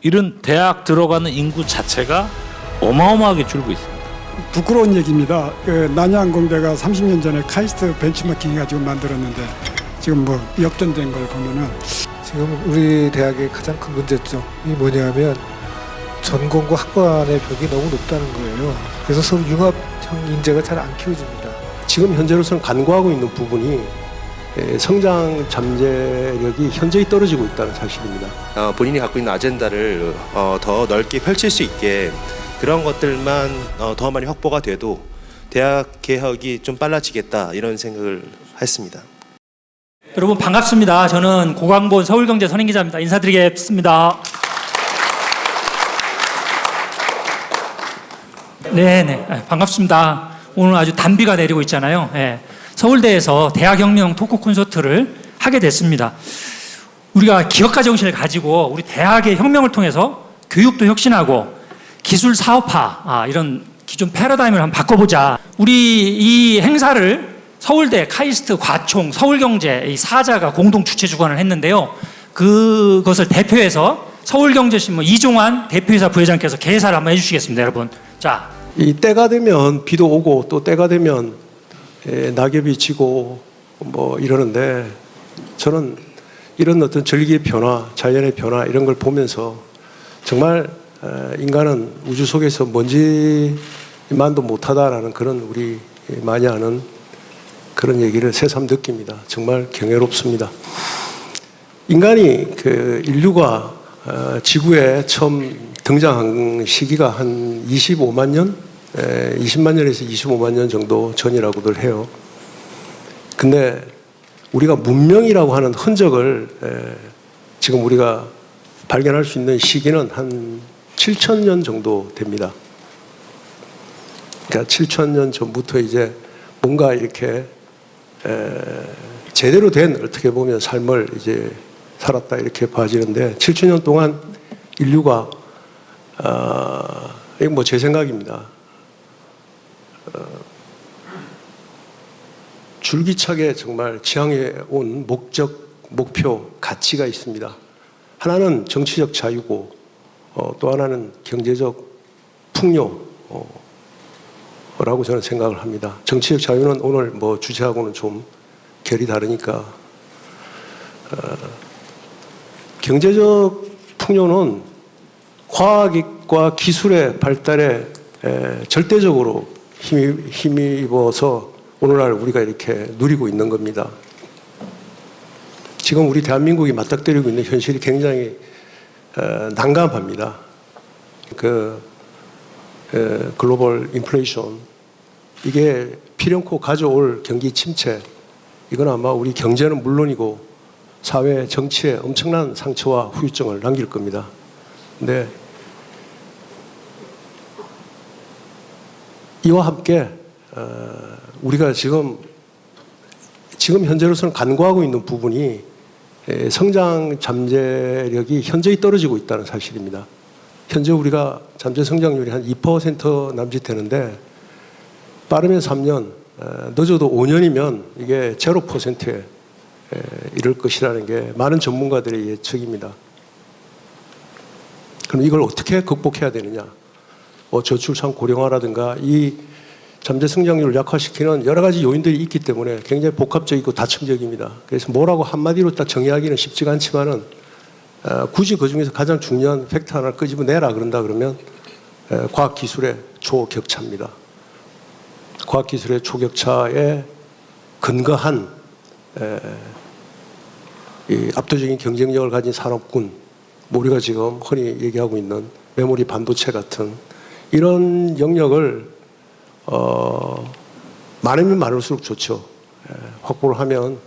이런 대학 들어가는 인구 자체가 어마어마하게 줄고 있습니다. 부끄러운 얘기입니다. 난양공대가 30년 전에 카이스트 벤치마킹 해가지고 만들었는데 지금 뭐 역전된 걸 보면은 지금 우리 대학의 가장 큰 문제점이 뭐냐면 전공과 학과의 벽이 너무 높다는 거예요. 그래서 서로 융합형 인재가 잘 안 키워집니다. 지금 현재로서는 간과하고 있는 부분이 성장 잠재력이 현저히 떨어지고 있다는 사실입니다. 본인이 갖고 있는 아젠다를 더 넓게 펼칠 수 있게 그런 것들만 더 많이 확보가 돼도 대학 개혁이 좀 빨라지겠다 이런 생각을 했습니다. 여러분 반갑습니다. 저는 고광본 서울경제 선임기자입니다. 인사드리겠습니다. 네네 반갑습니다. 오늘 아주 단비가 내리고 있잖아요. 네. 서울대에서 대학혁명 토크 콘서트를 하게 됐습니다. 우리가 기업가 정신을 가지고 우리 대학의 혁명을 통해서 교육도 혁신하고 기술 사업화 이런 기존 패러다임을 한번 바꿔보자. 우리 이 행사를 서울대, 카이스트, 과총, 서울경제 이 사자가 공동 주최 주관을 했는데요. 그것을 대표해서 서울경제신문 이종환 대표이사 부회장께서 개사를 한번 해주시겠습니다, 여러분. 자, 이 때가 되면 비도 오고 또 때가 되면 낙엽이 지고 뭐 이러는데 저는 이런 어떤 절기의 변화, 자연의 변화 이런 걸 보면서 정말 인간은 우주 속에서 먼지만도 못하다라는 그런 우리 많이 아는 그런 얘기를 새삼 느낍니다. 정말 경이롭습니다. 인간이 인류가 지구에 처음 등장한 시기가 한 25만 년, 20만 년에서 25만 년 정도 전이라고들 해요. 근데 우리가 문명이라고 하는 흔적을 지금 우리가 발견할 수 있는 시기는 한 7,000년 정도 됩니다. 그러니까 7,000년 전부터 이제 뭔가 이렇게 제대로 된 어떻게 보면 삶을 이제 살았다 이렇게 봐지는데 7,000년 동안 인류가 이건 뭐 제 생각입니다. 줄기차게 정말 지향해 온 목적, 목표, 가치가 있습니다. 하나는 정치적 자유고 또 하나는 경제적 풍요라고 저는 생각을 합니다. 정치적 자유는 오늘 뭐 주제하고는 좀 결이 다르니까 경제적 풍요는 과학과 기술의 발달에 절대적으로 힘입어서 오늘날 우리가 이렇게 누리고 있는 겁니다. 지금 우리 대한민국이 맞닥뜨리고 있는 현실이 굉장히 난감합니다. 글로벌 인플레이션 이게 필연코 가져올 경기 침체 이건 아마 우리 경제는 물론이고 사회 정치에 엄청난 상처와 후유증을 남길 겁니다. 근데 이와 함께 우리가 지금 현재로서는 간과하고 있는 부분이 성장 잠재력이 현저히 떨어지고 있다는 사실입니다. 현재 우리가 잠재 성장률이 한 2% 남짓 되는데 빠르면 3년, 늦어도 5년이면 이게 0%에 이를 것이라는 게 많은 전문가들의 예측입니다. 그럼 이걸 어떻게 극복해야 되느냐? 저출산 고령화라든가 이 잠재 성장률을 약화시키는 여러 가지 요인들이 있기 때문에 굉장히 복합적이고 다층적입니다. 그래서 뭐라고 한마디로 딱 정의하기는 쉽지가 않지만은 굳이 그 중에서 가장 중요한 팩트 하나를 끄집어내라 그런다 그러면 과학기술의 초격차입니다. 과학기술의 초격차에 근거한 이 압도적인 경쟁력을 가진 산업군, 우리가 지금 흔히 얘기하고 있는 메모리 반도체 같은 이런 영역을 많으면 많을수록 좋죠. 확보를 하면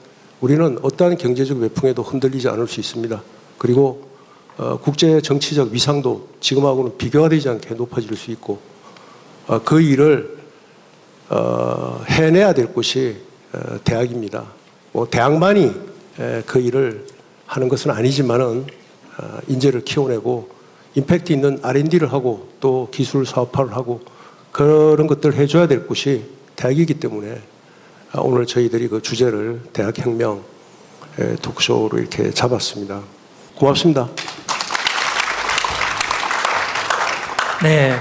우리는 어떠한 경제적 외풍에도 흔들리지 않을 수 있습니다. 그리고 국제 정치적 위상도 지금하고는 비교가 되지 않게 높아질 수 있고 그 일을 해내야 될 곳이 대학입니다. 대학만이 그 일을 하는 것은 아니지만은 인재를 키워내고 임팩트 있는 R&D를 하고 또 기술 사업화를 하고 그런 것들을 해줘야 될 곳이 대학이기 때문에 오늘 저희들이 그 주제를 대학혁명 토크쇼로 이렇게 잡았습니다. 고맙습니다. 네,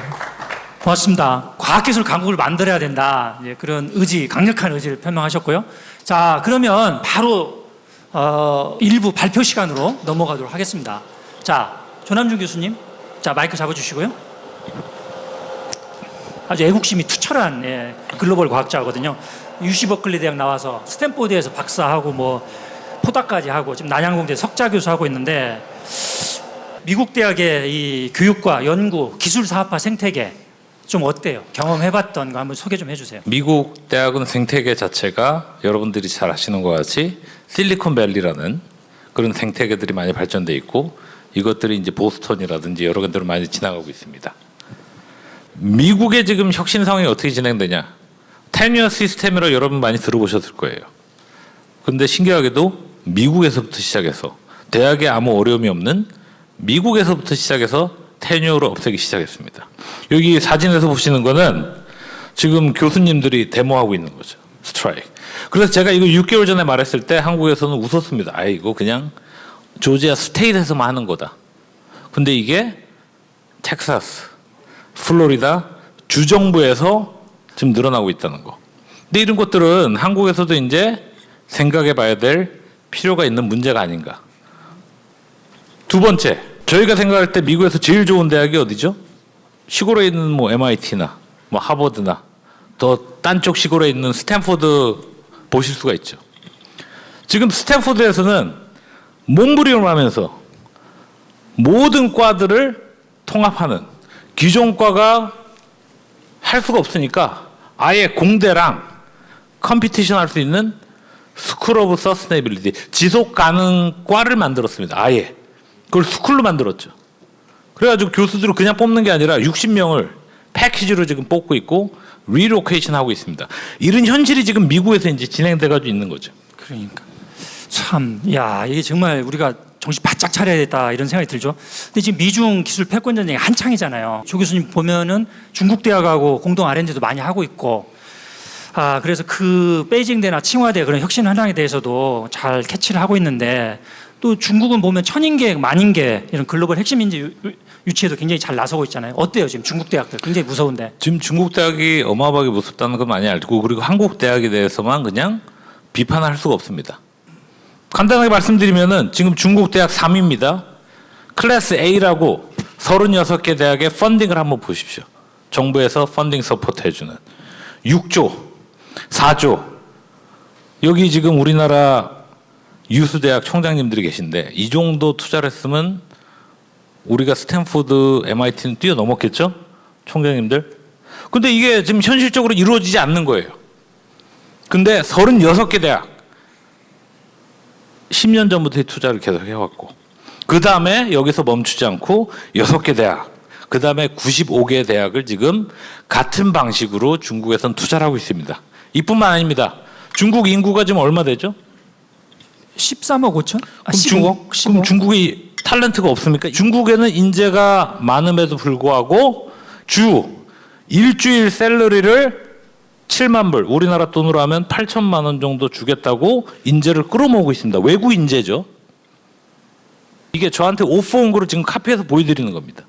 고맙습니다. 과학기술 강국을 만들어야 된다. 예, 그런 의지, 강력한 의지를 표명하셨고요. 자, 그러면 바로 일부 발표 시간으로 넘어가도록 하겠습니다. 자, 조남준 교수님, 자 마이크 잡아주시고요. 아주 애국심이 투철한 글로벌 과학자거든요. UC 버클리 대학 나와서 스탠포드에서 박사하고 뭐 포닥까지 하고 지금 난양공대 석자 교수하고 있는데 미국 대학의 이 교육과 연구, 기술 사업화 생태계 좀 어때요? 경험해봤던 거 한번 소개 좀 해주세요. 미국 대학은 생태계 자체가 여러분들이 잘 아시는 것 같이 실리콘밸리라는 그런 생태계들이 많이 발전돼 있고 이것들이 이제 보스턴이라든지 여러 군데로 많이 지나가고 있습니다. 미국의 지금 혁신 상황이 어떻게 진행되냐? 테뉴어 시스템이라 여러분 많이 들어보셨을 거예요. 근데 신기하게도 미국에서부터 시작해서 대학에 아무 어려움이 없는 미국에서부터 시작해서 테뉴어를 없애기 시작했습니다. 여기 사진에서 보시는 거는 지금 교수님들이 데모하고 있는 거죠. 스트라이크. 그래서 제가 이거 6개월 전에 말했을 때 한국에서는 웃었습니다. 아, 이거 그냥 조지아 스테이트에서만 하는 거다. 근데 이게 텍사스, 플로리다 주정부에서 지금 늘어나고 있다는 거. 근데 이런 것들은 한국에서도 이제 생각해 봐야 될 필요가 있는 문제가 아닌가. 두 번째, 저희가 생각할 때 미국에서 제일 좋은 대학이 어디죠? 시골에 있는 뭐 MIT나 뭐 하버드나 더 딴 쪽 시골에 있는 스탠포드 보실 수가 있죠. 지금 스탠포드에서는 몸부림을 하면서 모든 과들을 통합하는 기존 과가 할 수가 없으니까 아예 공대랑 컴피티션 할 수 있는 스쿨 오브 서스테이빌리티 지속 가능 과를 만들었습니다. 아예 그걸 스쿨로 만들었죠. 그래가지고 교수들을 그냥 뽑는 게 아니라 60명을 패키지로 지금 뽑고 있고 리로케이션 하고 있습니다. 이런 현실이 지금 미국에서 이제 진행돼가지고 있는 거죠. 그러니까 참, 야 이게 정말 우리가 정신 바짝 차려야겠다 이런 생각이 들죠. 근데 지금 미중 기술 패권 전쟁이 한창이잖아요. 조 교수님 보면은 중국 대학하고 공동 R&D도 많이 하고 있고, 그래서 그 베이징대나 칭화대 그런 혁신 현황에 대해서도 잘 캐치를 하고 있는데 또 중국은 보면 천인계, 만인계 이런 글로벌 핵심 인재 유치에도 굉장히 잘 나서고 있잖아요. 어때요 지금 중국 대학들 굉장히 무서운데? 지금 중국 대학이 어마어마하게 무섭다는 건 많이 알고 그리고 한국 대학에 대해서만 그냥 비판할 수가 없습니다. 간단하게 말씀드리면은 지금 중국 대학 3위입니다. 클래스 A라고 36개 대학의 펀딩을 한번 보십시오. 정부에서 펀딩 서포트 해주는 6조, 4조. 여기 지금 우리나라 유수대학 총장님들이 계신데 이 정도 투자를 했으면 우리가 스탠포드, MIT는 뛰어넘었겠죠? 총장님들. 근데 이게 지금 현실적으로 이루어지지 않는 거예요. 근데 36개 대학 10년 전부터 투자를 계속 해왔고 그 다음에 여기서 멈추지 않고 6개 대학 그 다음에 95개 대학을 지금 같은 방식으로 중국에선 투자를 하고 있습니다. 이뿐만 아닙니다. 중국 인구가 지금 얼마 되죠? 13억 5천? 그럼 중국이 탤런트가 없습니까? 중국에는 인재가 많음에도 불구하고 주 일주일 샐러리를 7만 불, 우리나라 돈으로 하면 8천만 원 정도 주겠다고 인재를 끌어모으고 있습니다. 외국 인재죠. 이게 저한테 오퍼 온 거를 지금 카피해서 보여드리는 겁니다.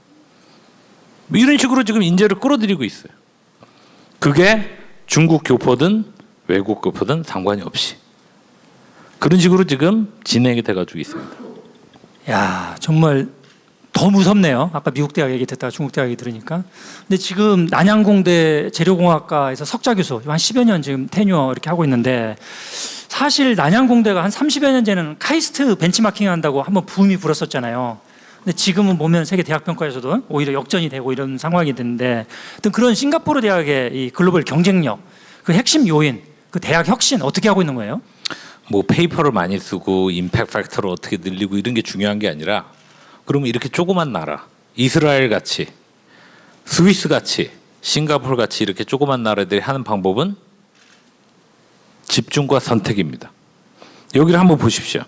이런 식으로 지금 인재를 끌어들이고 있어요. 그게 중국 교포든 외국 교포든 상관이 없이. 그런 식으로 지금 진행이 돼가지고 있습니다. 야 정말 더 무섭네요. 아까 미국 대학 얘기 듣다가 중국 대학 얘기 들으니까. 근데 지금 난양공대 재료공학과에서 석자 교수 한 10여 년 지금 테뉴어 이렇게 하고 있는데 사실 난양공대가 한 30여 년 전에는 카이스트 벤치마킹 한다고 한번 붐이 불었었잖아요. 근데 지금은 보면 세계 대학 평가에서도 오히려 역전이 되고 이런 상황이 됐는데 어떤 그런 싱가포르 대학의 이 글로벌 경쟁력, 그 핵심 요인, 그 대학 혁신 어떻게 하고 있는 거예요? 뭐 페이퍼를 많이 쓰고 임팩트 팩터를 어떻게 늘리고 이런 게 중요한 게 아니라 그러면 이렇게 조그만 나라 이스라엘 같이 스위스 같이 싱가포르 같이 이렇게 조그만 나라들이 하는 방법은 집중과 선택입니다. 여기를 한번 보십시오.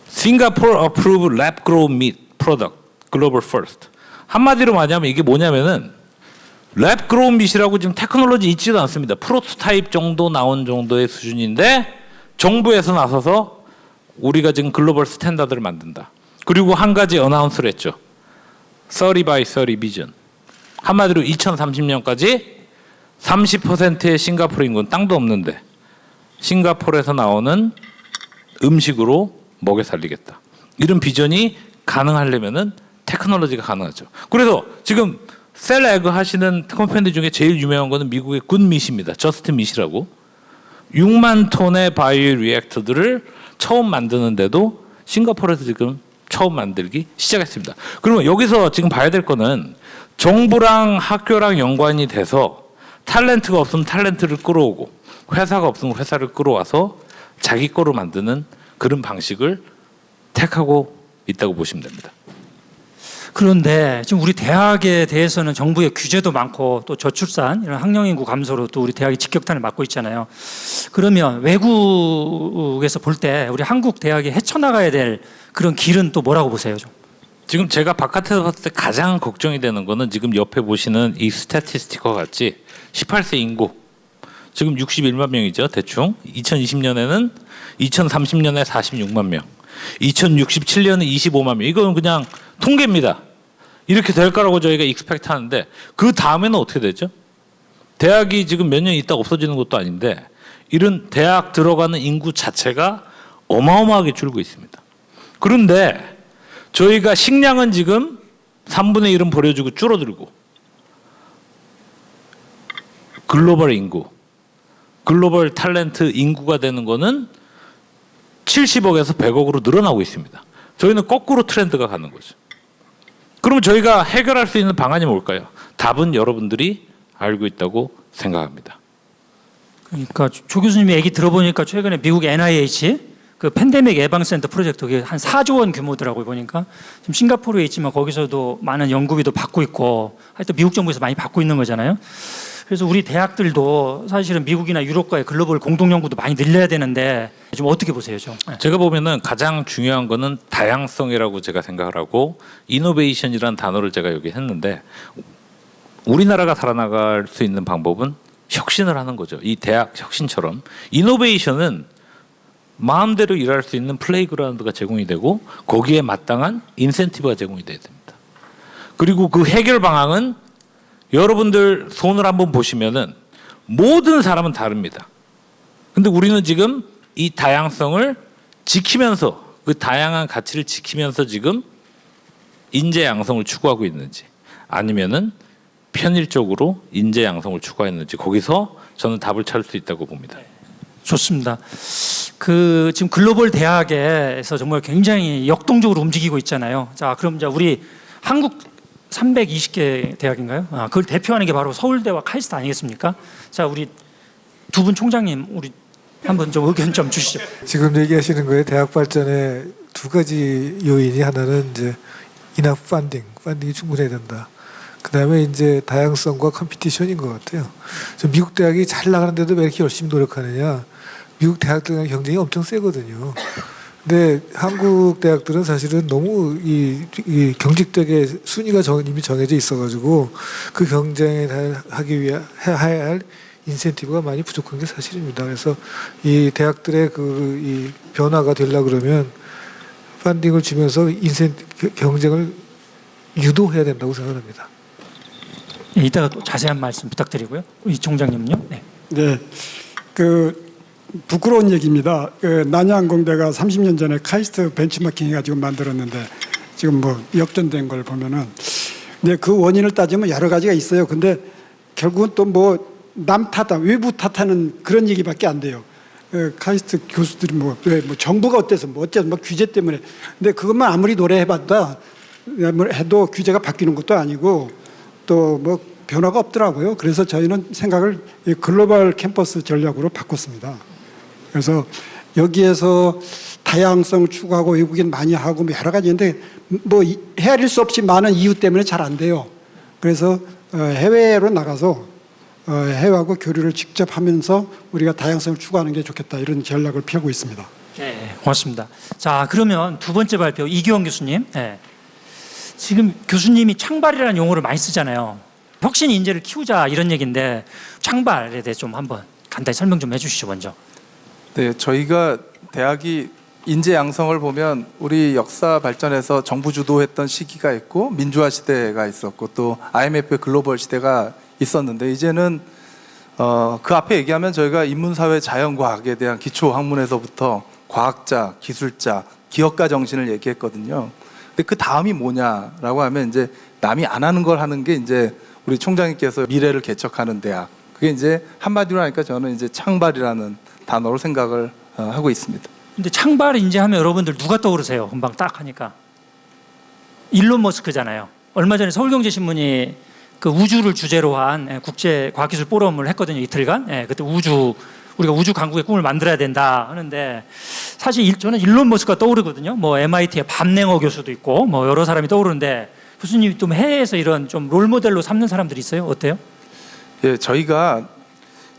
Singapore approved lab-grown meat product global first. 한마디로 말하면 이게 뭐냐면은 랩그로운 밑이라고 지금 테크놀로지 있지도 않습니다. 프로토타입 정도 나온 정도의 수준인데 정부에서 나서서 우리가 지금 글로벌 스탠다드를 만든다. 그리고 한 가지 어나운스를 했죠. 30 by 30 비전. 한마디로 2030년까지 30%의 싱가포르 인구는 땅도 없는데 싱가포르에서 나오는 음식으로 먹여 살리겠다. 이런 비전이 가능하려면은 테크놀로지가 가능하죠. 그래서 지금 셀 에그 하시는 컴퍼니 중에 제일 유명한 거는 미국의 굿밋입니다. 저스트 밋이라고. 6만 톤의 바이오 리액터들을 처음 만드는데도 싱가포르에서 지금 처음 만들기 시작했습니다. 그러면 여기서 지금 봐야 될 거는 정부랑 학교랑 연관이 돼서 탤런트가 없으면 탤런트를 끌어오고 회사가 없으면 회사를 끌어와서 자기 거로 만드는 그런 방식을 택하고 있다고 보시면 됩니다. 그런데 지금 우리 대학에 대해서는 정부의 규제도 많고 또 저출산 이런 학령 인구 감소로 또 우리 대학이 직격탄을 맞고 있잖아요. 그러면 외국에서 볼 때 우리 한국 대학이 헤쳐나가야 될 그런 길은 또 뭐라고 보세요? 좀? 지금 제가 바깥에서 봤을 때 가장 걱정이 되는 거는 지금 옆에 보시는 이 스태티스틱과 같이 18세 인구 지금 61만 명이죠. 대충 2020년에는 2030년에 46만 명 2067년에 25만 명 이건 그냥 통계입니다. 이렇게 될 거라고 저희가 익스펙트 하는데 그 다음에는 어떻게 되죠? 대학이 지금 몇 년 있다 없어지는 것도 아닌데 이런 대학 들어가는 인구 자체가 어마어마하게 줄고 있습니다. 그런데 저희가 식량은 지금 3분의 1은 버려주고 줄어들고 글로벌 인구, 글로벌 탤런트 인구가 되는 거는 70억에서 100억으로 늘어나고 있습니다. 저희는 거꾸로 트렌드가 가는 거죠. 그럼 저희가 해결할 수 있는 방안이 뭘까요? 답은 여러분들이 알고 있다고 생각합니다. 그러니까 조 교수님이 얘기 들어보니까 최근에 미국 NIH 그 팬데믹 예방센터 프로젝트 그게 한 4조 원 규모더라고요 보니까 지금 싱가포르에 있지만 거기서도 많은 연구비도 받고 있고 하여튼 미국 정부에서 많이 받고 있는 거잖아요. 그래서 우리 대학들도 사실은 미국이나 유럽과의 글로벌 공동 연구도 많이 늘려야 되는데 좀 어떻게 보세요, 좀? 제가 보면은 가장 중요한 거는 다양성이라고 제가 생각을 하고 이노베이션이라는 단어를 제가 여기 했는데 우리나라가 살아나갈 수 있는 방법은 혁신을 하는 거죠. 이 대학 혁신처럼 이노베이션은 마음대로 일할 수 있는 플레이그라운드가 제공이 되고 거기에 마땅한 인센티브가 제공이 돼야 됩니다. 그리고 그 해결 방향은 여러분들 손을 한번 보시면은 모든 사람은 다릅니다. 근데 우리는 지금 이 다양성을 지키면서 그 다양한 가치를 지키면서 지금 인재 양성을 추구하고 있는지 아니면은 편일적으로 인재 양성을 추구했는지 거기서 저는 답을 찾을 수 있다고 봅니다. 좋습니다. 그 지금 글로벌 대학에서 정말 굉장히 역동적으로 움직이고 있잖아요. 자, 그럼 이제 우리 한국 320개 대학인가요? 그걸 대표하는 게 바로 서울대와 카이스트 아니겠습니까? 자, 우리 두 분 총장님, 우리 한번 좀 의견 좀 주시죠. 지금 얘기하시는 거에 대학 발전의 두 가지 요인이 하나는 이제 enough funding이 충분해야 된다. 그다음에 이제 다양성과 컴피티션인 것 같아요. 미국 대학이 잘 나가는데도 왜 이렇게 열심히 노력하느냐? 미국 대학들과의 경쟁이 엄청 세거든요. 근데 한국 대학들은 사실은 너무 이 경직되게 순위가 이미 정해져 있어가지고 그 경쟁을 하기 위해 해야 할 인센티브가 많이 부족한 게 사실입니다. 그래서 이 대학들의 이 변화가 되려고 그러면 펀딩을 주면서 경쟁을 유도해야 된다고 생각합니다. 네, 이따가 또 자세한 말씀 부탁드리고요. 이 총장님은요? 네. 네, 부끄러운 얘기입니다. 난양공대가 30년 전에 카이스트 벤치마킹 해가지고 만들었는데 지금 뭐 역전된 걸 보면은, 근데 그 원인을 따지면 여러 가지가 있어요. 근데 결국은 또 뭐 남 탓하, 외부 탓하는 그런 얘기밖에 안 돼요. 카이스트 교수들이 뭐 정부가 어때서 뭐 어째서 뭐 규제 때문에, 근데 그것만 아무리 노래해봤다 해도 규제가 바뀌는 것도 아니고 또 뭐 변화가 없더라고요. 그래서 저희는 생각을 글로벌 캠퍼스 전략으로 바꿨습니다. 그래서 여기에서 다양성 추구하고 외국인 많이 하고 뭐 여러 가지인데 뭐 헤아릴 수 없이 많은 이유 때문에 잘 안 돼요. 그래서 해외로 나가서 해외하고 교류를 직접 하면서 우리가 다양성을 추구하는 게 좋겠다, 이런 전략을 펴고 있습니다. 네, 고맙습니다. 자, 그러면 두 번째 발표 이규원 교수님. 네. 지금 교수님이 창발이라는 용어를 많이 쓰잖아요. 혁신 인재를 키우자 이런 얘기인데 창발에 대해 좀 한번 간단히 설명 좀 해주시죠, 먼저. 네, 저희가 대학이 인재 양성을 보면 우리 역사 발전에서 정부 주도했던 시기가 있고 민주화 시대가 있었고 또 IMF의 글로벌 시대가 있었는데 이제는 그 앞에 얘기하면 저희가 인문사회 자연과학에 대한 기초 학문에서부터 과학자, 기술자, 기업가 정신을 얘기했거든요. 근데 그 다음이 뭐냐라고 하면 이제 남이 안 하는 걸 하는 게 이제 우리 총장님께서 미래를 개척하는 대학. 그게 이제 한마디로 하니까 저는 이제 창발이라는 단어로 생각을 하고 있습니다. 근데 창발 인재하면 여러분들 누가 떠오르세요? 금방 딱 하니까 일론 머스크잖아요. 얼마 전에 서울경제신문이 그 우주를 주제로 한 국제 과학기술 포럼을 했거든요. 이틀간. 그때 우리가 우주 강국의 꿈을 만들어야 된다 하는데 사실 저는 일론 머스크가 떠오르거든요. 뭐 MIT의 밤냉어 교수도 있고 뭐 여러 사람이 떠오르는데 교수님이 좀 해외에서 이런 좀 롤모델로 삼는 사람들이 있어요? 어때요? 예, 저희가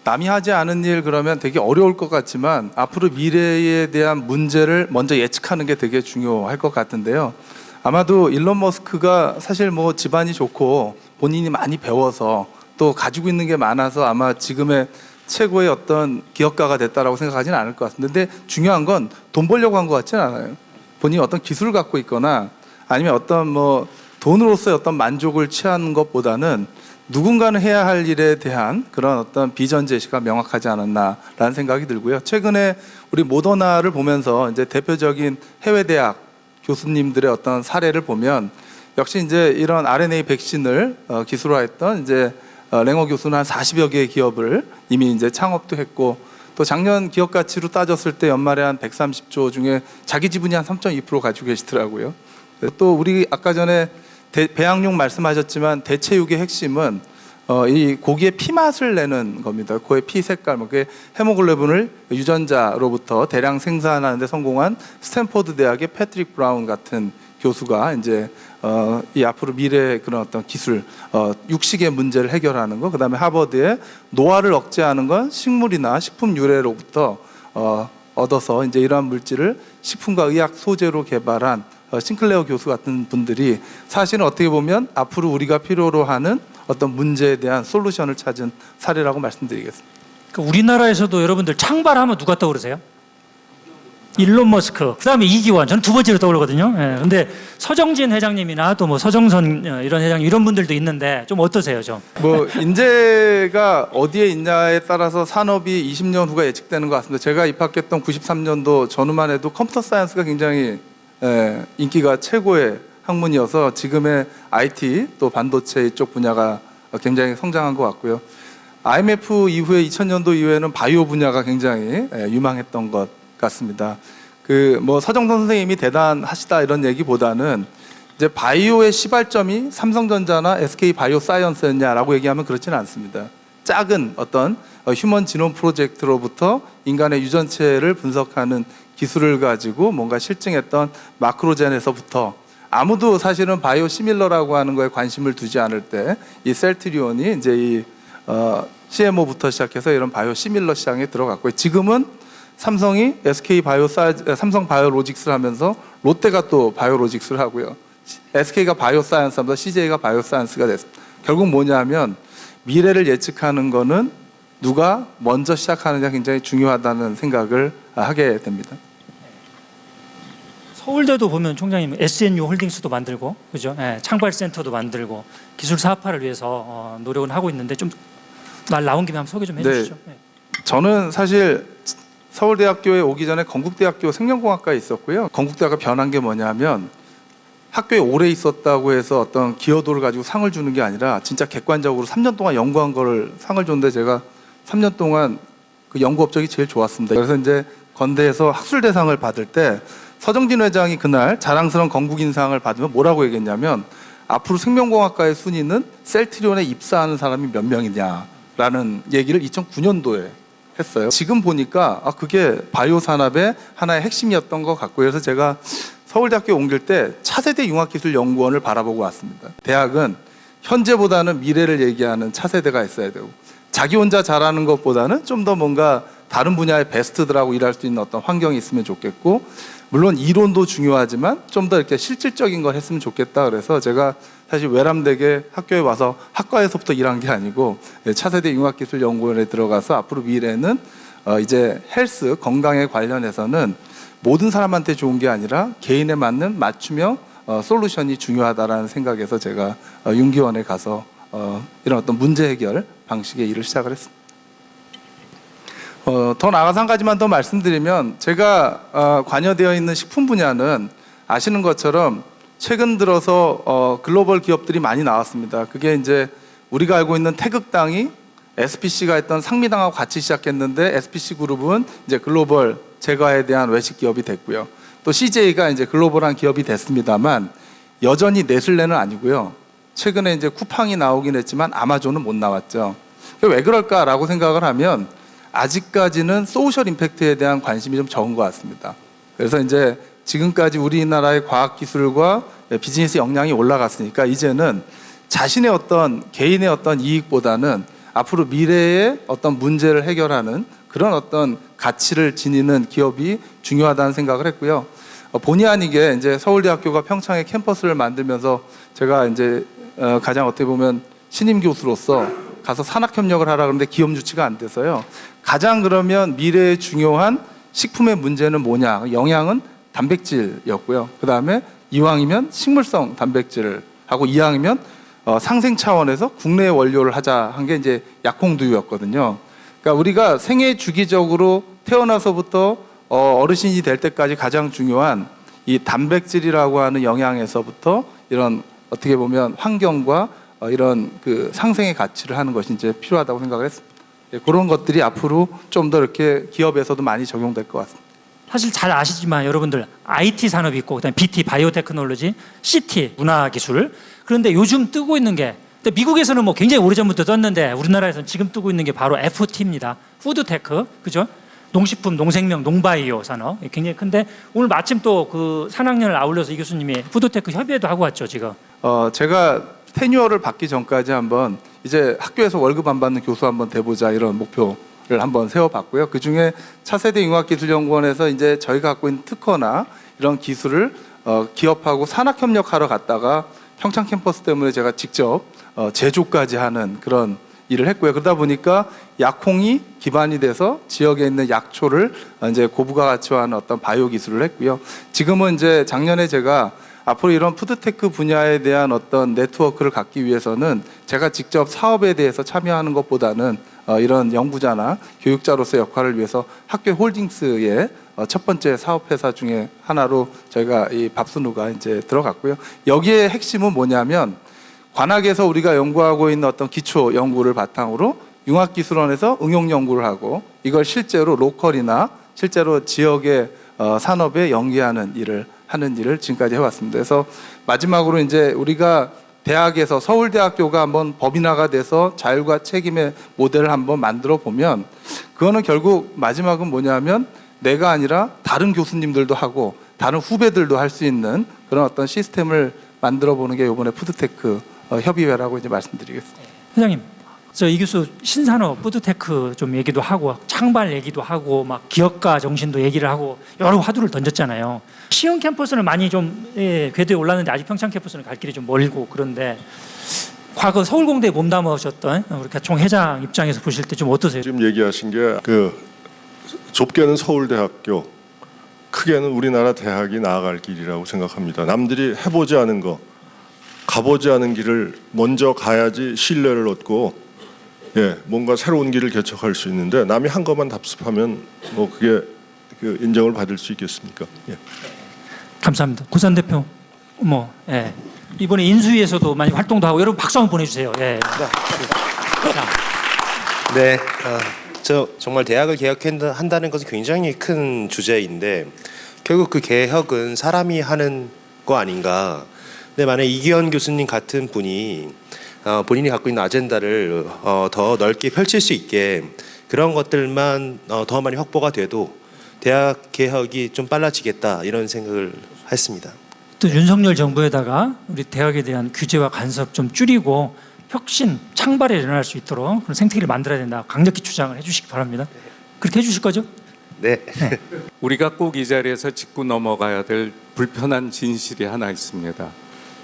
남이 하지 않은 일 그러면 되게 어려울 것 같지만 앞으로 미래에 대한 문제를 먼저 예측하는 게 되게 중요할 것 같은데요. 아마도 일론 머스크가 사실 뭐 집안이 좋고 본인이 많이 배워서 또 가지고 있는 게 많아서 아마 지금의 최고의 어떤 기업가가 됐다라고 생각하지는 않을 것 같은데 근데 중요한 건 돈 벌려고 한 것 같지는 않아요. 본인이 어떤 기술을 갖고 있거나 아니면 어떤 뭐 돈으로서의 어떤 만족을 취하는 것보다는 누군가는 해야 할 일에 대한 그런 어떤 비전 제시가 명확하지 않았나라는 생각이 들고요. 최근에 우리 모더나를 보면서 이제 대표적인 해외 대학 교수님들의 어떤 사례를 보면 역시 이제 이런 RNA 백신을 기술화했던 이제 랭어 교수는 한 40여 개의 기업을 이미 이제 창업도 했고 또 작년 기업 가치로 따졌을 때 연말에 한 130조 중에 자기 지분이 한 3.2% 가지고 계시더라고요. 또 우리 아까 전에 배양육 말씀하셨지만 대체육의 핵심은 이 고기의 피 맛을 내는 겁니다. 그의 피 색깔, 뭐 그게 헤모글로빈을 유전자로부터 대량 생산하는데 성공한 스탠포드 대학의 패트릭 브라운 같은 교수가 이제 이 앞으로 미래의 그런 어떤 기술, 육식의 문제를 해결하는 거, 그다음에 하버드의 노화를 억제하는 건 식물이나 식품 유래로부터 얻어서 이제 이러한 물질을 식품과 의학 소재로 개발한 싱클레어 교수 같은 분들이 사실은 어떻게 보면 앞으로 우리가 필요로 하는 어떤 문제에 대한 솔루션을 찾은 사례라고 말씀드리겠습니다. 그러니까 우리나라에서도 여러분들 창발하면 누가 떠오르세요? 일론 머스크, 그다음에 이기원, 저는 두 번째로 떠오르거든요. 근데 서정진 회장님이나 또 뭐 서정선 이런 회장님 이런 분들도 있는데 좀 어떠세요, 좀? 뭐 인재가 어디에 있냐에 따라서 산업이 20년 후가 예측되는 것 같습니다. 제가 입학했던 93년도 전후만 해도 컴퓨터 사이언스가 굉장히 인기가 최고의 학문이어서 지금의 IT 또 반도체 이쪽 분야가 굉장히 성장한 것 같고요. IMF 이후에 2000년도 이후에는 바이오 분야가 굉장히 유망했던 것 같습니다. 그 뭐 서정선 선생님이 대단하시다 이런 얘기보다는 이제 바이오의 시발점이 삼성전자나 SK 바이오사이언스였냐라고 얘기하면 그렇지는 않습니다. 작은 어떤 휴먼 지놈 프로젝트로부터 인간의 유전체를 분석하는 기술을 가지고 뭔가 실증했던 마크로젠에서부터 아무도 사실은 바이오 시밀러라고 하는 거에 관심을 두지 않을 때 이 셀트리온이 이제 이 CMO부터 시작해서 이런 바이오 시밀러 시장에 들어갔고요. 지금은 삼성이 삼성 바이오로직스를 하면서 롯데가 또 바이오로직스를 하고요. SK가 바이오사이언스 하면서 CJ가 바이오사이언스가 됐습니다. 결국 뭐냐면 미래를 예측하는 거는 누가 먼저 시작하느냐 굉장히 중요하다는 생각을 하게 됩니다. 서울대도 보면 총장님 SNU 홀딩스도 만들고 그죠? 창발센터도 만들고 기술 사업화를 위해서 노력은 하고 있는데 좀 말 나온 김에 한번 소개 좀 해주시죠. 네. 저는 사실 서울대학교에 오기 전에 건국대학교 생명공학과에 있었고요. 건국대학가 변한 게 뭐냐면 학교에 오래 있었다고 해서 어떤 기여도를 가지고 상을 주는 게 아니라 진짜 객관적으로 3년 동안 연구한 거를 상을 줬는데 제가 3년 동안 그 연구 업적이 제일 좋았습니다. 그래서 이제 건대에서 학술대상을 받을 때 서정진 회장이 그날 자랑스러운 건국인상을 받으면 뭐라고 얘기했냐면 앞으로 생명공학과의 순위는 셀트리온에 입사하는 사람이 몇 명이냐라는 얘기를 2009년도에 했어요. 지금 보니까 그게 바이오 산업의 하나의 핵심이었던 것 같고요. 그래서 제가 서울대학교에 옮길 때 차세대 융합기술연구원을 바라보고 왔습니다. 대학은 현재보다는 미래를 얘기하는 차세대가 있어야 되고 자기 혼자 잘하는 것보다는 좀 더 뭔가 다른 분야의 베스트들하고 일할 수 있는 어떤 환경이 있으면 좋겠고 물론 이론도 중요하지만 좀 더 이렇게 실질적인 걸 했으면 좋겠다. 그래서 제가 사실 외람되게 학교에 와서 학과에서부터 일한 게 아니고 차세대 융합기술연구원에 들어가서 앞으로 미래는 이제 헬스 건강에 관련해서는 모든 사람한테 좋은 게 아니라 개인에 맞는 맞춤형 솔루션이 중요하다라는 생각에서 제가 윤기원에 가서 이런 어떤 문제 해결 방식의 일을 시작을 했습니다. 더 나아가서 한 가지만 더 말씀드리면 제가 관여되어 있는 식품 분야는 아시는 것처럼 최근 들어서 글로벌 기업들이 많이 나왔습니다. 그게 이제 우리가 알고 있는 태극당이 SPC가 했던 상미당하고 같이 시작했는데 SPC 그룹은 이제 글로벌 제과에 대한 외식 기업이 됐고요. 또 CJ가 이제 글로벌한 기업이 됐습니다만 여전히 네슬레는 아니고요. 최근에 이제 쿠팡이 나오긴 했지만 아마존은 못 나왔죠. 왜 그럴까라고 생각을 하면 아직까지는 소셜 임팩트에 대한 관심이 좀 적은 것 같습니다. 그래서 이제 지금까지 우리나라의 과학기술과 비즈니스 역량이 올라갔으니까 이제는 자신의 어떤 개인의 어떤 이익보다는 앞으로 미래의 어떤 문제를 해결하는 그런 어떤 가치를 지니는 기업이 중요하다는 생각을 했고요. 본의 아니게 이제 서울대학교가 평창에 캠퍼스를 만들면서 제가 이제 가장 어떻게 보면 신임 교수로서 가서 산학협력을 하라 그러는데 기업 유치가 안 돼서요. 가장 그러면 미래에 중요한 식품의 문제는 뭐냐? 영양은 단백질이었고요. 그 다음에 이왕이면 식물성 단백질을 하고 이왕이면 상생 차원에서 국내 원료를 하자 한 게 이제 약콩두유였거든요. 그러니까 우리가 생애 주기적으로 태어나서부터 어르신이 될 때까지 가장 중요한 이 단백질이라고 하는 영양에서부터 이런 어떻게 보면 환경과 이런 그 상생의 가치를 하는 것이 이제 필요하다고 생각을 했습니다. 그런 것들이 앞으로 좀 더 이렇게 기업에서도 많이 적용될 것 같습니다. 사실 잘 아시지만 여러분들 IT 산업이 있고 그다음에 BT 바이오테크놀로지, CT 문화기술. 그런데 요즘 뜨고 있는 게 미국에서는 뭐 굉장히 오래전부터 떴는데 우리나라에서는 지금 뜨고 있는 게 바로 FT입니다. 푸드테크, 그죠? 농식품, 농생명, 농바이오 산업 굉장히 큰데 오늘 마침 또 그 산학년을 아울러서 이 교수님이 푸드테크 협의회도 하고 왔죠 지금. 제가 테뉴어를 받기 전까지 한번 이제 학교에서 월급 안 받는 교수 한번 돼보자 이런 목표를 한번 세워봤고요. 그 중에 차세대 융합기술연구원에서 이제 저희가 갖고 있는 특허나 이런 기술을 기업하고 산학협력하러 갔다가 평창 캠퍼스 때문에 제가 직접 제조까지 하는 그런 일을 했고요. 그러다 보니까 약홍이 기반이 돼서 지역에 있는 약초를 이제 고부가 가치화하는 어떤 바이오 기술을 했고요. 지금은 이제 작년에 제가 앞으로 이런 푸드테크 분야에 대한 어떤 네트워크를 갖기 위해서는 제가 직접 사업에 대해서 참여하는 것보다는 이런 연구자나 교육자로서 역할을 위해서 학교 홀딩스의 첫 번째 사업 회사 중에 하나로 저희가 이 밥순우가 이제 들어갔고요. 여기에 핵심은 뭐냐면 관악에서 우리가 연구하고 있는 어떤 기초 연구를 바탕으로 융합기술원에서 응용 연구를 하고 이걸 실제로 로컬이나 실제로 지역의 산업에 연계하는 일을 하는 일을 지금까지 해왔습니다. 그래서 마지막으로 이제 우리가 대학에서 서울대학교가 한번 법인화가 돼서 자율과 책임의 모델을 한번 만들어 보면 그거는 결국 마지막은 뭐냐면 내가 아니라 다른 교수님들도 하고 다른 후배들도 할 수 있는 그런 어떤 시스템을 만들어 보는 게 이번에 푸드테크 협의회라고 이제 말씀드리겠습니다. 회장님, 저 이 교수 신산업 푸드테크 좀 얘기도 하고 창발 얘기도 하고 막 기업가 정신도 얘기를 하고 여러 화두를 던졌잖아요. 시흥 캠퍼스는 많이 좀 궤도에 올랐는데 아직 평창 캠퍼스는 갈 길이 좀 멀고 그런데 과거 서울공대에 몸담으셨던 우리 가총 회장 입장에서 보실 때 좀 어떠세요? 지금 얘기하신 게 그 좁게는 서울대학교, 크게는 우리나라 대학이 나아갈 길이라고 생각합니다. 남들이 해보지 않은 거, 가보지 않은 길을 먼저 가야지 신뢰를 얻고 뭔가 새로운 길을 개척할 수 있는데 남이 한 것만 답습하면 뭐 그게 그 인정을 받을 수 있겠습니까? 감사합니다. 고산 대표, 이번에 인수위에서도 많이 활동도 하고 여러분 박수 한번 보내주세요. 네, 저 정말 대학을 개혁한다는 것은 굉장히 큰 주제인데 결국 그 개혁은 사람이 하는 거 아닌가. 근데 만약 이기현 교수님 같은 분이 본인이 갖고 있는 아젠다를 더 넓게 펼칠 수 있게 그런 것들만 더 많이 확보가 돼도 대학 개혁이 좀 빨라지겠다 이런 생각을 했습니다. 또 윤석열 정부에다가 우리 대학에 대한 규제와 간섭 좀 줄이고 혁신, 창발에 일어날 수 있도록 그런 생태계를 만들어야 된다. 강력히 주장을 해주시기 바랍니다. 그렇게 해주실 거죠? 네. 우리가 꼭 이 자리에서 짚고 넘어가야 될 불편한 진실이 하나 있습니다.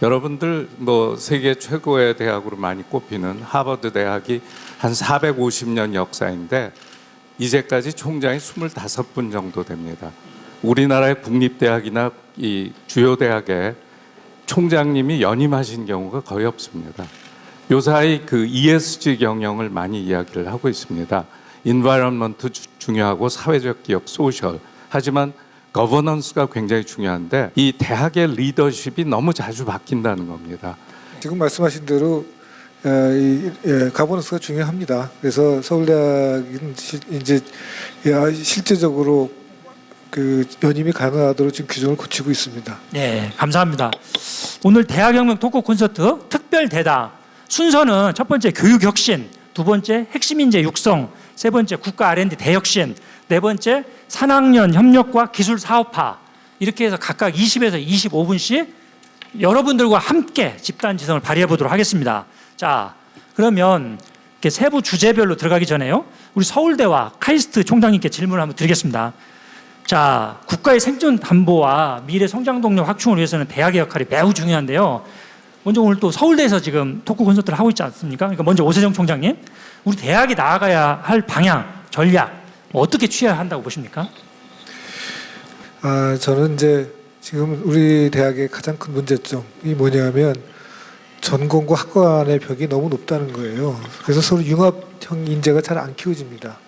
여러분들 뭐 세계 최고의 대학으로 많이 꼽히는 하버드 대학이 한 450년 역사인데 이제까지 총장이 25분 정도 됩니다. 우리나라의 국립대학이나 이 주요 대학의 총장님이 연임하신 경우가 거의 없습니다. 요사이 그 ESG 경영을 많이 이야기를 하고 있습니다. 인바이런먼트 중요하고 사회적 기업 소셜. 하지만 거버넌스가 굉장히 중요한데 이 대학의 리더십이 너무 자주 바뀐다는 겁니다. 지금 말씀하신 대로 가버넌스가 중요합니다. 그래서 서울대학은 이제 실제적으로 그 연임이 가능하도록 지금 규정을 고치고 있습니다. 네, 감사합니다. 오늘 대학혁명 토크 콘서트 특별 대담 순서는 첫 번째 교육혁신, 두 번째 핵심인재 육성, 세 번째 국가 R&D 대혁신, 네 번째 산학년 협력과 기술 사업화 이렇게 해서 각각 20에서 25분씩 여러분들과 함께 집단 지성을 발휘해 보도록 하겠습니다. 자, 그러면 이렇게 세부 주제별로 들어가기 전에요. 우리 서울대와 카이스트 총장님께 질문을 한번 드리겠습니다. 자, 국가의 생존 담보와 미래 성장 동력 확충을 위해서는 대학의 역할이 매우 중요한데요. 먼저 오늘 또 서울대에서 지금 토크 콘서트를 하고 있지 않습니까? 그러니까 먼저 오세정 총장님, 우리 대학이 나아가야 할 방향, 전략 어떻게 취해야 한다고 보십니까? 저는 이제 지금 우리 대학의 가장 큰 문제점이 뭐냐면 전공과 학과 간의 벽이 너무 높다는 거예요. 그래서 서로 융합형 인재가 잘 안 키워집니다.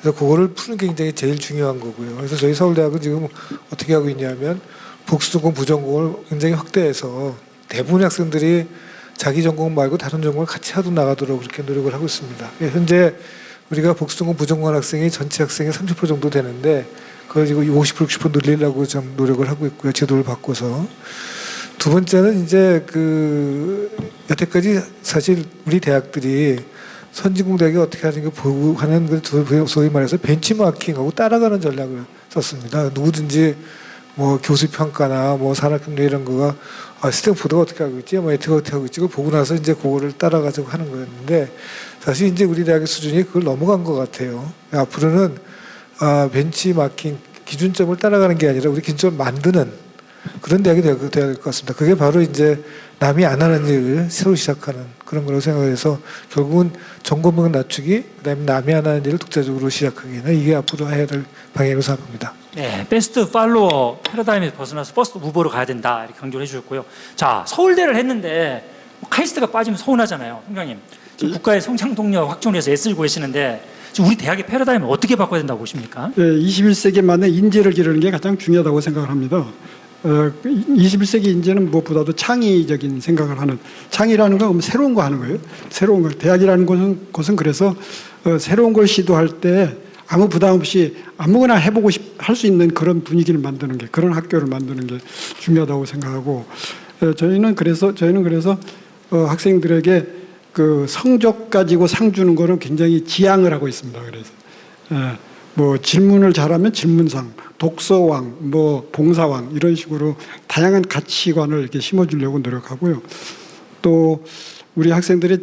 그래서 그거를 푸는 게 굉장히 제일 중요한 거고요. 그래서 저희 서울대학은 지금 어떻게 하고 있냐면 복수전공, 부전공을 굉장히 확대해서 대부분의 학생들이 자기 전공 말고 다른 전공을 같이 하도 나가도록 그렇게 노력을 하고 있습니다. 현재 우리가 복수전공, 부전공한 학생이 전체 학생의 30% 정도 되는데 그걸 지금 50%, 60% 늘리려고 좀 노력을 하고 있고요. 제도를 바꿔서. 두 번째는 이제 여태까지 사실 우리 대학들이 선진국대학이 어떻게 하는 게 보고하는 그 소위 말해서 벤치마킹하고 따라가는 전략을 썼습니다. 누구든지 뭐 교수 평가나 뭐 산학협력 이런 거가 스탠포드가 어떻게 하고 있지, 뭐 에트가 어떻게 하고 있지, 그걸 보고 나서 이제 그거를 따라가자고 하는 거였는데 사실 이제 우리 대학의 수준이 그걸 넘어간 것 같아요. 앞으로는 벤치마킹 기준점을 따라가는 게 아니라 우리 기준점을 만드는 그런 대학이 돼야 될 것 같습니다. 그게 바로 이제 남이 안 하는 일을 새로 시작하는 그런 거라고 생각해서 결국은 전공분 낮추기, 그다음에 남이 안 하는 일을 독자적으로 시작하기는 이게 앞으로 해야 될 방향으로 생각합니다. 네, 베스트 팔로워 패러다임에서 벗어나서 퍼스트 무버로 가야 된다 이렇게 강조를 해주셨고요. 자, 서울대를 했는데 카이스트가 빠지면 서운하잖아요, 총장님. 지금 국가의 성장 동력 확충을 위해서 애쓰고 계시는데 지금 우리 대학의 패러다임을 어떻게 바꿔야 된다고 보십니까? 21세기 만에 인재를 기르는 게 가장 중요하다고 생각을 합니다. 21세기 인재는 무엇보다도 창의적인 생각을 하는, 창의라는 건 새로운 거 하는 거예요. 새로운 거. 대학이라는 곳은 그래서 새로운 걸 시도할 때 아무 부담 없이 아무거나 해보고 할 수 있는 그런 분위기를 만드는 게, 그런 학교를 만드는 게 중요하다고 생각하고, 저희는 그래서 학생들에게 그 성적 가지고 상 주는 거를 굉장히 지향을 하고 있습니다. 그래서 뭐 질문을 잘하면 질문상, 독서왕, 뭐 봉사왕 이런 식으로 다양한 가치관을 이렇게 심어주려고 노력하고요. 또 우리 학생들의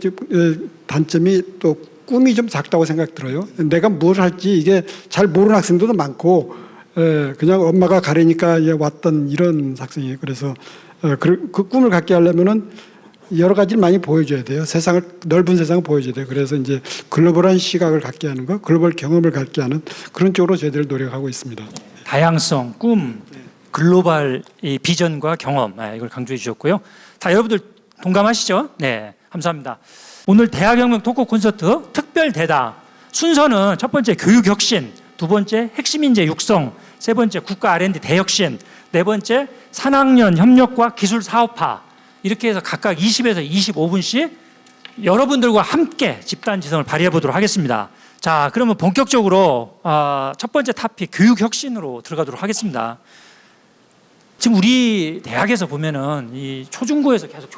단점이 또 꿈이 좀 작다고 생각 들어요. 내가 뭘 할지 이게 잘 모르는 학생들도 많고, 그냥 엄마가 가르니까 왔던 이런 학생이에요. 그래서 그 꿈을 갖게 하려면은 여러 가지를 많이 보여줘야 돼요. 넓은 세상을 보여줘야 돼요. 그래서 이제 글로벌한 시각을 갖게 하는 거, 글로벌 경험을 갖게 하는 그런 쪽으로 저희들 노력하고 있습니다. 다양성, 꿈, 글로벌 이 비전과 경험 이걸 강조해 주셨고요. 다 여러분들 동감하시죠? 네, 감사합니다. 오늘 대학혁명 토크 콘서트 특별 대담 순서는 첫 번째 교육혁신, 두 번째 핵심인재 육성, 세 번째 국가 R&D 대혁신, 네 번째 산학년 협력과 기술 사업화 이렇게 해서 각각 20에서 25분씩 여러분들과 함께 집단 지성을 발휘해 보도록 하겠습니다. 자, 그러면 본격적으로 첫 번째 토픽 교육혁신으로 들어가도록 하겠습니다. 지금 우리 대학에서 보면은 이 초중고에서 계속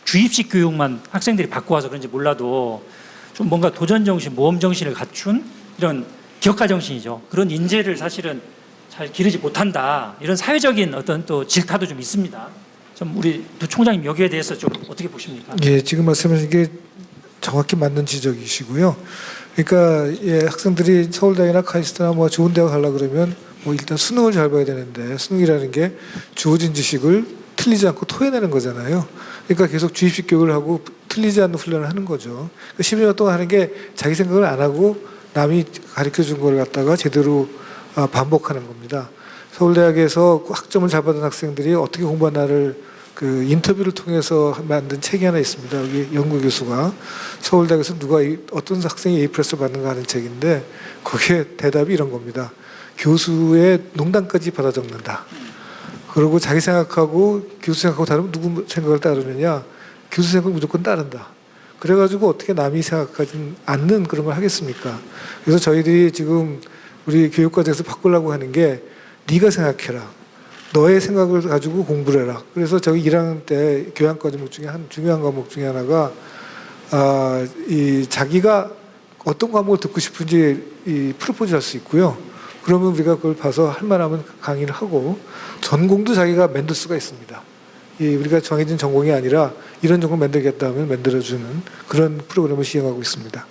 주입식 교육만 학생들이 받고 와서 그런지 몰라도 좀 뭔가 도전 정신, 모험 정신을 갖춘 이런 기업가 정신이죠. 그런 인재를 사실은 잘 기르지 못한다. 이런 사회적인 어떤 또 질타도 좀 있습니다. 좀 우리 두 총장님 여기에 대해서 좀 어떻게 보십니까? 예, 지금 말씀하신 게 정확히 맞는 지적이시고요. 그러니까 학생들이 서울대학이나 카이스트나 뭐 좋은 대학 가려고 그러면 뭐 일단 수능을 잘 봐야 되는데 수능이라는 게 주어진 지식을 틀리지 않고 토해내는 거잖아요. 그러니까 계속 주입식 교육을 하고 틀리지 않는 훈련을 하는 거죠. 10년 동안 하는 게 자기 생각을 안 하고 남이 가르쳐 준 걸 갖다가 제대로 반복하는 겁니다. 서울대학에서 학점을 잘 받은 학생들이 어떻게 공부하나를 그 인터뷰를 통해서 만든 책이 하나 있습니다. 여기 연구 교수가 서울대학에서 어떤 학생이 A 플러스를 받는가 하는 책인데 거기에 대답이 이런 겁니다. 교수의 농담까지 받아 적는다. 그리고 자기 생각하고 교수 생각하고 다르면 누구 생각을 따르느냐? 교수 생각을 무조건 따른다. 그래가지고 어떻게 남이 생각하지 않는 그런 걸 하겠습니까? 그래서 저희들이 지금 우리 교육과정에서 바꾸려고 하는 게 네가 생각해라. 너의 생각을 가지고 공부를 해라. 그래서 저희 1학년 때 교양 과목 중에 한 중요한 과목 중에 하나가 이 자기가 어떤 과목을 듣고 싶은지 프로포즈할 수 있고요. 그러면 우리가 그걸 봐서 할 만하면 강의를 하고 전공도 자기가 만들 수가 있습니다. 우리가 정해진 전공이 아니라 이런 전공 만들겠다 하면 만들어주는 그런 프로그램을 시행하고 있습니다.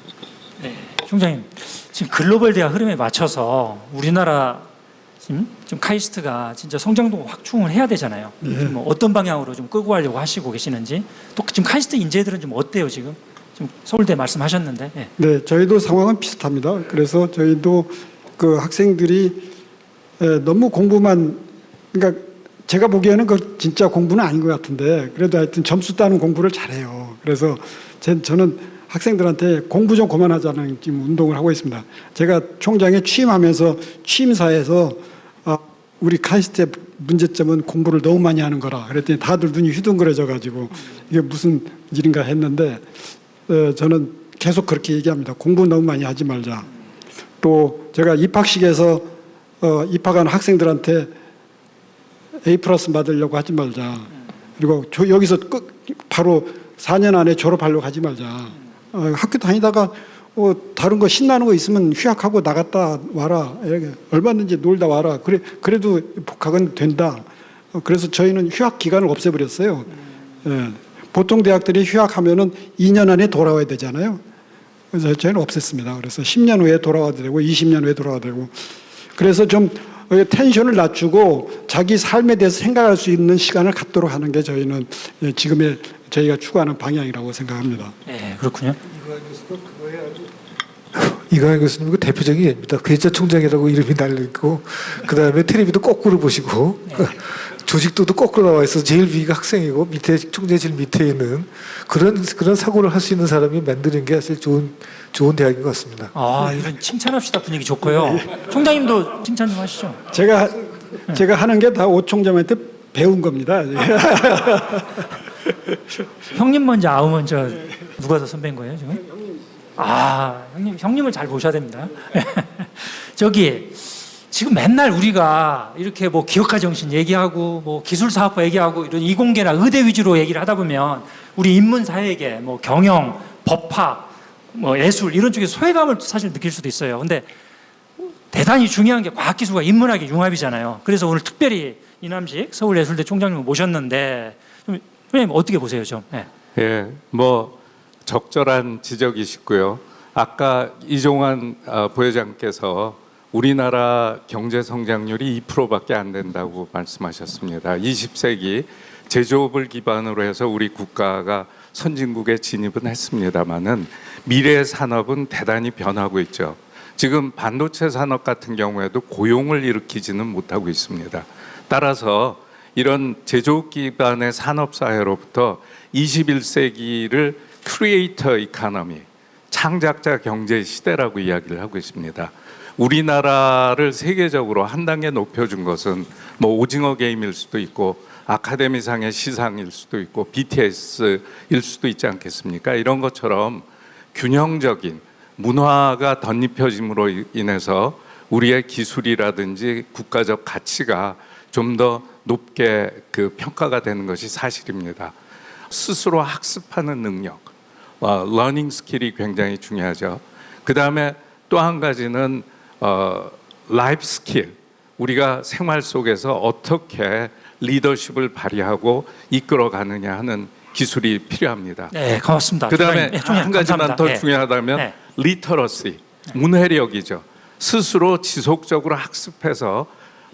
네, 총장님 지금 글로벌 대화 흐름에 맞춰서 우리나라 지금 카이스트가 진짜 성장도 확충을 해야 되잖아요. 뭐 어떤 방향으로 좀 끌고 가려고 하시고 계시는지 또 지금 카이스트 인재들은 좀 어때요 지금? 지금 서울대 말씀하셨는데. 네. 네, 저희도 상황은 비슷합니다. 그래서 저희도 그 학생들이 너무 공부만 그러니까 제가 보기에는 그 진짜 공부는 아닌 것 같은데 그래도 하여튼 점수 따는 공부를 잘해요. 그래서 저는 학생들한테 공부 좀 그만하자는 지금 운동을 하고 있습니다. 제가 총장에 취임하면서 취임사에서 우리 카이스트의 문제점은 공부를 너무 많이 하는 거라 그랬더니 다들 눈이 휘둥그레져 가지고 이게 무슨 일인가 했는데 저는 계속 그렇게 얘기합니다. 공부 너무 많이 하지 말자. 또 제가 입학식에서 입학한 학생들한테 A 플러스 받으려고 하지 말자. 그리고 여기서 바로 4년 안에 졸업하려고 하지 말자. 학교 다니다가 다른 거 신나는 거 있으면 휴학하고 나갔다 와라. 얼마든지 놀다 와라. 그래도 복학은 된다. 그래서 저희는 휴학 기간을 없애버렸어요. 예. 보통 대학들이 휴학하면은 2년 안에 돌아와야 되잖아요. 그래서 저희는 없앴습니다. 그래서 10년 후에 돌아와도 되고 20년 후에 돌아와도 되고. 그래서 좀 텐션을 낮추고 자기 삶에 대해서 생각할 수 있는 시간을 갖도록 하는 게 저희는 지금의 저희가 추구하는 방향이라고 생각합니다. 네, 그렇군요. 이광현 교수님 그 대표적인 예입니다. 괴짜 총장이라고 이름이 달려있고 그 다음에 텔레비도 거꾸로 보시고 조직도도 거꾸로 나와 있어서 제일 위가 학생이고 밑에 총재 제일 밑에 있는 그런 사고를 할 수 있는 사람이 만드는 게 사실 좋은 대학인 것 같습니다. 이런 칭찬합시다. 분위기 좋고요. 총장님도 칭찬 좀 하시죠. 제가 하는 게 다 오 총장한테 배운 겁니다. 형님 먼저 아우면 누가 더 선배인 거예요 지금? 형님을 잘 보셔야 됩니다. 저기 지금 맨날 우리가 이렇게 뭐 기업가 정신 얘기하고 뭐 기술사업화 얘기하고 이런 이공계나 의대 위주로 얘기를 하다 보면 우리 인문사회계, 뭐 경영, 법학, 뭐 예술 이런 쪽에 소외감을 사실 느낄 수도 있어요. 근데 대단히 중요한 게 과학기술과 인문학의 융합이잖아요. 그래서 오늘 특별히 이남식 서울예술대 총장님을 모셨는데 선생님 어떻게 보세요 좀? 네. 예, 뭐 적절한 지적이시고요. 아까 이종환 부회장께서 우리나라 경제 성장률이 2%밖에 안 된다고 말씀하셨습니다. 20세기 제조업을 기반으로 해서 우리 국가가 선진국에 진입은 했습니다마는 미래 산업은 대단히 변하고 있죠. 지금 반도체 산업 같은 경우에도 고용을 일으키지는 못하고 있습니다. 따라서 이런 제조업 기반의 산업 사회로부터 21세기를 크리에이터 이코노미, 창작자 경제 시대라고 이야기를 하고 있습니다. 우리나라를 세계적으로 한 단계 높여준 것은 뭐 오징어 게임일 수도 있고 아카데미상의 시상일 수도 있고 BTS일 수도 있지 않겠습니까? 이런 것처럼 균형적인 문화가 덧입혀짐으로 인해서 우리의 기술이라든지 국가적 가치가 좀 더 높게 평가가 되는 것이 사실입니다. 스스로 학습하는 능력, 러닝 스킬이 굉장히 중요하죠. 그 다음에 또 한 가지는 라이프 스킬, 우리가 생활 속에서 어떻게 리더십을 발휘하고 이끌어가느냐 하는 기술이 필요합니다. 네, 고맙습니다. 그 다음에 네, 한 가지만 더 중요하다면 리터러시, 문해력이죠. 스스로 지속적으로 학습해서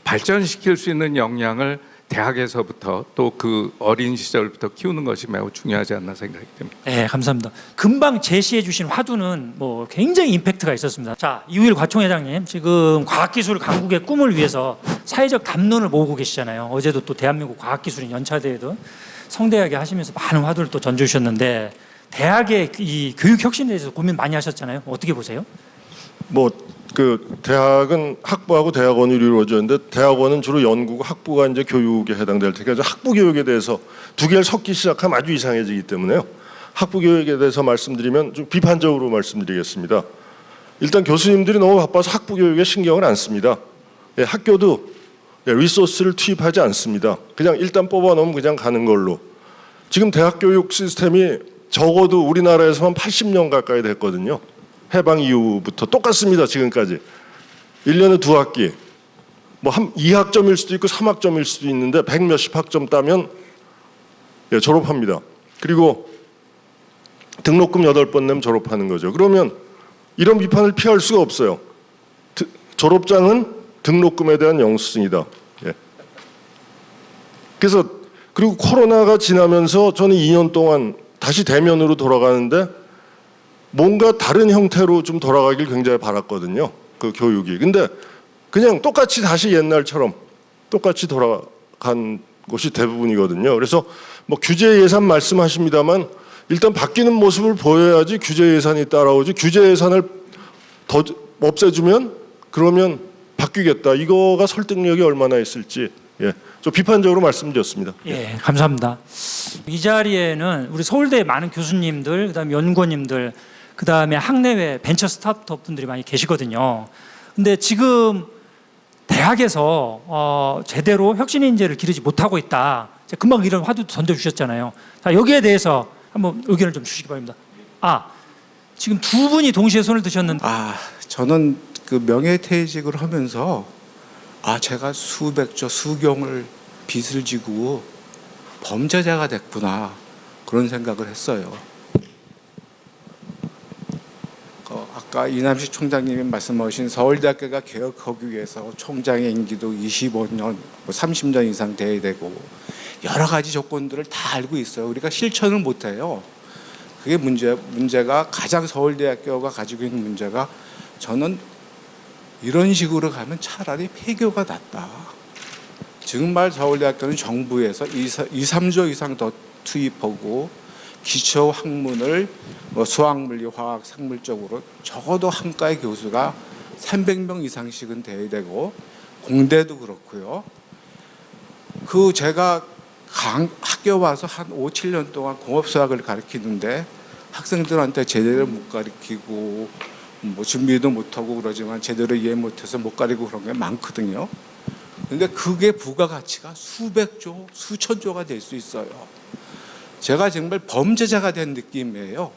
발전시킬 수 있는 역량을 대학에서부터 또 그 어린 시절부터 키우는 것이 매우 중요하지 않나 생각이 듭니다. 네, 감사합니다. 금방 제시해 주신 화두는 뭐 굉장히 임팩트가 있었습니다. 자, 이우일 과총회장님, 지금 과학기술 강국의 꿈을 위해서 사회적 담론을 모으고 계시잖아요. 어제도 또 대한민국 과학기술인 연차대회도 성대하게 하시면서 많은 화두를 또 던져주셨는데, 대학의 이 교육 혁신에 대해서 고민 많이 하셨잖아요. 어떻게 보세요? 뭐 그 대학은 학부하고 대학원이 이루어졌는데 대학원은 주로 연구고 학부가 이제 교육에 해당될 테니까 이제 학부 교육에 대해서 두 개를 섞기 시작하면 아주 이상해지기 때문에요. 학부 교육에 대해서 말씀드리면 좀 비판적으로 말씀드리겠습니다. 일단 교수님들이 너무 바빠서 학부 교육에 신경을 안 씁니다. 예, 학교도 리소스를 투입하지 않습니다. 그냥 일단 뽑아 놓으면 그냥 가는 걸로. 지금 대학 교육 시스템이 적어도 우리나라에서만 80년 가까이 됐거든요. 해방 이후부터 똑같습니다. 지금까지 1년에 2학기 뭐 2학점일 수도 있고 3학점일 수도 있는데 100 몇십 학점 따면 예, 졸업합니다. 그리고 등록금 8번 내면 졸업하는 거죠. 그러면 이런 비판을 피할 수가 없어요. 졸업장은 등록금에 대한 영수증이다. 예. 그래서 그리고 코로나가 지나면서 저는 2년 동안 다시 대면으로 돌아가는데 뭔가 다른 형태로 좀 돌아가길 굉장히 바랐거든요. 그 교육이. 근데 그냥 똑같이 다시 옛날처럼 똑같이 돌아간 곳이 대부분이거든요. 그래서 뭐 규제 예산 말씀하십니다만 일단 바뀌는 모습을 보여야지 규제 예산이 따라오지. 규제 예산을 더 없애주면 그러면 바뀌겠다. 이거가 설득력이 얼마나 있을지. 예, 좀 비판적으로 말씀드렸습니다. 예, 감사합니다. 이 자리에는 우리 서울대 많은 교수님들, 그다음에 연구원님들, 그다음에 학내외 벤처 스타트업 분들이 많이 계시거든요. 근데 지금 대학에서 제대로 혁신 인재를 기르지 못하고 있다. 금방 이런 화두도 던져주셨잖아요. 자, 여기에 대해서 한번 의견을 좀 주시기 바랍니다. 지금 두 분이 동시에 손을 드셨는데. 저는 그 명예퇴직을 하면서 제가 수백조 수경을 빚을 지고 범죄자가 됐구나 그런 생각을 했어요. 아까 이남식 총장님이 말씀하신 서울대학교가 개혁하기 위해서 총장의 임기도 25년, 30년 이상 돼야 되고 여러 가지 조건들을 다 알고 있어요. 우리가 실천을 못해요. 그게 문제가 가장 서울대학교가 가지고 있는 문제가 저는 이런 식으로 가면 차라리 폐교가 낫다. 정말 서울대학교는 정부에서 2~3조 이상 더 투입하고 기초 학문을 수학, 물리, 화학, 생물 쪽으로 적어도 한과의 교수가 300명 이상씩은 돼야 되고 공대도 그렇고요. 제가 학교 와서 한 5~7년 동안 공업수학을 가르치는데 학생들한테 제대로 못 가르치고 준비도 못하고 그러지만 제대로 이해 못해서 못 가르치고 그런 게 많거든요. 근데 그게 부가가치가 수백조, 수천조가 될 수 있어요. 제가 정말 범죄자가 된 느낌이에요.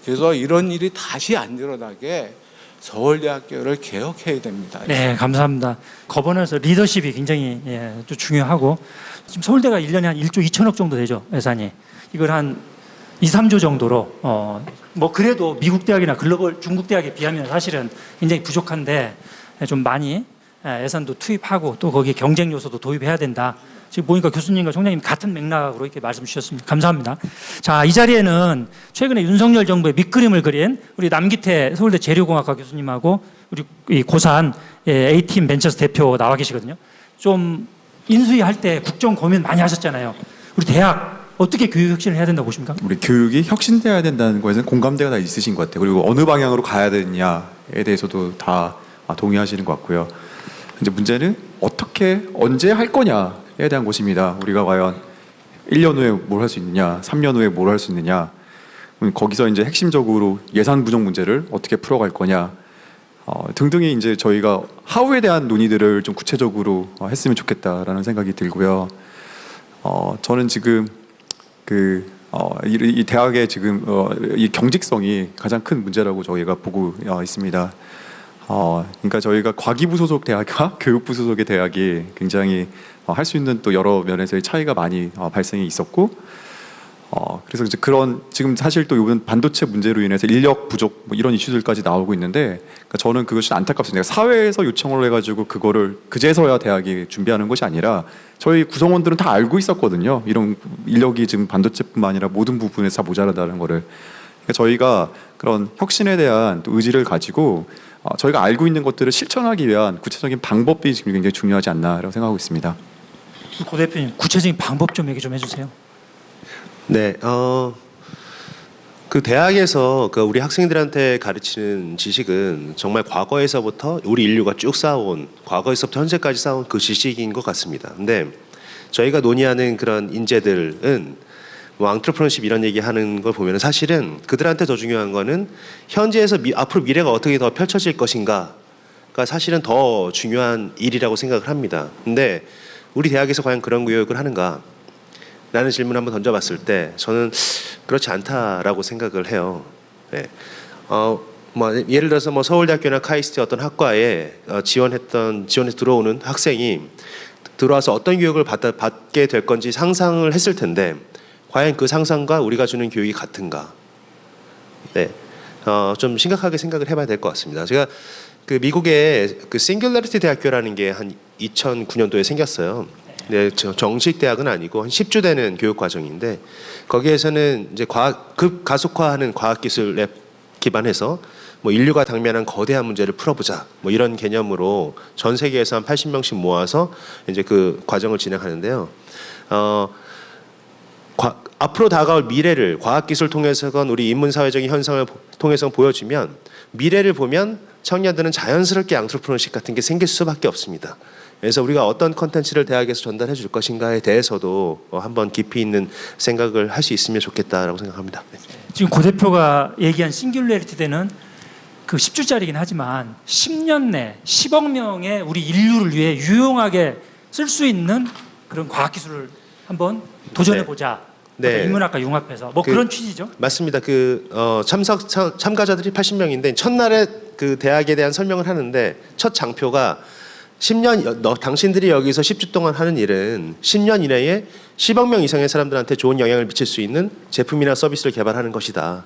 그래서 이런 일이 다시 안 일어나게 서울대학교를 개혁해야 됩니다. 네, 감사합니다. 거버넌스 리더십이 굉장히 좀 중요하고 지금 서울대가 1년에 한 1조 2천억 정도 되죠, 예산이. 이걸 한 2~3조 정도로 뭐 그래도 미국 대학이나 글로벌 중국 대학에 비하면 사실은 굉장히 부족한데 좀 많이 예산도 투입하고 또 거기에 경쟁 요소도 도입해야 된다. 지금 보니까 교수님과 총장님 같은 맥락으로 이렇게 말씀 주셨습니다. 감사합니다. 자, 이 자리에는 최근에 윤석열 정부의 밑그림을 그린 우리 남기태 서울대 재료공학과 교수님하고 우리 이 고산 A팀 벤처스 대표 나와 계시거든요. 좀 인수위 할 때 국정 고민 많이 하셨잖아요. 우리 대학 어떻게 교육 혁신을 해야 된다고 보십니까? 우리 교육이 혁신돼야 된다는 것에는 공감대가 다 있으신 것 같아요. 그리고 어느 방향으로 가야 되느냐에 대해서도 다 동의하시는 것 같고요. 이제 문제는 어떻게 언제 할 거냐에 대한 것입니다. 우리가 과연 1년 후에 뭘 할 수 있느냐, 3년 후에 뭘 할 수 있느냐, 거기서 이제 핵심적으로 예산 부족 문제를 어떻게 풀어갈 거냐 등등이 이제 저희가 하우에 대한 논의들을 좀 구체적으로 했으면 좋겠다라는 생각이 들고요. 저는 지금 이 대학의 지금 이 경직성이 가장 큰 문제라고 저희가 보고 있습니다. 그러니까 저희가 과기부 소속 대학과 교육부 소속의 대학이 굉장히 할 수 있는 또 여러 면에서의 차이가 많이 발생이 있었고 그래서 이제 그런 지금 사실 또 이번 반도체 문제로 인해서 인력 부족 뭐 이런 이슈들까지 나오고 있는데 그러니까 저는 그것이 안타깝습니다. 사회에서 요청을 해가지고 그거를 그제서야 대학이 준비하는 것이 아니라 저희 구성원들은 다 알고 있었거든요. 이런 인력이 지금 반도체뿐만 아니라 모든 부분에서 다 모자라다는 거를. 그러니까 저희가 그런 혁신에 대한 또 의지를 가지고 저희가 알고 있는 것들을 실천하기 위한 구체적인 방법이 지금 굉장히 중요하지 않나라고 생각하고 있습니다. 고 대표님 구체적인 방법 좀 얘기 좀 해주세요. 네, 그 대학에서 그 우리 학생들한테 가르치는 지식은 정말 과거에서부터 우리 인류가 쭉 쌓아온 과거에서부터 현재까지 쌓아온 그 지식인 것 같습니다. 근데 저희가 논의하는 그런 인재들은 뭐 앙트레프너십 이런 얘기하는 걸 보면 사실은 그들한테 더 중요한 거는 현재에서 앞으로 미래가 어떻게 더 펼쳐질 것인가가 사실은 더 중요한 일이라고 생각을 합니다. 근데 우리 대학에서 과연 그런 교육을 하는가? 라는 질문을 한번 던져봤을 때 저는 그렇지 않다라고 생각을 해요. 네. 뭐 예를 들어서 뭐 서울대학교나 카이스트 어떤 학과에 지원해서 들어오는 학생이 들어와서 어떤 교육을 받게 될 건지 상상을 했을 텐데 과연 그 상상과 우리가 주는 교육이 같은가? 네, 좀 심각하게 생각을 해봐야 될 것 같습니다. 제가 그 미국의 그 싱귤러리티 대학교라는 게 한 2009년도에 생겼어요. 네, 정식 대학은 아니고 한 10주 되는 교육 과정인데 거기에서는 이제 가속화하는 과학기술에 기반해서 뭐 인류가 당면한 거대한 문제를 풀어보자 뭐 이런 개념으로 전 세계에서 한 80명씩 모아서 이제 그 과정을 진행하는데요. 앞으로 다가올 미래를 과학기술 통해서건 우리 인문사회적인 현상을 통해서 보여주면 미래를 보면 청년들은 자연스럽게 앙트레프너십 같은 게 생길 수밖에 없습니다. 그래서 우리가 어떤 컨텐츠를 대학에서 전달해 줄 것인가에 대해서도 한번 깊이 있는 생각을 할 수 있으면 좋겠다라고 생각합니다. 네. 지금 고 대표가 얘기한 싱귤레리티 때는 그 10주짜리긴 하지만 10년 내 10억 명의 우리 인류를 위해 유용하게 쓸 수 있는 그런 과학기술을 한번 도전해보자. 네. 인문학과 융합해서 뭐 그런 취지죠? 맞습니다. 그 참가자들이 80명인데 첫날에 그 대학에 대한 설명을 하는데 첫 장표가 10년 당신들이 여기서 10주 동안 하는 일은 10년 이내에 10억 명 이상의 사람들한테 좋은 영향을 미칠 수 있는 제품이나 서비스를 개발하는 것이다.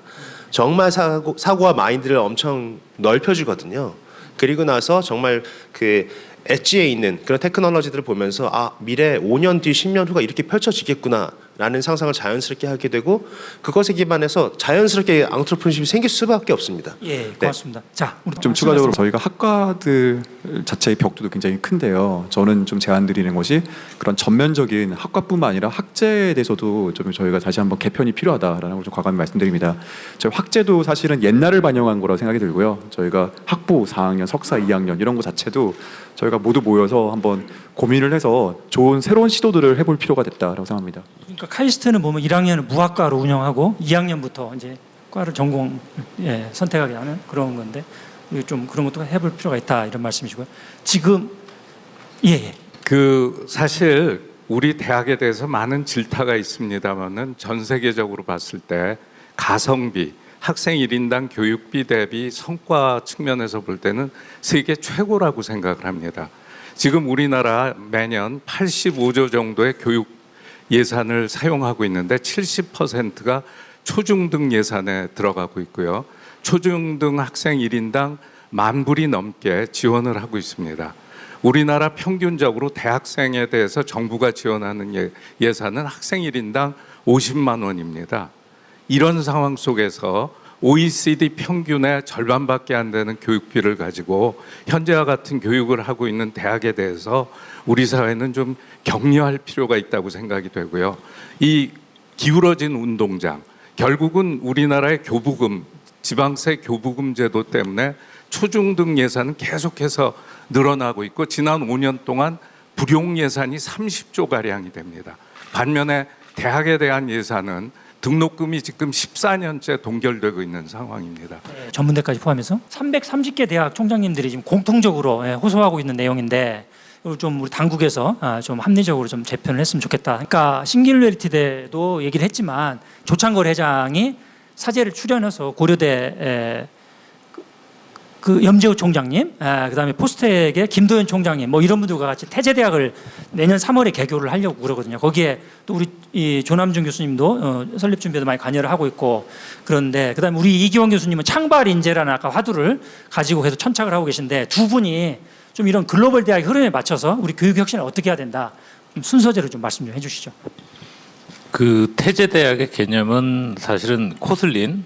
정말 사고와 마인드를 엄청 넓혀주거든요. 그리고 나서 정말 그 엣지에 있는 그런 테크놀로지들을 보면서 미래 5년 뒤 10년 후가 이렇게 펼쳐지겠구나 라는 상상을 자연스럽게 하게 되고 그것에 기반해서 자연스럽게 앙트레프너십이 생길 수밖에 없습니다. 예, 고맙습니다. 네. 자, 우리 좀 추가적으로 저희가 학과들 자체의 벽도 굉장히 큰데요. 저는 좀 제안드리는 것이 그런 전면적인 학과뿐만 아니라 학제에 대해서도 좀 저희가 다시 한번 개편이 필요하다라는 걸 좀 과감히 말씀드립니다. 저희 학제도 사실은 옛날을 반영한 거라고 생각이 들고요. 저희가 학부 4학년, 석사 2학년 이런 거 자체도 저희가 모두 모여서 한번 고민을 해서 좋은 새로운 시도들을 해볼 필요가 됐다라고 생각합니다. 그러니까 카이스트는 보면 1학년은 무학과로 운영하고 2학년부터 이제 과를 전공 선택하게 하는 그런 건데 좀 그런 것도 해볼 필요가 있다 이런 말씀이시고요. 지금 그 사실 우리 대학에 대해서 많은 질타가 있습니다만은 전 세계적으로 봤을 때 가성비, 학생 1인당 교육비 대비 성과 측면에서 볼 때는 세계 최고라고 생각을 합니다. 지금 우리나라 매년 85조 정도의 교육 예산을 사용하고 있는데 70%가 초중등 예산에 들어가고 있고요. 초중등 학생 1인당 10,000불이 넘게 지원을 하고 있습니다. 우리나라 평균적으로 대학생에 대해서 정부가 지원하는 예산은 학생 1인당 50만 원입니다. 이런 상황 속에서 OECD 평균의 절반밖에 안 되는 교육비를 가지고 현재와 같은 교육을 하고 있는 대학에 대해서 우리 사회는 좀 격려할 필요가 있다고 생각이 되고요. 이 기울어진 운동장, 결국은 우리나라의 교부금, 지방세 교부금 제도 때문에 초중등 예산은 계속해서 늘어나고 있고 지난 5년 동안 불용 예산이 30조가량이 됩니다. 반면에 대학에 대한 예산은 등록금이 지금 14년째 동결되고 있는 상황입니다. 전문대까지 포함해서 330개 대학 총장님들이 지금 공통적으로 호소하고 있는 내용인데 좀 우리 당국에서 좀 합리적으로 좀 재편을 했으면 좋겠다. 그러니까 싱귤레리티대도 얘기를 했지만 조창걸 회장이 사제를 출연해서 고려대 그 염재호 총장님, 그다음에 포스텍의 김도현 총장님, 뭐 이런 분들과 같이 태제대학을 내년 3월에 개교를 하려고 그러거든요. 거기에 또 우리 이 조남준 교수님도 설립 준비에도 많이 관여를 하고 있고 그런데 그다음에 우리 이기원 교수님은 창발 인재라는 아까 화두를 가지고 계속 천착을 하고 계신데 두 분이 좀 이런 글로벌 대학 흐름에 맞춰서 우리 교육 혁신을 어떻게 해야 된다 좀 순서대로 좀 말씀 좀 해주시죠. 그 태제대학의 개념은 사실은 코슬린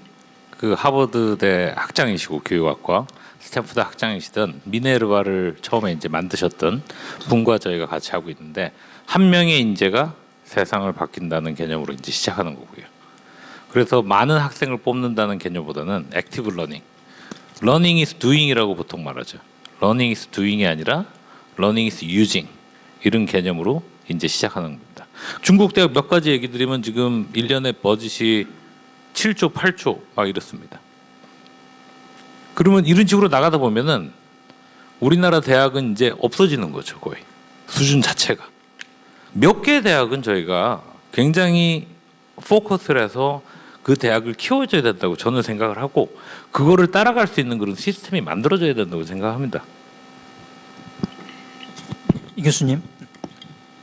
그 하버드대 학장이시고 교육학과 스탠포드 학장이시던 미네르바를 처음에 이제 만드셨던 분과 저희가 같이 하고 있는데 한 명의 인재가 세상을 바뀐다는 개념으로 이제 시작하는 거고요. 그래서 많은 학생을 뽑는다는 개념보다는 액티브 러닝, 러닝 is doing이라고 보통 말하죠. 러닝 is doing이 아니라 러닝 is using 이런 개념으로 이제 시작하는 겁니다. 중국 대학 몇 가지 얘기 드리면 지금 1년에 버짓이 7조, 8조 막 이렇습니다. 그러면 이런 식으로 나가다 보면은 우리나라 대학은 이제 없어지는 거죠, 거의. 수준 자체가. 몇 개 대학은 저희가 굉장히 포커스를 해서 그 대학을 키워줘야 된다고 저는 생각을 하고 그거를 따라갈 수 있는 그런 시스템이 만들어져야 된다고 생각합니다. 이 교수님.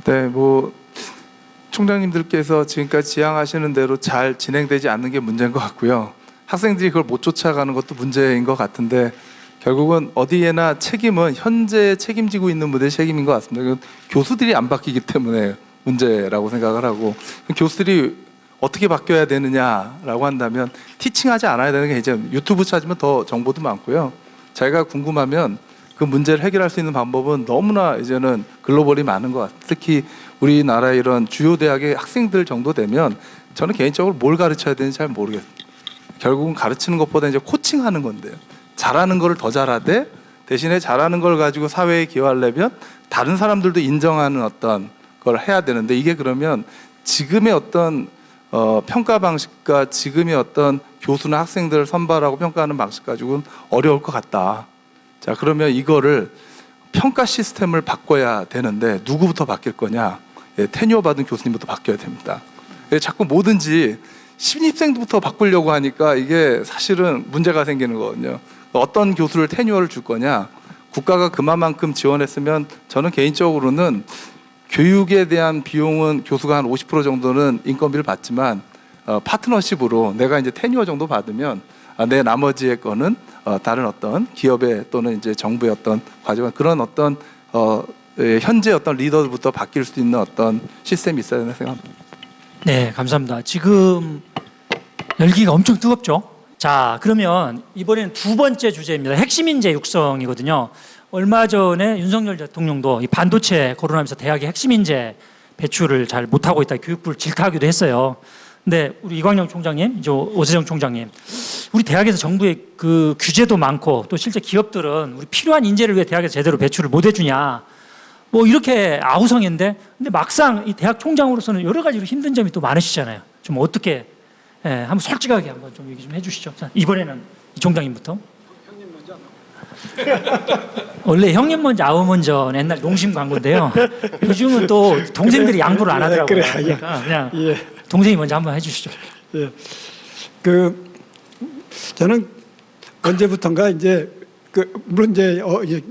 네, 뭐 총장님들께서 지금까지 지향하시는 대로 잘 진행되지 않는 게 문제인 것 같고요. 학생들이 그걸 못 쫓아가는 것도 문제인 것 같은데 결국은 어디에나 책임은 현재 책임지고 있는 분들의 책임인 것 같습니다. 이건 교수들이 안 바뀌기 때문에 문제라고 생각을 하고 교수들이 어떻게 바뀌어야 되느냐라고 한다면 티칭하지 않아야 되는 게 이제 유튜브 찾으면 더 정보도 많고요. 자기가 궁금하면 그 문제를 해결할 수 있는 방법은 너무나 이제는 글로벌이 많은 것 같아요. 특히 우리나라 이런 주요 대학의 학생들 정도 되면 저는 개인적으로 뭘 가르쳐야 되는지 잘 모르겠어요. 결국은 가르치는 것보다 이제 코칭하는 건데요. 잘하는 거를 더 잘하되 대신에 잘하는 걸 가지고 사회에 기여하려면 다른 사람들도 인정하는 어떤 걸 해야 되는데 이게 그러면 지금의 어떤 평가 방식과 지금의 어떤 교수나 학생들을 선발하고 평가하는 방식 가지고는 어려울 것 같다. 자, 그러면 이거를 평가 시스템을 바꿔야 되는데 누구부터 바뀔 거냐? 예, 테뉴어 받은 교수님부터 바뀌어야 됩니다. 예, 자꾸 뭐든지 신입생부터 바꾸려고 하니까 이게 사실은 문제가 생기는 거거든요. 어떤 교수를 테뉴어를 줄 거냐? 국가가 그만큼 지원했으면 저는 개인적으로는 교육에 대한 비용은 교수가 한 50% 정도는 인건비를 받지만 파트너십으로 내가 이제 테뉴어 정도 받으면 내 나머지의 거는 다른 어떤 기업의 또는 이제 정부의 어떤 과정 그런 어떤 현재 어떤 리더부터 바뀔 수 있는 어떤 시스템이 있어야 된다고 생각합니다. 네, 감사합니다. 지금 열기가 엄청 뜨겁죠. 자, 그러면 이번에는 두 번째 주제입니다. 핵심 인재 육성이거든요. 얼마 전에 윤석열 대통령도 이 반도체 거론하면서 대학의 핵심 인재 배출을 잘 못하고 있다 교육부를 질타하기도 했어요. 근데 우리 이광영 총장님, 이제 오세정 총장님, 우리 대학에서 정부의 그 규제도 많고 또 실제 기업들은 우리 필요한 인재를 왜 대학에서 제대로 배출을 못 해주냐, 뭐 이렇게 아우성인데, 근데 막상 이 대학 총장으로서는 여러 가지로 힘든 점이 또 많으시잖아요. 좀 어떻게, 한번 솔직하게 한번 좀 얘기 좀 해주시죠. 자, 이번에는 이 총장님부터. 형님 먼저. 원래 형님 먼저 아우 먼저 옛날 농심 광고인데요. 요즘은 또 동생들이 양보를 안 하더라고요. 그래, 그러니까 그냥 예. 동생이 먼저 한번 해주시죠. 예. 저는 언제부턴가 이제 물론 이제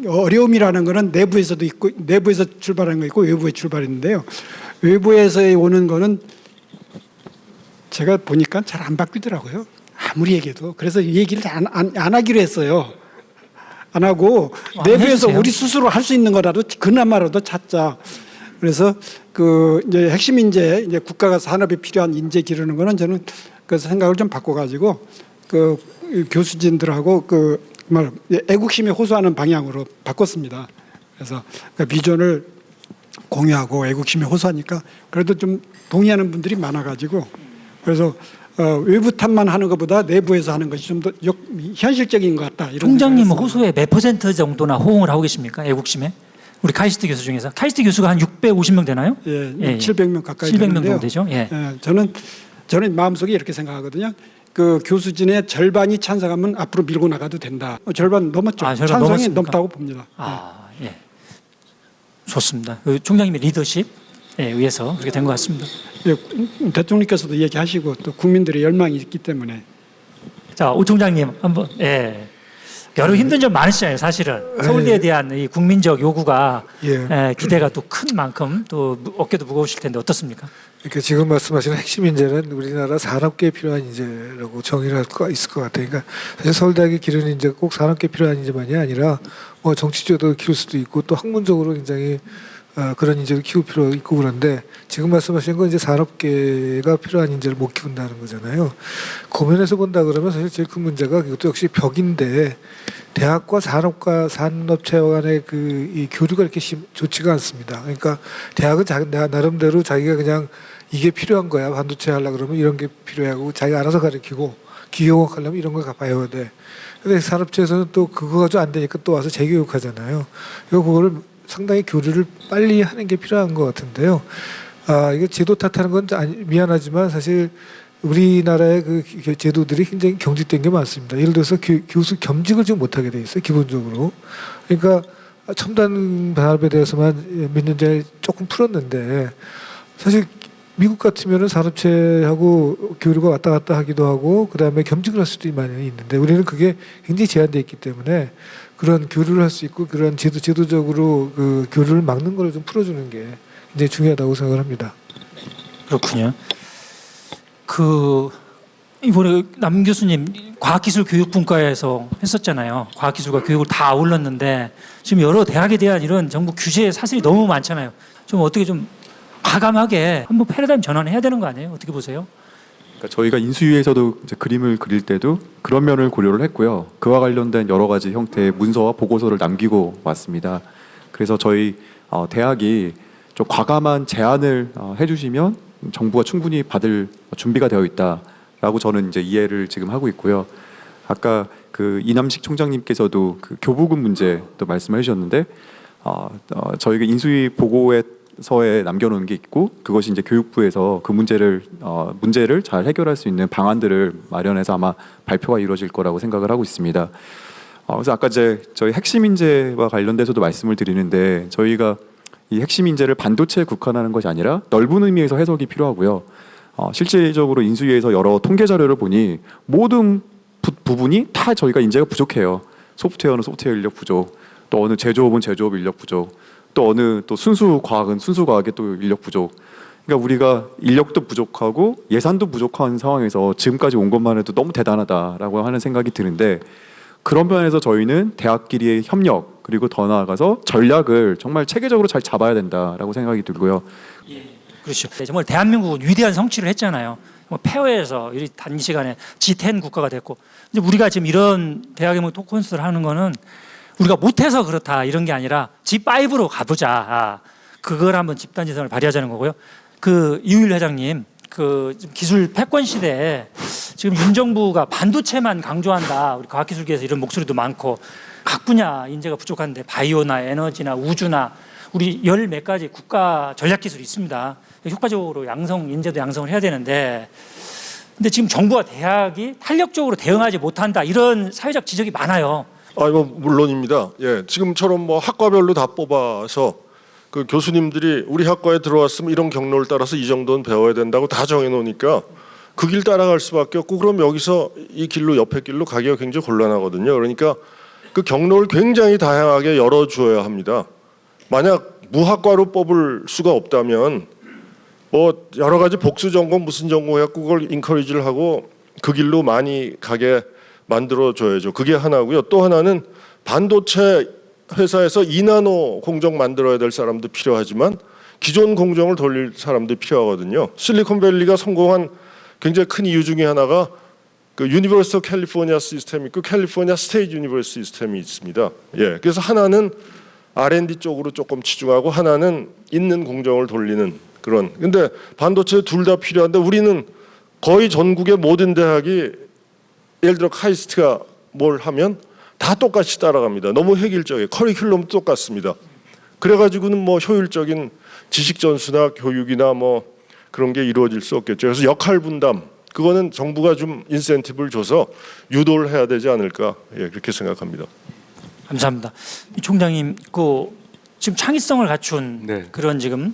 어려움이라는 거는 내부에서도 있고 내부에서 출발하는 거 있고 외부에 출발했는데요. 외부에서 오는 거는 제가 보니까 잘 안 바뀌더라고요. 아무리 얘기해도. 그래서 이 얘기를 안 하기로 했어요. 안 하고 내부에서 우리 스스로 할 수 있는 거라도 그나마라도 찾자. 그래서 그 이제 핵심 인재, 이제 국가가 산업에 필요한 인재 기르는 거는 저는 그 생각을 좀 바꿔가지고 그 교수진들하고 그 말 애국심에 호소하는 방향으로 바꿨습니다. 그래서 그 비전을 공유하고 애국심에 호소하니까 그래도 좀 동의하는 분들이 많아가지고 그래서 외부 탓만 하는 것보다 내부에서 하는 것이 좀 더 현실적인 것 같다. 이런 총장님은 호소에 몇 % 정도나 호응을 하고 계십니까? 애국심에? 우리 카이스트 교수 중에서 카이스트 교수가 한 650명 되나요? 예, 700명 가까이 700명 되는데요. 정도 되죠. 예. 저는 마음속에 이렇게 생각하거든요. 그 교수진의 절반이 찬성하면 앞으로 밀고 나가도 된다. 절반 넘었죠. 절반 찬성이 넘었습니까? 넘다고 봅니다. 예. 좋습니다. 그 총장님의 리더십에 의해서 그렇게 된 것 같습니다. 예, 대통령께서도 얘기하시고 또 국민들의 열망이 있기 때문에. 자, 오 총장님 한번. 예. 여러 힘든 점 많으시잖아요, 사실은. 서울대에 대한 이 국민적 요구가 기대가 또 큰 만큼 또 어깨도 무거우실 텐데 어떻습니까? 그러니까 지금 말씀하시는 핵심 인재는 우리나라 산업계에 필요한 인재라고 정의를 할 수 있을 것 같아요. 그러니까 사실 서울대학에 기르는 인재가 꼭 산업계에 필요한 인재만이 아니라 뭐 정치적으로 키울 수도 있고 또 학문적으로 굉장히 그런 인재를 키울 필요 있고 그런데 지금 말씀하신 건 이제 산업계가 필요한 인재를 못 키운다는 거잖아요. 그 면에서 본다 그러면 사실 제일 큰 문제가 그것도 역시 벽인데 대학과 산업체 간의 이 교류가 이렇게 좋지가 않습니다. 그러니까 대학은 나름대로 자기가 그냥 이게 필요한 거야. 반도체 하려고 그러면 이런 게 필요하고 자기가 알아서 가르치고 기계공학 하려면 이런 걸 배워야 돼. 근데 산업체에서는 또 그거 가지고 안 되니까 또 와서 재교육하잖아요. 그거를 상당히 교류를 빨리 하는 게 필요한 것 같은데요. 이게 제도 탓하는 건 미안하지만 사실 우리나라의 그 제도들이 굉장히 경직된 게 많습니다. 예를 들어서 교수 겸직을 지금 못하게 돼 있어요, 기본적으로. 그러니까 첨단 산업에 대해서만 몇 년 전에 조금 풀었는데 사실 미국 같으면은 산업체하고 교류가 왔다 갔다 하기도 하고 그다음에 겸직을 할 수도 많이 있는데 우리는 그게 굉장히 제한돼 있기 때문에 그런 교류를 할 수 있고 그런 제도적으로 그 교류를 막는 걸 좀 풀어주는 게 굉장히 중요하다고 생각을 합니다. 그렇군요. 이번에 남 교수님 과학기술교육분과에서 했었잖아요. 과학기술과 교육을 다 아울렀는데 지금 여러 대학에 대한 이런 정부 규제 사실이 너무 많잖아요. 좀 어떻게 좀 과감하게 한번 패러다임 전환을 해야 되는 거 아니에요? 어떻게 보세요? 그러니까 저희가 인수위에서도 이제 그림을 그릴 때도 그런 면을 고려를 했고요. 그와 관련된 여러 가지 형태의 문서와 보고서를 남기고 왔습니다. 그래서 저희 대학이 좀 과감한 제안을 해주시면 정부가 충분히 받을 준비가 되어 있다라고 저는 이제 이해를 지금 하고 있고요. 아까 그 이남식 총장님께서도 그 교부금 문제도 말씀해 주셨는데 저희가 인수위 보고서에 남겨놓은 게 있고 그것이 이제 교육부에서 그 문제를 잘 해결할 수 있는 방안들을 마련해서 아마 발표가 이루어질 거라고 생각을 하고 있습니다. 그래서 아까 저희 핵심 인재와 관련돼서도 말씀을 드리는데 저희가 이 핵심 인재를 반도체에 국한하는 것이 아니라 넓은 의미에서 해석이 필요하고요. 실질적으로 인수위에서 여러 통계 자료를 보니 모든 부분이 다 저희가 인재가 부족해요. 소프트웨어는 소프트웨어 인력 부족, 또 어느 제조업은 제조업 인력 부족, 또 어느 또 순수 과학은 순수 과학의 또 인력 부족. 그러니까 우리가 인력도 부족하고 예산도 부족한 상황에서 지금까지 온 것만 해도 너무 대단하다라고 하는 생각이 드는데 그런 면에서 저희는 대학끼리의 협력 그리고 더 나아가서 전략을 정말 체계적으로 잘 잡아야 된다라고 생각이 들고요. 그렇죠. 정말 대한민국은 위대한 성취를 했잖아요. 폐허에서 이 단시간에 G10 국가가 됐고, 근데 우리가 지금 이런 대학의 토크 콘서트를 하는 거는 우리가 못해서 그렇다 이런 게 아니라 G5로 가보자. 그걸 한번 집단지성을 발휘하자는 거고요. 그 이우일 회장님, 그 기술 패권 시대에 지금 윤 정부가 반도체만 강조한다. 우리 과학기술계에서 이런 목소리도 많고 각 분야 인재가 부족한데 바이오나 에너지나 우주나 우리 열 몇 가지 국가 전략 기술이 있습니다. 효과적으로 인재도 양성을 해야 되는데 근데 지금 정부와 대학이 탄력적으로 대응하지 못한다 이런 사회적 지적이 많아요. 물론입니다. 예, 지금처럼 뭐 학과별로 다 뽑아서 그 교수님들이 우리 학과에 들어왔으면 이런 경로를 따라서 이 정도는 배워야 된다고 다 정해놓으니까 그 길 따라갈 수밖에 없고 그럼 여기서 이 길로 옆에 길로 가기가 굉장히 곤란하거든요. 그러니까 그 경로를 굉장히 다양하게 열어주어야 합니다. 만약 무학과로 뽑을 수가 없다면 뭐 여러 가지 복수 전공 무슨 전공 해갖고 그걸 인커리지를 하고 그 길로 많이 가게 만들어줘야죠. 그게 하나고요. 또 하나는 반도체 회사에서 2나노 공정 만들어야 될 사람도 필요하지만 기존 공정을 돌릴 사람도 필요하거든요. 실리콘밸리가 성공한 굉장히 큰 이유 중에 하나가 그 유니버시티 오브 캘리포니아 시스템이 있고 캘리포니아 스테이트 유니버시티 시스템이 있습니다. 예, 그래서 하나는 R&D 쪽으로 조금 치중하고 하나는 있는 공정을 돌리는 그런. 근데 반도체 둘 다 필요한데 우리는 거의 전국의 모든 대학이 예를 들어 카이스트가 뭘 하면 다 똑같이 따라갑니다. 너무 획일적이에요. 커리큘럼도 똑같습니다. 그래가지고는 뭐 효율적인 지식 전수나 교육이나 뭐 그런 게 이루어질 수 없겠죠. 그래서 역할 분담 그거는 정부가 좀 인센티브를 줘서 유도를 해야 되지 않을까 그렇게 생각합니다. 감사합니다. 총장님, 지금 창의성을 갖춘 그런 지금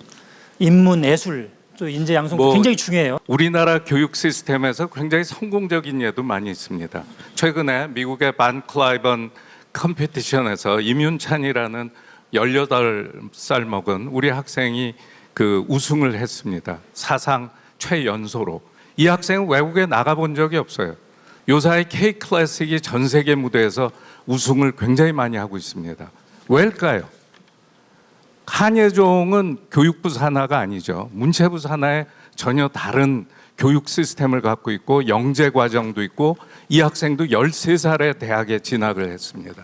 인문, 예술 또 인재 양성도 굉장히 중요해요. 우리나라 교육 시스템에서 굉장히 성공적인 예도 많이 있습니다. 최근에 미국의 반 클라이번 컴피티션에서 임윤찬이라는 18살 먹은 우리 학생이 그 우승을 했습니다. 사상 최연소로. 이 학생은 외국에 나가본 적이 없어요. 요사이 K 클래식이 전 세계 무대에서 우승을 굉장히 많이 하고 있습니다. 왜일까요? 한예종은 교육부 산하가 아니죠. 문체부 산하에 전혀 다른 교육 시스템을 갖고 있고 영재 과정도 있고 이 학생도 13살에 대학에 진학을 했습니다.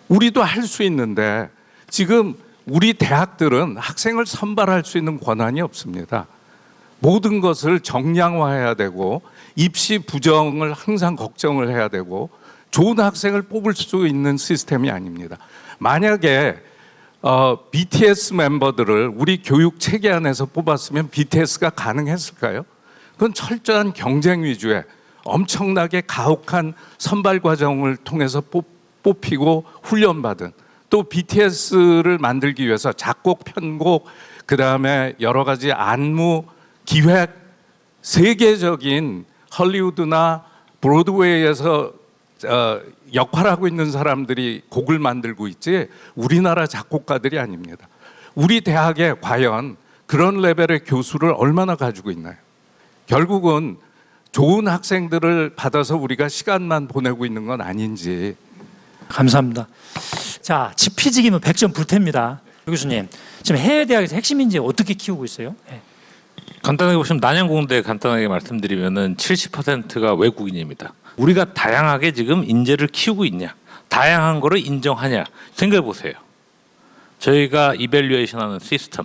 우리도 할 수 있는데 지금 우리 대학들은 학생을 선발할 수 있는 권한이 없습니다. 모든 것을 정량화해야 되고 입시 부정을 항상 걱정을 해야 되고 좋은 학생을 뽑을 수 있는 시스템이 아닙니다. 만약에 BTS 멤버들을 우리 교육 체계 안에서 뽑았으면 BTS가 가능했을까요? 그건 철저한 경쟁 위주의 엄청나게 가혹한 선발 과정을 통해서 뽑히고 훈련받은, 또 BTS를 만들기 위해서 작곡, 편곡, 그다음에 여러 가지 안무, 기획, 세계적인 헐리우드나 브로드웨이에서 역할하고 있는 사람들이 곡을 만들고 있지 우리나라 작곡가들이 아닙니다. 우리 대학에 과연 그런 레벨의 교수를 얼마나 가지고 있나요? 결국은 좋은 학생들을 받아서 우리가 시간만 보내고 있는 건 아닌지. 감사합니다. 자, 지피지기면 100점 불태입니다. 교수님, 지금 해외 대학에서 핵심 인재 어떻게 키우고 있어요? 네. 간단하게 보시면 난양공대 간단하게 말씀드리면은 70%가 외국인입니다. 우리가 다양하게 지금 인재를 키우고 있냐, 다양한 거를 인정하냐 생각해 보세요. 저희가 이밸류에이션하는 시스템,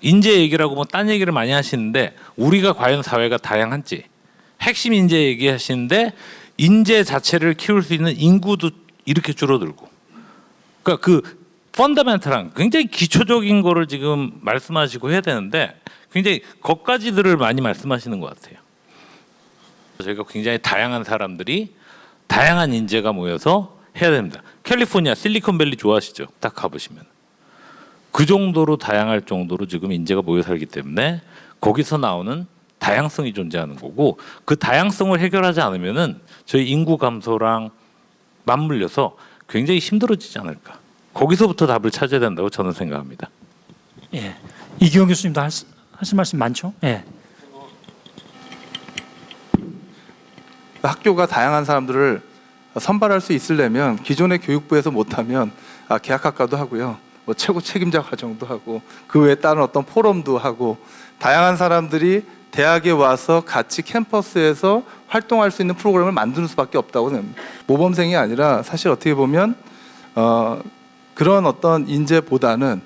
인재 얘기라고 뭐 딴 얘기를 많이 하시는데 우리가 과연 사회가 다양한지, 핵심 인재 얘기하시는데 인재 자체를 키울 수 있는 인구도 이렇게 줄어들고, 그러니까 그 펀더멘탈한 굉장히 기초적인 거를 지금 말씀하시고 해야 되는데 굉장히 겉가지들을 많이 말씀하시는 것 같아요. 저희가 굉장히 다양한 사람들이, 다양한 인재가 모여서 해야 됩니다. 캘리포니아 실리콘밸리 좋아하시죠? 딱 가보시면 그 정도로 다양할 정도로 지금 인재가 모여 살기 때문에 거기서 나오는 다양성이 존재하는 거고, 그 다양성을 해결하지 않으면은 저희 인구 감소랑 맞물려서 굉장히 힘들어지지 않을까. 거기서부터 답을 찾아야 된다고 저는 생각합니다. 예, 이기영 교수님도 하실 말씀 많죠? 예. 학교가 다양한 사람들을 선발할 수 있으려면 기존의 교육부에서 못하면 계약학과도 하고요, 뭐 최고 책임자 과정도 하고 그 외에 다른 어떤 포럼도 하고 다양한 사람들이 대학에 와서 같이 캠퍼스에서 활동할 수 있는 프로그램을 만드는 수밖에 없다고 생각합니다. 모범생이 아니라 사실 어떻게 보면 그런 어떤 인재보다는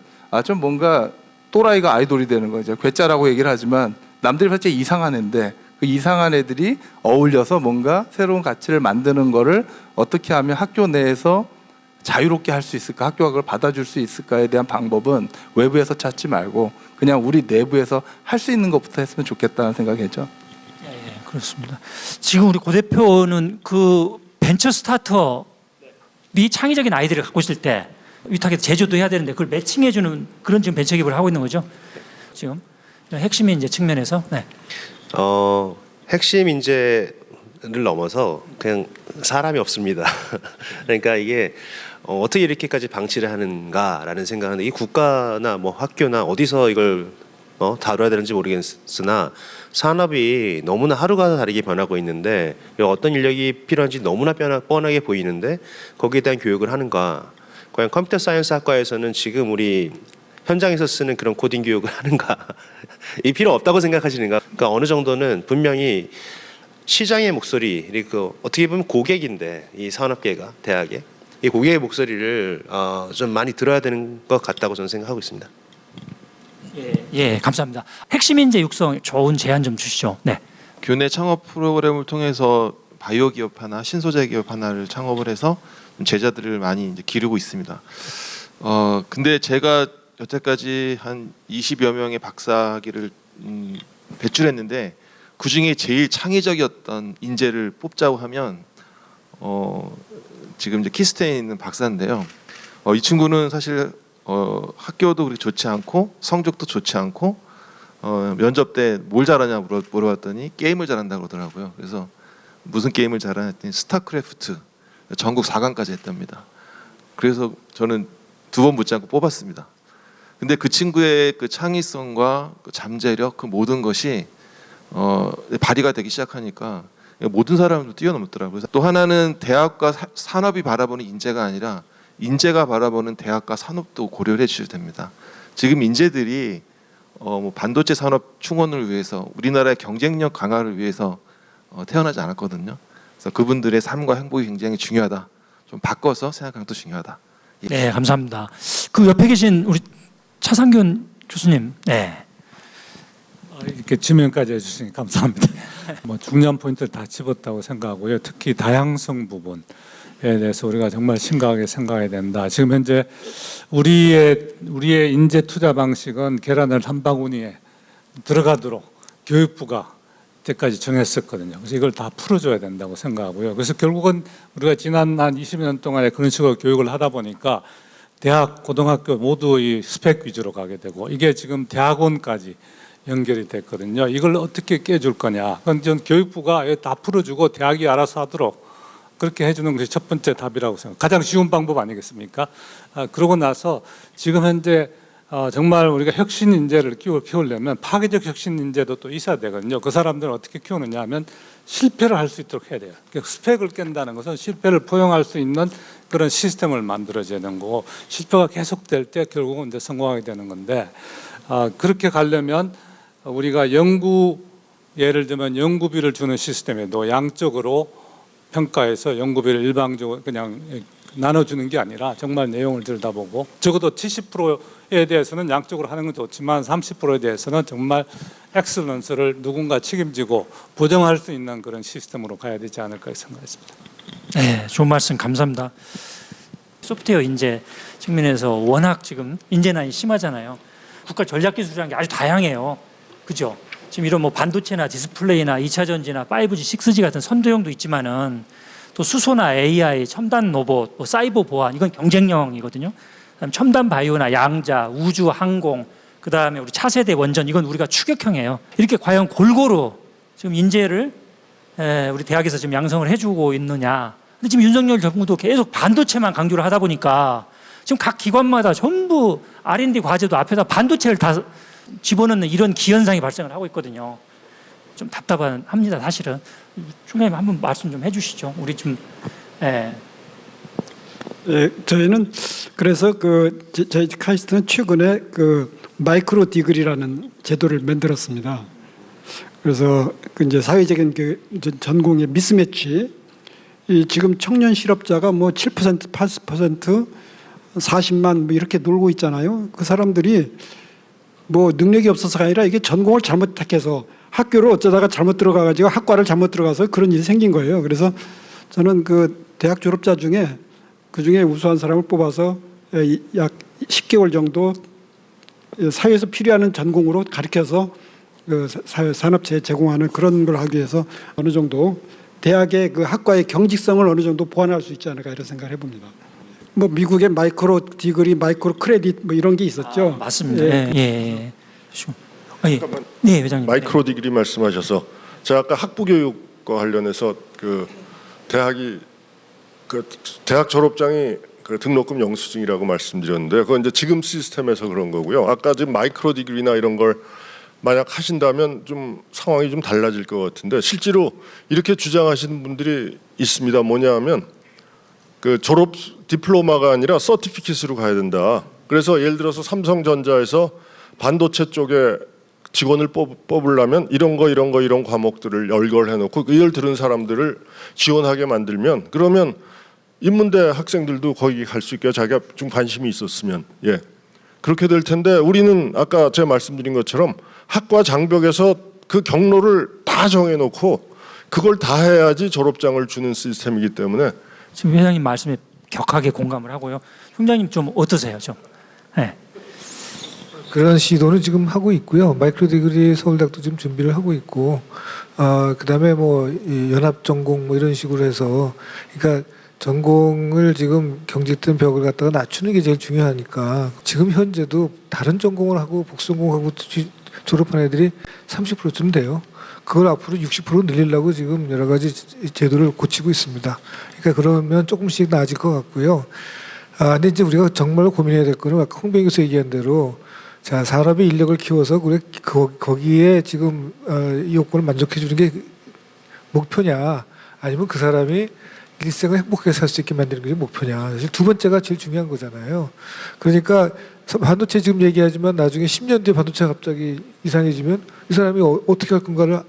좀 뭔가 또라이가 아이돌이 되는 거죠. 괴짜라고 얘기를 하지만 남들이 봤을 때 이상한 애인데 그 이상한 애들이 어울려서 뭔가 새로운 가치를 만드는 거를 어떻게 하면 학교 내에서 자유롭게 할 수 있을까, 학교가 그걸 받아줄 수 있을까에 대한 방법은 외부에서 찾지 말고 그냥 우리 내부에서 할 수 있는 것부터 했으면 좋겠다는 생각이죠. 예, 그렇습니다. 지금 우리 고 대표는 그 벤처 스타트업이 창의적인 아이디어를 갖고 있을 때 위탁해서 제조도 해야 되는데 그걸 매칭해주는 그런 지금 벤처 기업을 하고 있는 거죠. 지금 핵심 인재 측면에서. 네. 핵심 인재를 넘어서 그냥 사람이 없습니다. 그러니까 이게 어떻게 이렇게까지 방치를 하는가라는 생각은, 이 국가나 뭐 학교나 어디서 이걸 다뤄야 되는지 모르겠으나 산업이 너무나 하루가 다르게 변하고 있는데 어떤 인력이 필요한지 너무나 뻔하게 보이는데 거기에 대한 교육을 하는가. 과연 컴퓨터 사이언스 학과에서는 지금 우리 현장에서 쓰는 그런 코딩 교육을 하는가? 이 필요 없다고 생각하시는가? 그러니까 어느 정도는 분명히 시장의 목소리, 그리고 어떻게 보면 고객인데 이 산업계가 대학에 이 고객의 목소리를 좀 많이 들어야 되는 것 같다고 저는 생각하고 있습니다. 예, 감사합니다. 핵심 인재 육성 좋은 제안 좀 주시죠. 네. 교내 창업 프로그램을 통해서 바이오 기업 하나, 신소재 기업 하나를 창업을 해서 제자들을 많이 이제 기르고 있습니다. 근데 제가 여태까지 한 20여 명의 박사학위를 배출했는데 그 중에 제일 창의적이었던 인재를 뽑자고 하면 지금 이제 키스텐에 있는 박사인데요. 이 친구는 사실 학교도 그렇게 좋지 않고 성적도 좋지 않고 면접 때 뭘 잘하냐 물어봤더니 게임을 잘한다고 그러더라고요. 그래서 무슨 게임을 잘하냐 했더니 스타크래프트 전국 4강까지 했답니다. 그래서 저는 2번 붙지 않고 뽑았습니다. 근데 그 친구의 그 창의성과 그 잠재력, 그 모든 것이 발휘가 되기 시작하니까 모든 사람을 뛰어넘더라고요. 그래서 또 하나는 대학과 산업이 바라보는 인재가 아니라 인재가 바라보는 대학과 산업도 고려를 해주셔야 됩니다. 지금 인재들이 뭐 반도체 산업 충원을 위해서 우리나라의 경쟁력 강화를 위해서 태어나지 않았거든요. 그래서 그분들의 삶과 행복이 굉장히 중요하다. 좀 바꿔서 생각하는 것도 중요하다. 예. 네, 감사합니다. 그 옆에 계신 우리 차상균 교수님, 네. 이렇게 지명까지 해주시니 감사합니다. 뭐 중요한 포인트를 다 집었다고 생각하고요. 특히 다양성 부분에 대해서 우리가 정말 심각하게 생각해야 된다. 지금 현재 우리의 인재 투자 방식은 계란을 한 바구니에 들어가도록 교육부가 때까지 정했었거든요. 그래서 이걸 다 풀어줘야 된다고 생각하고요. 그래서 결국은 우리가 지난 한 20년 동안에 그런 식으로 교육을 하다 보니까 대학, 고등학교 모두 이 스펙 위주로 가게 되고 이게 지금 대학원까지 연결이 됐거든요. 이걸 어떻게 깨줄 거냐. 그건 전 교육부가 다 풀어주고 대학이 알아서 하도록 그렇게 해주는 것이 첫 번째 답이라고 생각합니다. 가장 쉬운 방법 아니겠습니까? 그러고 나서 지금 현재 정말 우리가 혁신 인재를 키우려면 파괴적 혁신 인재도 또 있어야 되거든요. 그 사람들을 어떻게 키우느냐 하면 실패를 할 수 있도록 해야 돼요. 그러니까 스펙을 깬다는 것은 실패를 포용할 수 있는 그런 시스템을 만들어줘야 되는 거고 실패가 계속될 때 결국은 이제 성공하게 되는 건데 그렇게 가려면 우리가 예를 들면 연구비를 주는 시스템에도 양적으로 평가해서 연구비를 일방적으로 그냥 나눠주는 게 아니라 정말 내용을 들여다보고 적어도 70%에 대해서는 양적으로 하는 건 좋지만 30%에 대해서는 정말 엑셀런스를 누군가 책임지고 보정할 수 있는 그런 시스템으로 가야 되지 않을까 생각했습니다. 네, 좋은 말씀 감사합니다. 소프트웨어 인재 측면에서 워낙 지금 인재난이 심하잖아요. 국가 전략기술이라는 게 아주 다양해요. 그죠? 지금 이런 뭐 반도체나 디스플레이나 2차 전지나 5G, 6G 같은 선도형도 있지만은 또 수소나 AI, 첨단 로봇, 뭐 사이버 보안 이건 경쟁력이거든요. 그다음 첨단 바이오나 양자, 우주, 항공, 그다음에 우리 차세대 원전 이건 우리가 추격형이에요. 이렇게 과연 골고루 지금 인재를 우리 대학에서 지금 양성을 해주고 있느냐. 근데 지금 윤석열 정부도 계속 반도체만 강조를 하다 보니까 지금 각 기관마다 전부 R&D 과제도 앞에다 반도체를 다 집어넣는 이런 기현상이 발생을 하고 있거든요. 좀 답답합니다, 사실은. 총장님 한번 말씀 좀 해주시죠. 우리 좀 저희는 그래서 저희 카이스트는 최근에 마이크로 디그리라는 제도를 만들었습니다. 그래서 이제 사회적인 전공의 미스매치, 지금 청년 실업자가 뭐 7%, 80%, 40만 뭐 이렇게 놀고 있잖아요. 그 사람들이 뭐 능력이 없어서가 아니라 이게 전공을 잘못 택해서 학교를 어쩌다가 잘못 들어가가지고 학과를 잘못 들어가서 그런 일이 생긴 거예요. 그래서 저는 그 대학 졸업자 중에 그 중에 우수한 사람을 뽑아서 약 10개월 정도 사회에서 필요한 전공으로 가르쳐서 산업체에 제공하는 그런 걸 하기 위해서 어느 정도 대학의 그 학과의 경직성을 어느 정도 보완할 수 있지 않을까 이런 생각을 해봅니다. 뭐 미국의 마이크로 디그리, 마이크로 크레딧 뭐 이런 게 있었죠. 맞습니다. 예. 네, 회장님. 마이크로 디그리 말씀하셔서 제가 아까 학부 교육과 관련해서 대학 졸업장이 등록금 영수증이라고 말씀드렸는데 그건 이제 지금 시스템에서 그런 거고요. 아까 지금 마이크로 디그리나 이런 걸 만약 하신다면 좀 상황이 좀 달라질 것 같은데 실제로 이렇게 주장하시는 분들이 있습니다. 뭐냐하면 그 졸업 디플로마가 아니라 서티피킷으로 가야 된다. 그래서 예를 들어서 삼성전자에서 반도체 쪽에 직원을 뽑으려면 이런 과목들을 열거해놓고 이걸 들은 사람들을 지원하게 만들면 그러면 인문대 학생들도 거기 갈 수 있게 자기가 좀 관심이 있었으면 그렇게 될 텐데 우리는 아까 제가 말씀드린 것처럼 학과 장벽에서 그 경로를 다 정해놓고 그걸 다 해야지 졸업장을 주는 시스템이기 때문에 지금 회장님 말씀에 격하게 공감을 하고요. 총장님 좀 어떠세요? 좀. 네. 그런 시도는 지금 하고 있고요. 마이크로 디그리 서울대학도 지금 준비를 하고 있고, 그다음에 뭐 연합 전공 뭐 이런 식으로 해서, 그러니까 전공을 지금 경직된 벽을 갖다가 낮추는 게 제일 중요하니까 지금 현재도 다른 전공을 하고 복수전공하고 졸업한 애들이 30%쯤 돼요. 그걸 앞으로 60% 늘리려고 지금 여러 가지 제도를 고치고 있습니다. 그러니까 그러면 조금씩 나아질 것 같고요. 근데 이제 우리가 정말로 고민해야 될 거는 아까 홍병 교수 얘기한 대로 자, 산업의 인력을 키워서 우리 거기에 지금 이 요건을 만족해 주는 게 목표냐, 아니면 그 사람이 일생을 행복하게 살 수 있게 만드는 게 목표냐. 사실 두 번째가 제일 중요한 거잖아요. 그러니까 반도체 지금 얘기하지만 나중에 10년 뒤에 반도체가 갑자기 이상해지면 이 사람이 어떻게 할 건가를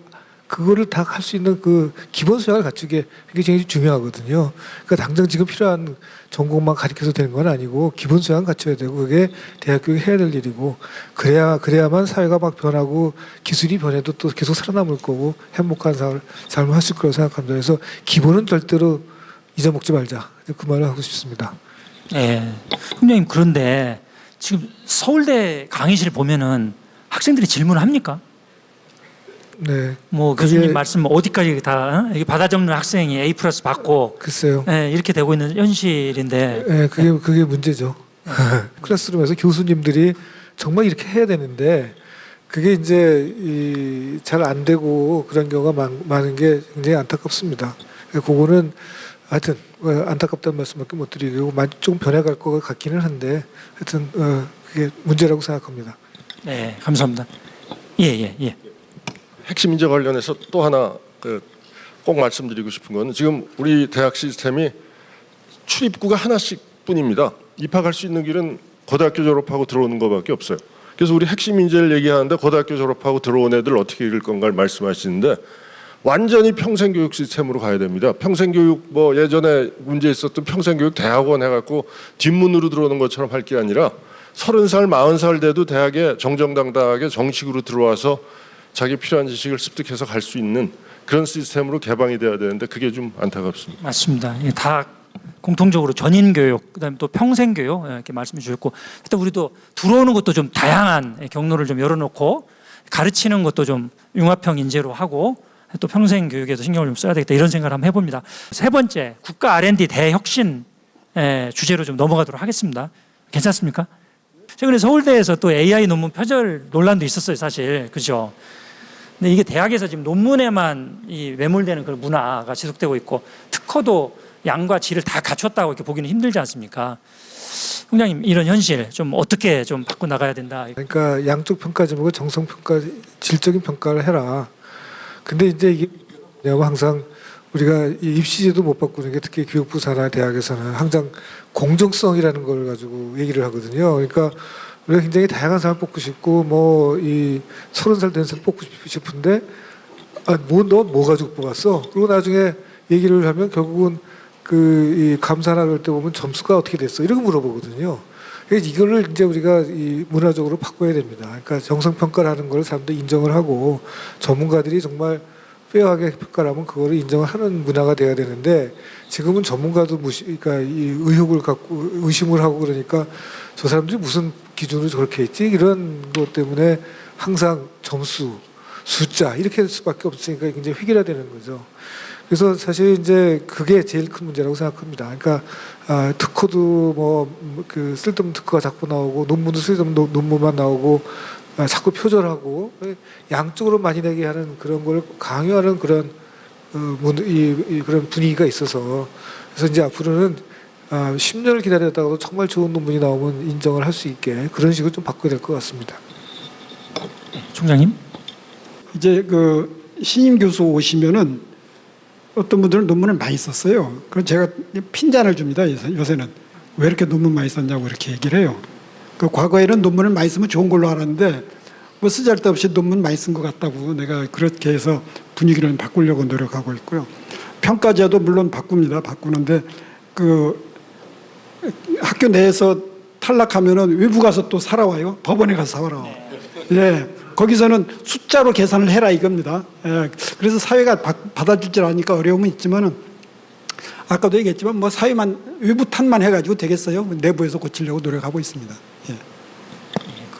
그거를 다 할 수 있는 그 기본 소양을 갖추게 이게 굉장히 중요하거든요. 그러니까 당장 지금 필요한 전공만 가르쳐서 되는 건 아니고 기본 소양 갖춰야 되고 그게 대학 교육이 해야 될 일이고 그래야만 사회가 막 변하고 기술이 변해도 또 계속 살아남을 거고 행복한 삶을 할 수 있을 거라고 생각합니다. 그래서 기본은 절대로 잊어먹지 말자. 그 말을 하고 싶습니다. 네, 훈장님 그런데 지금 서울대 강의실 보면은 학생들이 질문을 합니까? 네. 뭐 교수님 말씀 어디까지 다 이게 받아 적는 학생이 A+ 받고 글쎄요. 네, 이렇게 되고 있는 현실인데. 네, 그게 문제죠. 클래스룸에서 교수님들이 정말 이렇게 해야 되는데 그게 이제 잘 안 되고 그런 경우가 많은 게 굉장히 안타깝습니다. 그거는 하여튼 안타깝다는 말씀밖에 못 드리고 좀 변해갈 것 같기는 한데 하여튼 그게 문제라고 생각합니다. 네, 감사합니다. 예. 핵심 인재 관련해서 또 하나 꼭 말씀드리고 싶은 건 지금 우리 대학 시스템이 출입구가 하나씩 뿐입니다. 입학할 수 있는 길은 고등학교 졸업하고 들어오는 것밖에 없어요. 그래서 우리 핵심 인재를 얘기하는데 고등학교 졸업하고 들어온 애들 어떻게 읽을 건가를 말씀하시는데 완전히 평생교육 시스템으로 가야 됩니다. 평생교육 뭐 예전에 문제 있었던 평생교육 대학원 해갖고 뒷문으로 들어오는 것처럼 할 게 아니라 30살, 40살 돼도 대학에 정정당당하게 정식으로 들어와서 자기 필요한 지식을 습득해서 갈 수 있는 그런 시스템으로 개방이 돼야 되는데 그게 좀 안타깝습니다. 맞습니다. 다 공통적으로 전인 교육, 그다음에 또 평생 교육 이렇게 말씀해 주셨고, 일단 우리도 들어오는 것도 좀 다양한 경로를 좀 열어놓고 가르치는 것도 좀 융합형 인재로 하고 또 평생 교육에도 신경을 좀 써야 되겠다 이런 생각을 한번 해봅니다. 세 번째, 국가 R&D 대혁신 주제로 좀 넘어가도록 하겠습니다. 괜찮습니까? 최근에 서울대에서 또 AI 논문 표절 논란도 있었어요, 사실. 그죠? 근데 이게 대학에서 지금 논문에만 이 매몰되는 그런 문화가 지속되고 있고 특허도 양과 질을 다 갖췄다고 이렇게 보기는 힘들지 않습니까? 총장님, 이런 현실 좀 어떻게 좀 바꿔 나가야 된다. 그러니까 양쪽 평가지 말고 정성 평가, 질적인 평가를 해라. 근데 이제 이게 항상 우리가 입시제도 못 바꾸는 게 특히 교육부 산하 대학에서는 항상 공정성이라는 걸 가지고 얘기를 하거든요. 그러니까 우리가 굉장히 다양한 사람 뽑고 싶고 뭐 이 30살 된 사람 뽑고 싶은데 너 뭐 가지고 뽑았어? 그리고 나중에 얘기를 하면 결국은 이 감사나 그럴 때 보면 점수가 어떻게 됐어? 이런 거 물어보거든요. 그래서 이거를 이제 우리가 이 문화적으로 바꿔야 됩니다. 그러니까 정성 평가를 하는 걸 사람들이 인정을 하고 전문가들이 정말 페어하게 평가를 하면 그거를 인정을 하는 문화가 돼야 되는데 지금은 전문가도 그러니까 이 의혹을 갖고 의심을 하고 그러니까 저 사람들이 무슨 기준으로 저렇게 했지 이런 것 때문에 항상 점수, 숫자 이렇게 할 수밖에 없으니까 굉장히 획일화되는 거죠. 그래서 사실 이제 그게 제일 큰 문제라고 생각합니다. 그러니까 특허도 뭐 그 쓸데없는 특허가 자꾸 나오고 논문도 쓸데없는 논문만 나오고 자꾸 표절하고 양쪽으로 많이 내게 하는 그런 걸 강요하는 그런 그런 분위기가 있어서 그래서 이제 앞으로는 10년을 기다렸다가도 정말 좋은 논문이 나오면 인정을 할 수 있게 그런 식으로 좀 바꿔야 될 것 같습니다. 총장님, 이제 그 신임 교수 오시면은 어떤 분들은 논문을 많이 썼어요. 그럼 제가 핀잔을 줍니다. 요새는 왜 이렇게 논문 많이 썼냐고 이렇게 얘기를 해요. 그 과거에는 논문을 많이 쓰면 좋은 걸로 알았는데 뭐 쓰잘데없이 논문 많이 쓴 것 같다고 내가 그렇게 해서 분위기를 바꾸려고 노력하고 있고요. 평가제도 물론 바꾸는데 그 학교 내에서 탈락하면은 외부 가서 또 살아와요. 법원에 가서 살아와요. 예, 거기서는 숫자로 계산을 해라 이겁니다. 예, 그래서 사회가 받아줄 줄 아니까 어려움은 있지만은 아까도 얘기했지만 뭐 사회만 외부 탓만 해가지고 되겠어요? 내부에서 고치려고 노력하고 있습니다. 예.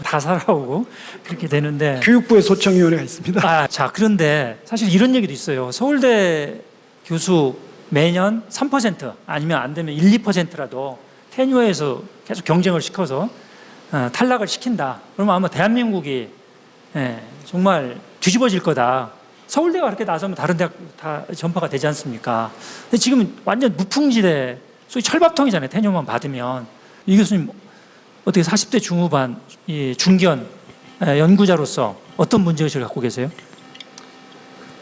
다 살아오고 그렇게 되는데 교육부에 소청위원회가 있습니다. 자, 그런데 사실 이런 얘기도 있어요. 서울대 교수 매년 3% 아니면 안 되면 1, 2%라도 테뉴어에서 계속 경쟁을 시켜서 탈락을 시킨다. 그러면 아마 대한민국이 정말 뒤집어질 거다. 서울대가 그렇게 나서면 다른 대학 다 전파가 되지 않습니까? 근데 지금 완전 무풍지대, 소위 철밥통이잖아요. 테뉴만 받으면. 이 교수님 어떻게 40대 중후반 이 중견 연구자로서 어떤 문제의식을 갖고 계세요?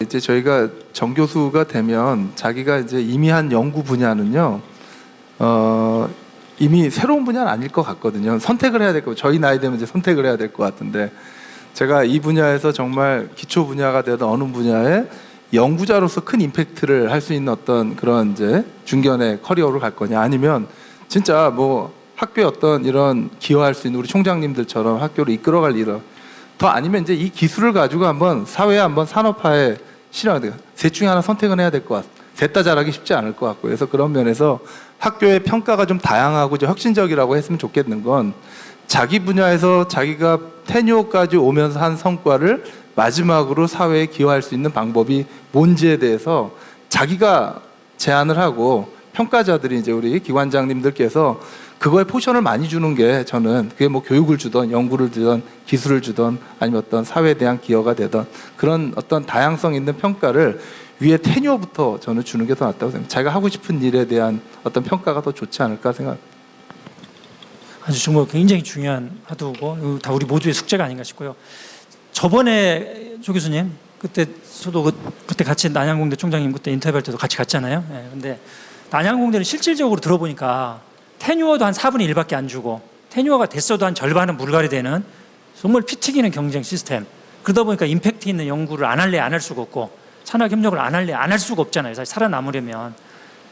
이제 저희가 정교수가 되면 자기가 이제 이미 한 연구 분야는요, 이미 새로운 분야는 아닐 것 같거든요. 선택을 해야 될 거. 저희 나이 되면 이제 선택을 해야 될 것 같은데, 제가 이 분야에서 정말 기초 분야가 되던 어느 분야에 연구자로서 큰 임팩트를 할 수 있는 어떤 그런 이제 중견의 커리어로 갈 거냐, 아니면 진짜 뭐 학교에 어떤 이런 기여할 수 있는 우리 총장님들처럼 학교를 이끌어갈 일을, 더 아니면 이제 이 기술을 가지고 한번 사회에 한번 산업화에 실어야 돼요. 셋 중에 하나 선택은 해야 될 것 같아요. 셋 다 잘하기 쉽지 않을 것 같고요. 그래서 그런 면에서 학교의 평가가 좀 다양하고 좀 혁신적이라고 했으면 좋겠는 건, 자기 분야에서 자기가 테뉴어까지 오면서 한 성과를 마지막으로 사회에 기여할 수 있는 방법이 뭔지에 대해서 자기가 제안을 하고, 평가자들이 이제 우리 기관장님들께서 그거에 포션을 많이 주는 게, 저는 그게 뭐 교육을 주던 연구를 주던 기술을 주던 아니면 어떤 사회에 대한 기여가 되던 그런 어떤 다양성 있는 평가를 위에 테뉴어부터 저는 주는 게 더 낫다고 생각합니다. 자기가 하고 싶은 일에 대한 어떤 평가가 더 좋지 않을까 생각합니다. 아주 정말 굉장히 중요한 화두고 다 우리 모두의 숙제가 아닌가 싶고요. 저번에 조 교수님 그때 저도 그때 같이 난양공대 총장님 그때 인터뷰할 때도 같이 갔잖아요. 예, 근데 난양공대는 실질적으로 들어보니까 테뉴어도 한 4분의 1밖에 안 주고, 테뉴어가 됐어도 한 절반은 물갈이 되는 정말 피 튀기는 경쟁 시스템. 그러다 보니까 임팩트 있는 연구를 안 할래 안 할 수가 없고, 산학 협력을 안 할래 안 할 수가 없잖아요. 사실 살아남으려면.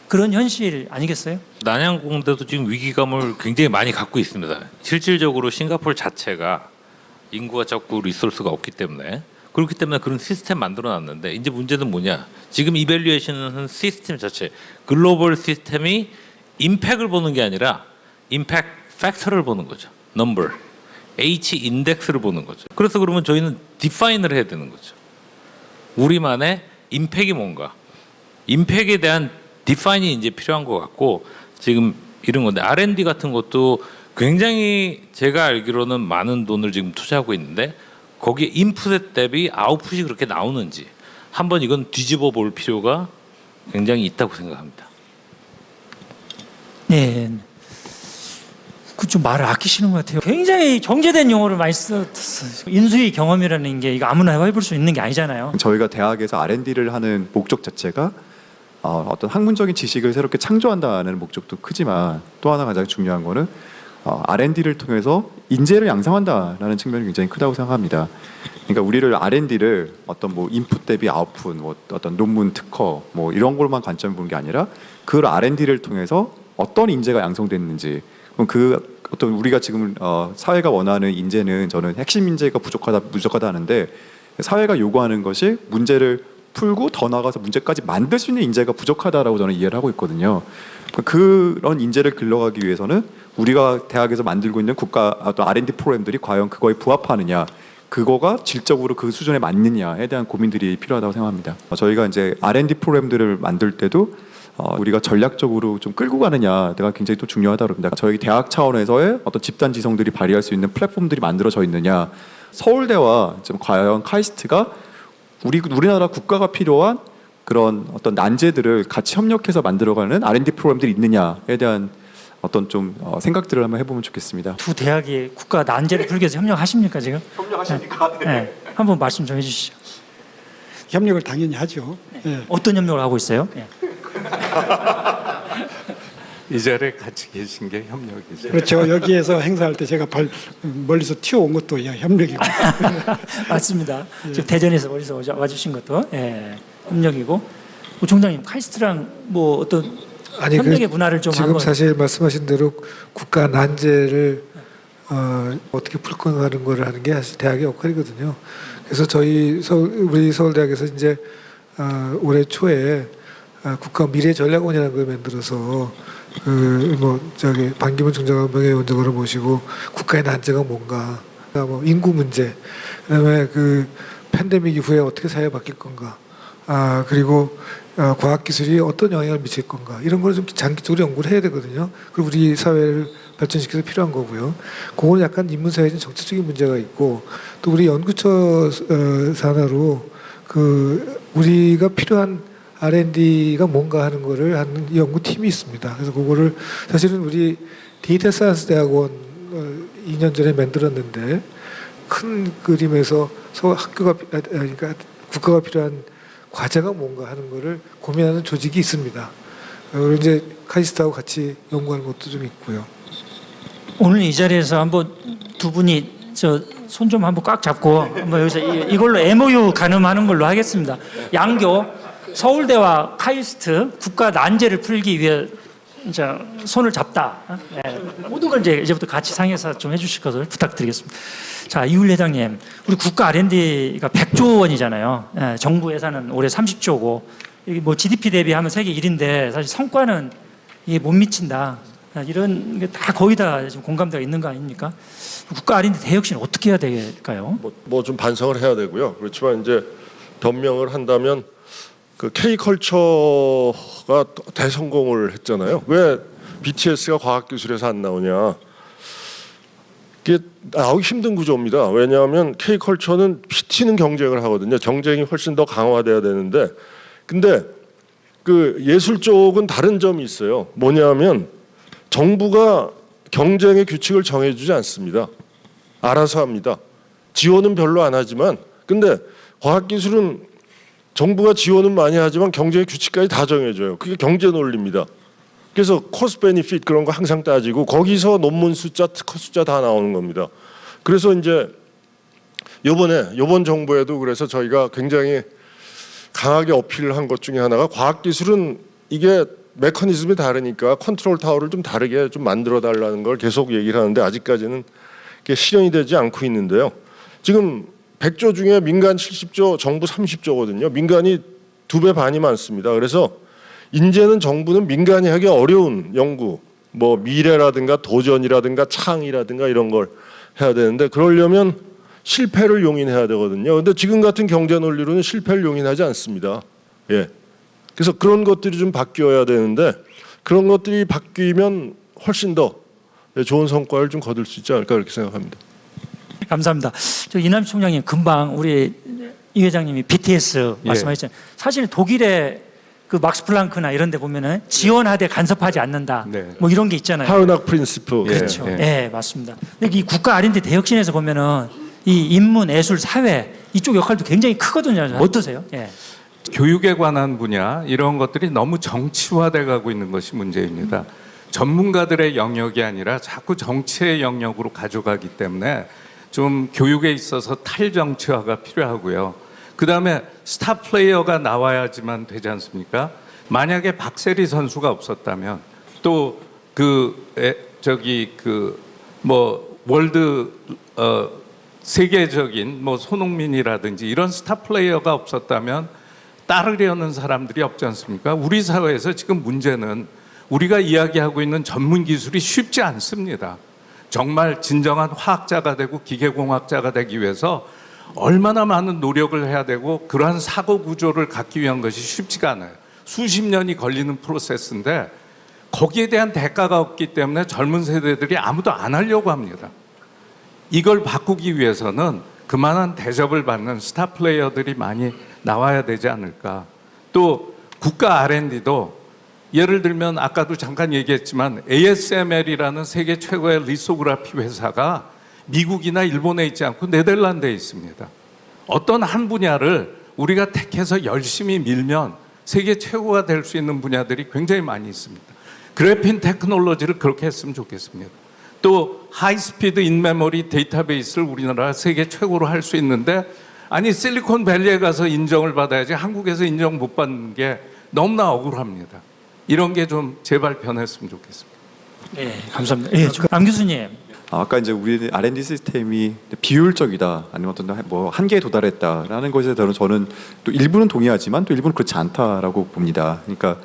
그런 현실 아니겠어요? 난양공대도 지금 위기감을 굉장히 많이 갖고 있습니다. 실질적으로 싱가포르 자체가 인구가 적고 리소스가 없기 때문에, 그렇기 때문에 그런 시스템 만들어놨는데, 이제 문제는 뭐냐? 지금 이밸류에이션은 시스템 자체, 글로벌 시스템이 임팩을 보는 게 아니라 임팩 팩터를 보는 거죠. 넘버, H 인덱스를 보는 거죠. 그래서 그러면 저희는 디파인을 해야 되는 거죠. 우리만의 임팩이 뭔가, 임팩에 대한 디파인이 이제 필요한 것 같고, 지금 이런 건데 R&D 같은 것도 굉장히 제가 알기로는 많은 돈을 지금 투자하고 있는데, 거기에 인풋에 대비 아웃풋이 그렇게 나오는지 한번 이건 뒤집어 볼 필요가 굉장히 있다고 생각합니다. 네, 그 좀 말을 아끼시는 것 같아요. 굉장히 정제된 용어를 많이 썼어요. 인수위 경험이라는 게 이거 아무나 해볼 수 있는 게 아니잖아요. 저희가 대학에서 R&D를 하는 목적 자체가 어떤 학문적인 지식을 새롭게 창조한다는 목적도 크지만, 또 하나 가장 중요한 거는 R&D를 통해서 인재를 양성한다라는 측면이 굉장히 크다고 생각합니다. 그러니까 우리를 R&D를 어떤 뭐 인풋 대비 아웃풋, 뭐 어떤 논문 특허 뭐 이런 걸만 관점을 보는 게 아니라, 그 R&D를 통해서 어떤 인재가 양성됐는지, 그럼 그 어떤 우리가 지금 사회가 원하는 인재는, 저는 핵심 인재가 부족하다 하는데, 사회가 요구하는 것이 문제를 풀고 더 나아가서 문제까지 만들 수 있는 인재가 부족하다라고 저는 이해를 하고 있거든요. 그런 인재를 길러가기 위해서는 우리가 대학에서 만들고 있는 국가 어떤 R&D 프로그램들이 과연 그거에 부합하느냐, 그거가 질적으로 그 수준에 맞느냐에 대한 고민들이 필요하다고 생각합니다. 저희가 이제 R&D 프로그램들을 만들 때도 우리가 전략적으로 좀 끌고 가느냐가 굉장히 또 중요하다고 봅니다. 저희 대학 차원에서의 어떤 집단 지성들이 발휘할 수 있는 플랫폼들이 만들어져 있느냐, 서울대와 지금 과연 카이스트가 우리나라 국가가 필요한 그런 어떤 난제들을 같이 협력해서 만들어가는 R&D 프로그램들이 있느냐에 대한 어떤 좀 생각들을 한번 해보면 좋겠습니다. 두 대학이 국가 난제를 풀기 위해서 협력하십니까 지금? 협력하십니까? 네. 네. 한번 말씀 좀 해주시죠. 협력을 당연히 하죠. 예. 어떤 협력을 하고 있어요? 네. 이 자리에 같이 계신 게 협력이죠. 그렇죠. 여기에서 행사할 때 제가 멀리서 튀어온 것도 협력이고. 맞습니다. 지금 대전에서 멀리서 와주신 것도 협력이고. 총장님, 카이스트랑 뭐 어떤 협력의 문화를 좀 지금 한번. 사실 말씀하신 대로 국가 난제를 어떻게 풀 건가는 걸 하는 게 사실 대학의 역할이거든요. 그래서 우리 서울대학에서 이제 올해 초에 국가 미래 전략원이라는 걸 만들어서 반기문 총장과 명예위원장을 모시고 국가의 난제가 뭔가, 뭐 인구 문제, 그다음에 그 팬데믹 이후에 어떻게 사회가 바뀔 건가, 그리고 과학기술이 어떤 영향을 미칠 건가, 이런 걸 좀 장기적으로 연구를 해야 되거든요. 그리고 우리 사회를 발전시켜서 필요한 거고요. 그거는 약간 인문사회적인 정책적인 문제가 있고, 또 우리 연구처 산하로 그 우리가 필요한 R&D가 뭔가 하는 거를 하는 연구팀이 있습니다. 그래서 그거를 사실은 우리 데이터 사이언스 대학원 2년 전에 만들었는데 큰 그림에서 학교가 그러니까 국가가 필요한 과제가 뭔가 하는 거를 고민하는 조직이 있습니다. 그리고 이제 카이스트하고 같이 연구하는 것도 좀 있고요. 오늘 이 자리에서 한번 두 분이 저 손 좀 한번 꽉 잡고 한번 여기서 이걸로 MOU 가늠하는 걸로 하겠습니다. 양교 서울대와 카이스트 국가 난제를 풀기 위해 이제 손을 잡다. 네. 모든 걸 이제부터 같이 상의해서 좀 해주실 것을 부탁드리겠습니다. 자, 이울 회장님, 우리 국가 R&D가 100조 원이잖아요. 네, 정부 예산은 올해 30조고, 이게 뭐 GDP 대비하면 세계 1인데 사실 성과는 이게 못 미친다. 이런 게 다 거의 다 지금 공감대가 있는 거 아닙니까? 국가 R&D 대혁신 어떻게 해야 될까요? 뭐 좀 반성을 해야 되고요. 그렇지만 이제 변명을 한다면 그 K컬처가 대성공을 했잖아요. 왜 BTS가 과학기술에서 안 나오냐? 이게 나오기 힘든 구조입니다. 왜냐하면 K컬처는 PT는 경쟁을 하거든요. 경쟁이 훨씬 더 강화돼야 되는데, 근데 그 예술 쪽은 다른 점이 있어요. 뭐냐면 정부가 경쟁의 규칙을 정해주지 않습니다. 알아서 합니다. 지원은 별로 안 하지만, 근데 과학기술은 정부가 지원은 많이 하지만 경쟁의 규칙까지 다 정해줘요. 그게 경제 논리입니다. 그래서 코스트 베니핏 그런 거 항상 따지고 거기서 논문 숫자, 특허 숫자 다 나오는 겁니다. 그래서 이제 요번 정부에도 그래서 저희가 굉장히 강하게 어필을 한 것 중에 하나가 과학기술은 이게 메커니즘이 다르니까 컨트롤 타워를 좀 다르게 좀 만들어 달라는 걸 계속 얘기를 하는데 아직까지는 그게 실현이 되지 않고 있는데요. 지금 100조 중에 민간 70조, 정부 30조거든요. 민간이 2배 반이 많습니다. 그래서 이제는 정부는 민간이 하기 어려운 연구, 뭐 미래라든가 도전이라든가 창의라든가 이런 걸 해야 되는데 그러려면 실패를 용인해야 되거든요. 근데 지금 같은 경제 논리로는 실패를 용인하지 않습니다. 예. 그래서 그런 것들이 좀 바뀌어야 되는데 그런 것들이 바뀌면 훨씬 더 좋은 성과를 좀 거둘 수 있지 않을까 그렇게 생각합니다. 감사합니다. 저 이남희 총장님 금방 우리 이 회장님이 BTS 말씀하셨잖아요. 사실 독일의 그 막스 플랑크나 이런 데 보면은 지원하되 간섭하지 않는다. 네. 뭐 이런 게 있잖아요. 하은학 프린시플. 그렇죠. 예, 맞습니다. 근데 이 국가 R&D 대혁신에서 보면은 이 인문, 예술, 사회 이쪽 역할도 굉장히 크거든요. 어떠세요? 예. 교육에 관한 분야 이런 것들이 너무 정치화돼 가고 있는 것이 문제입니다. 전문가들의 영역이 아니라 자꾸 정치의 영역으로 가져가기 때문에 좀 교육에 있어서 탈정치화가 필요하고요. 그다음에 스타 플레이어가 나와야지만 되지 않습니까? 만약에 박세리 선수가 없었다면 또 월드 세계적인 뭐 손흥민이라든지 이런 스타 플레이어가 없었다면 따르려는 사람들이 없지 않습니까? 우리 사회에서 지금 문제는 우리가 이야기하고 있는 전문 기술이 쉽지 않습니다. 정말 진정한 화학자가 되고 기계공학자가 되기 위해서 얼마나 많은 노력을 해야 되고 그러한 사고 구조를 갖기 위한 것이 쉽지가 않아요. 수십 년이 걸리는 프로세스인데 거기에 대한 대가가 없기 때문에 젊은 세대들이 아무도 안 하려고 합니다. 이걸 바꾸기 위해서는 그만한 대접을 받는 스타 플레이어들이 많이 나와야 되지 않을까. 또 국가 R&D도 예를 들면 아까도 잠깐 얘기했지만 ASML이라는 세계 최고의 리소그라피 회사가 미국이나 일본에 있지 않고 네덜란드에 있습니다. 어떤 한 분야를 우리가 택해서 열심히 밀면 세계 최고가 될 수 있는 분야들이 굉장히 많이 있습니다. 그래핀 테크놀로지를 그렇게 했으면 좋겠습니다. 또 하이스피드 인메모리 데이터베이스를 우리나라가 세계 최고로 할 수 있는데 아니 실리콘밸리에 가서 인정을 받아야지 한국에서 인정 못 받는 게 너무나 억울합니다. 이런 게 좀 제발 변했으면 좋겠습니다. 네, 감사합니다. 예, 남 교수님. 아까 이제 우리 R&D 시스템이 비효율적이다 아니면 어떤 뭐 한계에 도달했다라는 것에 대해서 저는 또 일부는 동의하지만 또 일부는 그렇지 않다라고 봅니다. 그러니까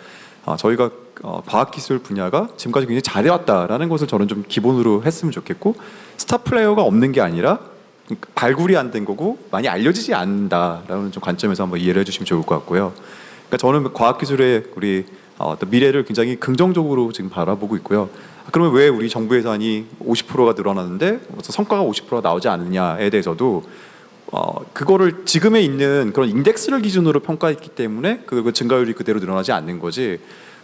저희가 과학기술 분야가 지금까지 굉장히 잘해왔다라는 것을 저는 좀 기본으로 했으면 좋겠고 스타 플레이어가 없는 게 아니라 발굴이 안 된 거고 많이 알려지지 않는다라는 좀 관점에서 한번 이해를 해주시면 좋을 것 같고요. 그러니까 저는 과학기술의 우리 어떤 미래를 굉장히 긍정적으로 지금 바라보고 있고요. 그러면 왜 우리 정부 예산이 50%가 늘어났는데 성과가 50%가 나오지 않느냐에 대해서도 그거를 지금에 있는 그런 인덱스를 기준으로 평가했기 때문에 그 증가율이 그대로 늘어나지 않는 거지.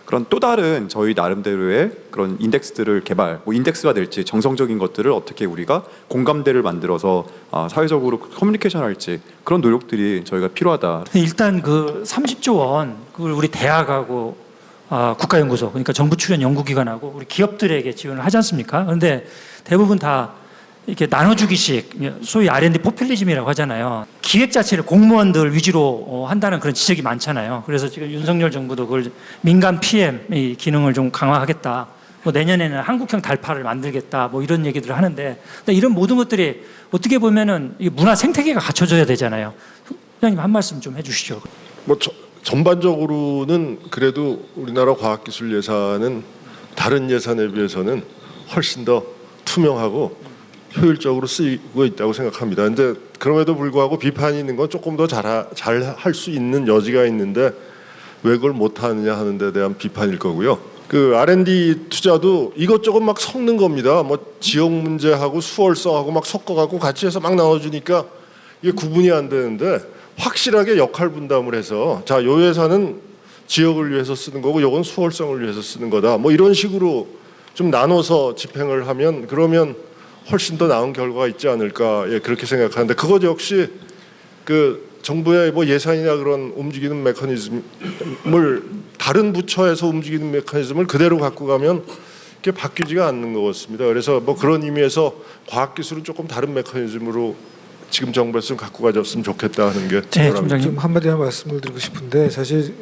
그런 또 다른 저희 나름대로의 그런 인덱스들을 개발, 뭐 인덱스가 될지 정성적인 것들을 어떻게 우리가 공감대를 만들어서 사회적으로 커뮤니케이션 할지 그런 노력들이 저희가 필요하다. 일단 그 30조 원 그걸 우리 대학하고 국가연구소 그러니까 정부 출연 연구기관하고 우리 기업들에게 지원을 하지 않습니까? 그런데 대부분 다 이렇게 나눠주기식 소위 R&D 포퓰리즘이라고 하잖아요. 기획 자체를 공무원들 위주로 한다는 그런 지적이 많잖아요. 그래서 지금 윤석열 정부도 그걸 민간 PM 이 기능을 좀 강화하겠다. 뭐 내년에는 한국형 달파를 만들겠다. 뭐 이런 얘기들을 하는데 이런 모든 것들이 어떻게 보면은 이 문화 생태계가 갖춰져야 되잖아요. 회장님 한 말씀 좀 해주시죠. 뭐 전반적으로는 그래도 우리나라 과학기술 예산은 다른 예산에 비해서는 훨씬 더 투명하고 효율적으로 쓰이고 있다고 생각합니다. 근데 그럼에도 불구하고 비판이 있는 건 조금 더 잘 할 수 있는 여지가 있는데 왜 그걸 못하느냐 하는 데 대한 비판일 거고요. 그 R&D 투자도 이것저것 막 섞는 겁니다. 뭐 지역 문제하고 수월성하고 막 섞어갖고 같이 해서 막 나눠주니까 이게 구분이 안 되는데 확실하게 역할 분담을 해서 자, 요 예산은 지역을 위해서 쓰는 거고 요건 수월성을 위해서 쓰는 거다. 뭐 이런 식으로 좀 나눠서 집행을 하면 그러면 훨씬 더 나은 결과가 있지 않을까 그렇게 생각하는데 그것 역시 그 정부의 뭐 예산이나 그런 움직이는 메커니즘을 다른 부처에서 움직이는 메커니즘을 그대로 갖고 가면 그게 바뀌지가 않는 것 같습니다. 그래서 뭐 그런 의미에서 과학기술은 조금 다른 메커니즘으로 지금 정부에서 좀 갖고 가졌으면 좋겠다 하는 게 좀 한마디만 말씀을 드리고 싶은데 사실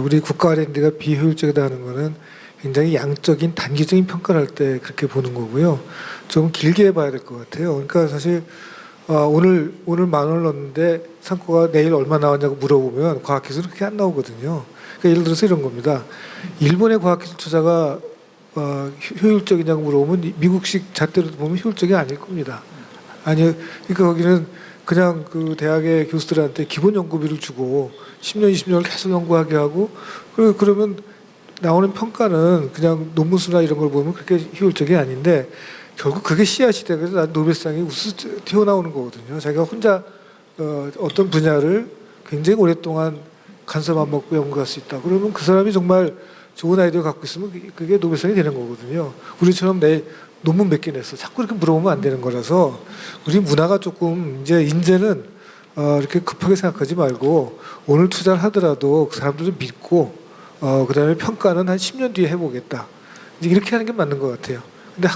우리 국가 R&D가 비효율적이다 하는 거는 굉장히 양적인 단기적인 평가를 할 때 그렇게 보는 거고요. 좀 길게 봐야 될 것 같아요. 그러니까 사실 오늘 10,000원을 넣었는데 상고가 내일 얼마 나왔냐고 물어보면 과학기술은 그렇게 안 나오거든요. 그러니까 예를 들어서 이런 겁니다. 일본의 과학기술 투자가 효율적이냐고 물어보면 미국식 잣대로 보면 효율적이 아닐 겁니다. 아니, 그러니까 거기는 그냥 그 대학의 교수들한테 기본 연구비를 주고 10년, 20년을 계속 연구하게 하고 그러면 나오는 평가는 그냥 논문수나 이런 걸 보면 그렇게 효율적이 아닌데 결국 그게 씨앗이 되면서 노벨상이 우수 튀어나오는 거거든요. 자기가 혼자 어떤 분야를 굉장히 오랫동안 간섭 안 먹고 연구할 수 있다. 그러면 그 사람이 정말 좋은 아이디어 갖고 있으면 그게 노벨상이 되는 거거든요. 우리처럼 내 논문 몇 개 냈어. 자꾸 이렇게 물어보면 안 되는 거라서 우리 문화가 조금 이제는 이렇게 급하게 생각하지 말고 오늘 투자를 하더라도 그 사람들 좀 믿고 그다음에 평가는 한 10년 뒤에 해보겠다. 이제 이렇게 하는 게 맞는 것 같아요. 근데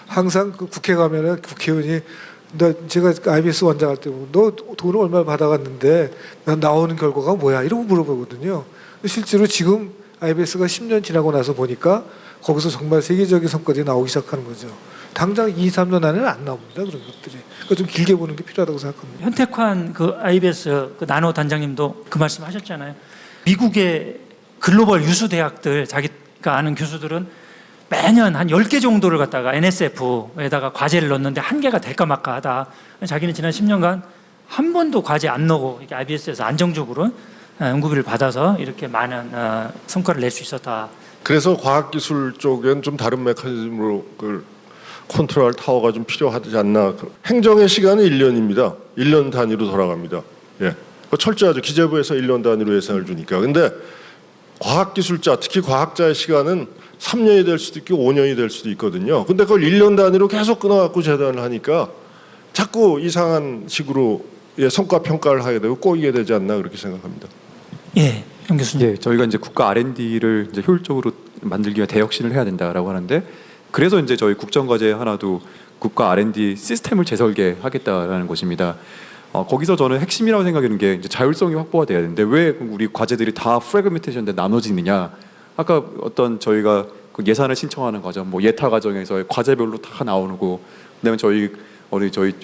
항상 그 국회 가면은 국회의원이 제가 IBS 원장 할 때 너 돈을 얼마 받아갔는데 난 나오는 결과가 뭐야 이러고 물어보거든요. 실제로 지금 IBS가 10년 지나고 나서 보니까 거기서 정말 세계적인 성과들이 나오기 시작하는 거죠. 당장 2, 3년 안에는 안 나옵니다. 그런 것들이. 그러니까 좀 길게 보는 게 필요하다고 생각합니다. 현택환 그 IBS 그 나노 단장님도 그 말씀하셨잖아요. 미국의 글로벌 유수 대학들 자기가 아는 교수들은 매년 한 10개 정도를 갖다가 NSF에다가 과제를 넣는데 한 개가 될까 말까 하다. 자기는 지난 10년간 한 번도 과제 안 넣고 이렇게 IBS에서 안정적으로 연구비를 받아서 이렇게 많은 성과를 낼 수 있었다. 그래서 과학기술 쪽엔 좀 다른 메커니즘으로 그 컨트롤 타워가 좀 필요하지 않나. 행정의 시간은 1년입니다. 1년 단위로 돌아갑니다. 예, 철저하죠. 기재부에서 1년 단위로 예산을 주니까. 근데 과학기술자, 특히 과학자의 시간은 3년이 될 수도 있고 5년이 될 수도 있거든요. 근데 그걸 1년 단위로 계속 끊어갖고 재단을 하니까 자꾸 이상한 식으로 성과 평가를 하게 되고 꼬이게 되지 않나 그렇게 생각합니다. 예, 형 교수님. 예, 저희가 이제 국가 R&D를 이제 효율적으로 만들기 위해 대혁신을 해야 된다라고 하는데 그래서 이제 저희 국정과제 하나도 국가 R&D 시스템을 재설계하겠다라는 것입니다. 거기서 저는 핵심이라고 생각하는 게 이제 자율성이 확보가 돼야 되는데 왜 우리 과제들이 다 프래그멘테이션돼 나눠지느냐? 아까 어떤 저희가 그 예산을 신청하는 과정, 뭐 예타 과정에서 과제별로 다 나오고, 그다음에 저희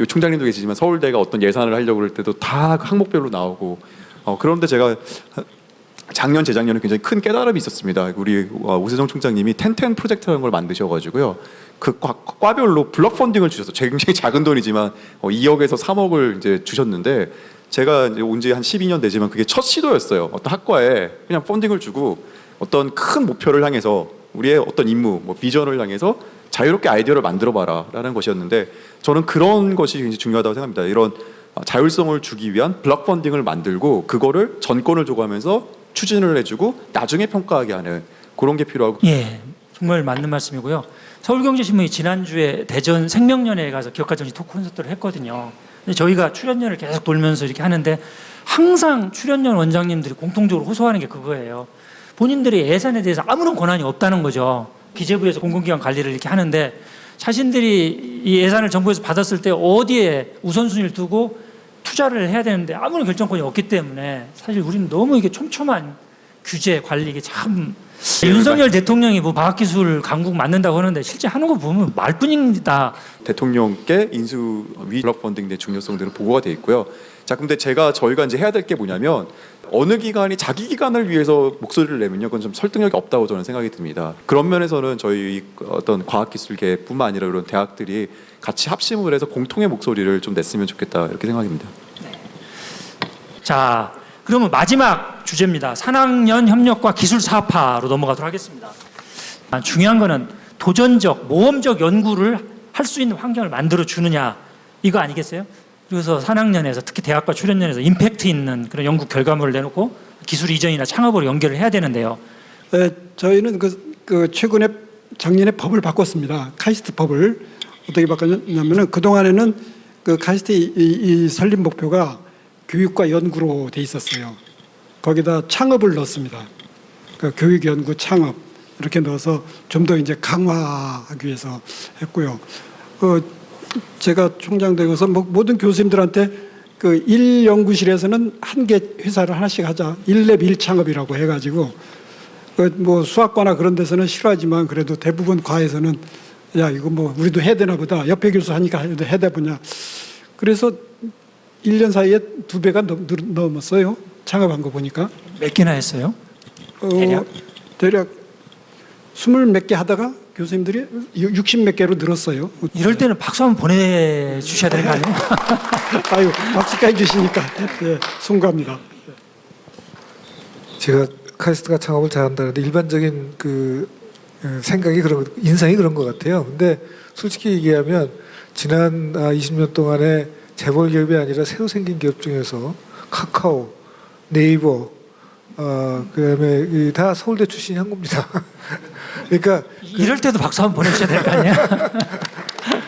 총장님도 계시지만 서울대가 어떤 예산을 하려고 그럴 때도 다 항목별로 나오고, 그런데 제가 작년 재작년에 굉장히 큰 깨달음이 있었습니다. 우리 오세정 총장님이 텐텐 프로젝트라는 걸 만드셔가지고요. 그 과별로 블럭 펀딩을 주셔서 굉장히 작은 돈이지만 2억에서 3억을 이제 주셨는데 제가 이제 온 지 한 12년 되지만 그게 첫 시도였어요. 어떤 학과에 그냥 펀딩을 주고 어떤 큰 목표를 향해서 우리의 어떤 임무, 뭐 비전을 향해서 자유롭게 아이디어를 만들어봐라라는 것이었는데 저는 그런 것이 굉장히 중요하다고 생각합니다. 이런 자율성을 주기 위한 블록 펀딩을 만들고 그거를 전권을 줘가면서 추진을 해주고 나중에 평가하게 하는 그런 게 필요하고. 예, 정말 맞는 말씀이고요. 서울경제신문이 지난주에 대전 생명연회에 가서 기업가 정신 토크 콘서트를 했거든요. 근데 저희가 출연료를 계속 돌면서 이렇게 하는데 항상 출연연 원장님들이 공통적으로 호소하는 게 그거예요. 본인들의 예산에 대해서 아무런 권한이 없다는 거죠. 기재부에서 공공기관 관리를 이렇게 하는데 자신들이 이 예산을 정부에서 받았을 때 어디에 우선순위를 두고 투자를 해야 되는데 아무런 결정권이 없기 때문에 사실 우리는 너무 이게 촘촘한 규제 관리 이게 참 윤석열 대통령이 뭐 과학기술 강국 만든다고 하는데 실제 하는 거 보면 말뿐입니다. 대통령께 인수위 블록 펀딩 의 중요성들은 보고가 돼 있고요. 자, 근데 저희가 이제 해야 될 게 뭐냐면 어느 기관이 자기 기관을 위해서 목소리를 내면요, 그건 좀 설득력이 없다고 저는 생각이 듭니다. 그런 면에서는 저희 어떤 과학기술계뿐만 아니라 이런 대학들이 같이 합심을 해서 공통의 목소리를 좀 냈으면 좋겠다 이렇게 생각합니다. 자, 그러면 마지막 주제입니다. 산학연 협력과 기술 사업화로 넘어가도록 하겠습니다. 중요한 거는 도전적, 모험적 연구를 할 수 있는 환경을 만들어 주느냐 이거 아니겠어요? 그래서 산학연에서 특히 대학과 출연연에서 임팩트 있는 그런 연구 결과물을 내놓고 기술 이전이나 창업으로 연결을 해야 되는데요. 저희는 최근에 작년에 법을 바꿨습니다. 카이스트 법을 어떻게 바꿨냐면은 그 동안에는 그 카이스트 이 설립 목표가 교육과 연구로 돼 있었어요. 거기다 창업을 넣었습니다. 그 교육, 연구, 창업 이렇게 넣어서 좀 더 이제 강화하기 위해서 했고요. 제가 총장 되고서 모든 교수님들한테 그 1연구실에서는 한 개 회사를 하나씩 하자. 1랩 1창업이라고 해가지고 뭐 수학과나 그런 데서는 싫어하지만 그래도 대부분 과에서는 야 이거 뭐 우리도 해야 되나 보다. 옆에 교수 하니까 해야 되냐. 그래서 1년 사이에 2배가 넘었어요. 창업한 거 보니까. 몇 개나 했어요? 대략 20몇 개 하다가 교수님들이 60몇 개로 늘었어요. 이럴 때는 박수 한번 보내주셔야 되는 거 아니에요? 아유, 박수까지 주시니까 예, 송구합니다. 제가 카이스트가 창업을 잘한다는데 일반적인 그 생각이 인상이 그런 것 같아요. 근데 솔직히 얘기하면 지난 20년 동안에 재벌 기업이 아니라 새로 생긴 기업 중에서 카카오, 네이버, 그다음에 다 서울대 출신이 한 겁니다. 그러니까 이럴 때도 박수 한번 보내주셔야 될 거 아니에요?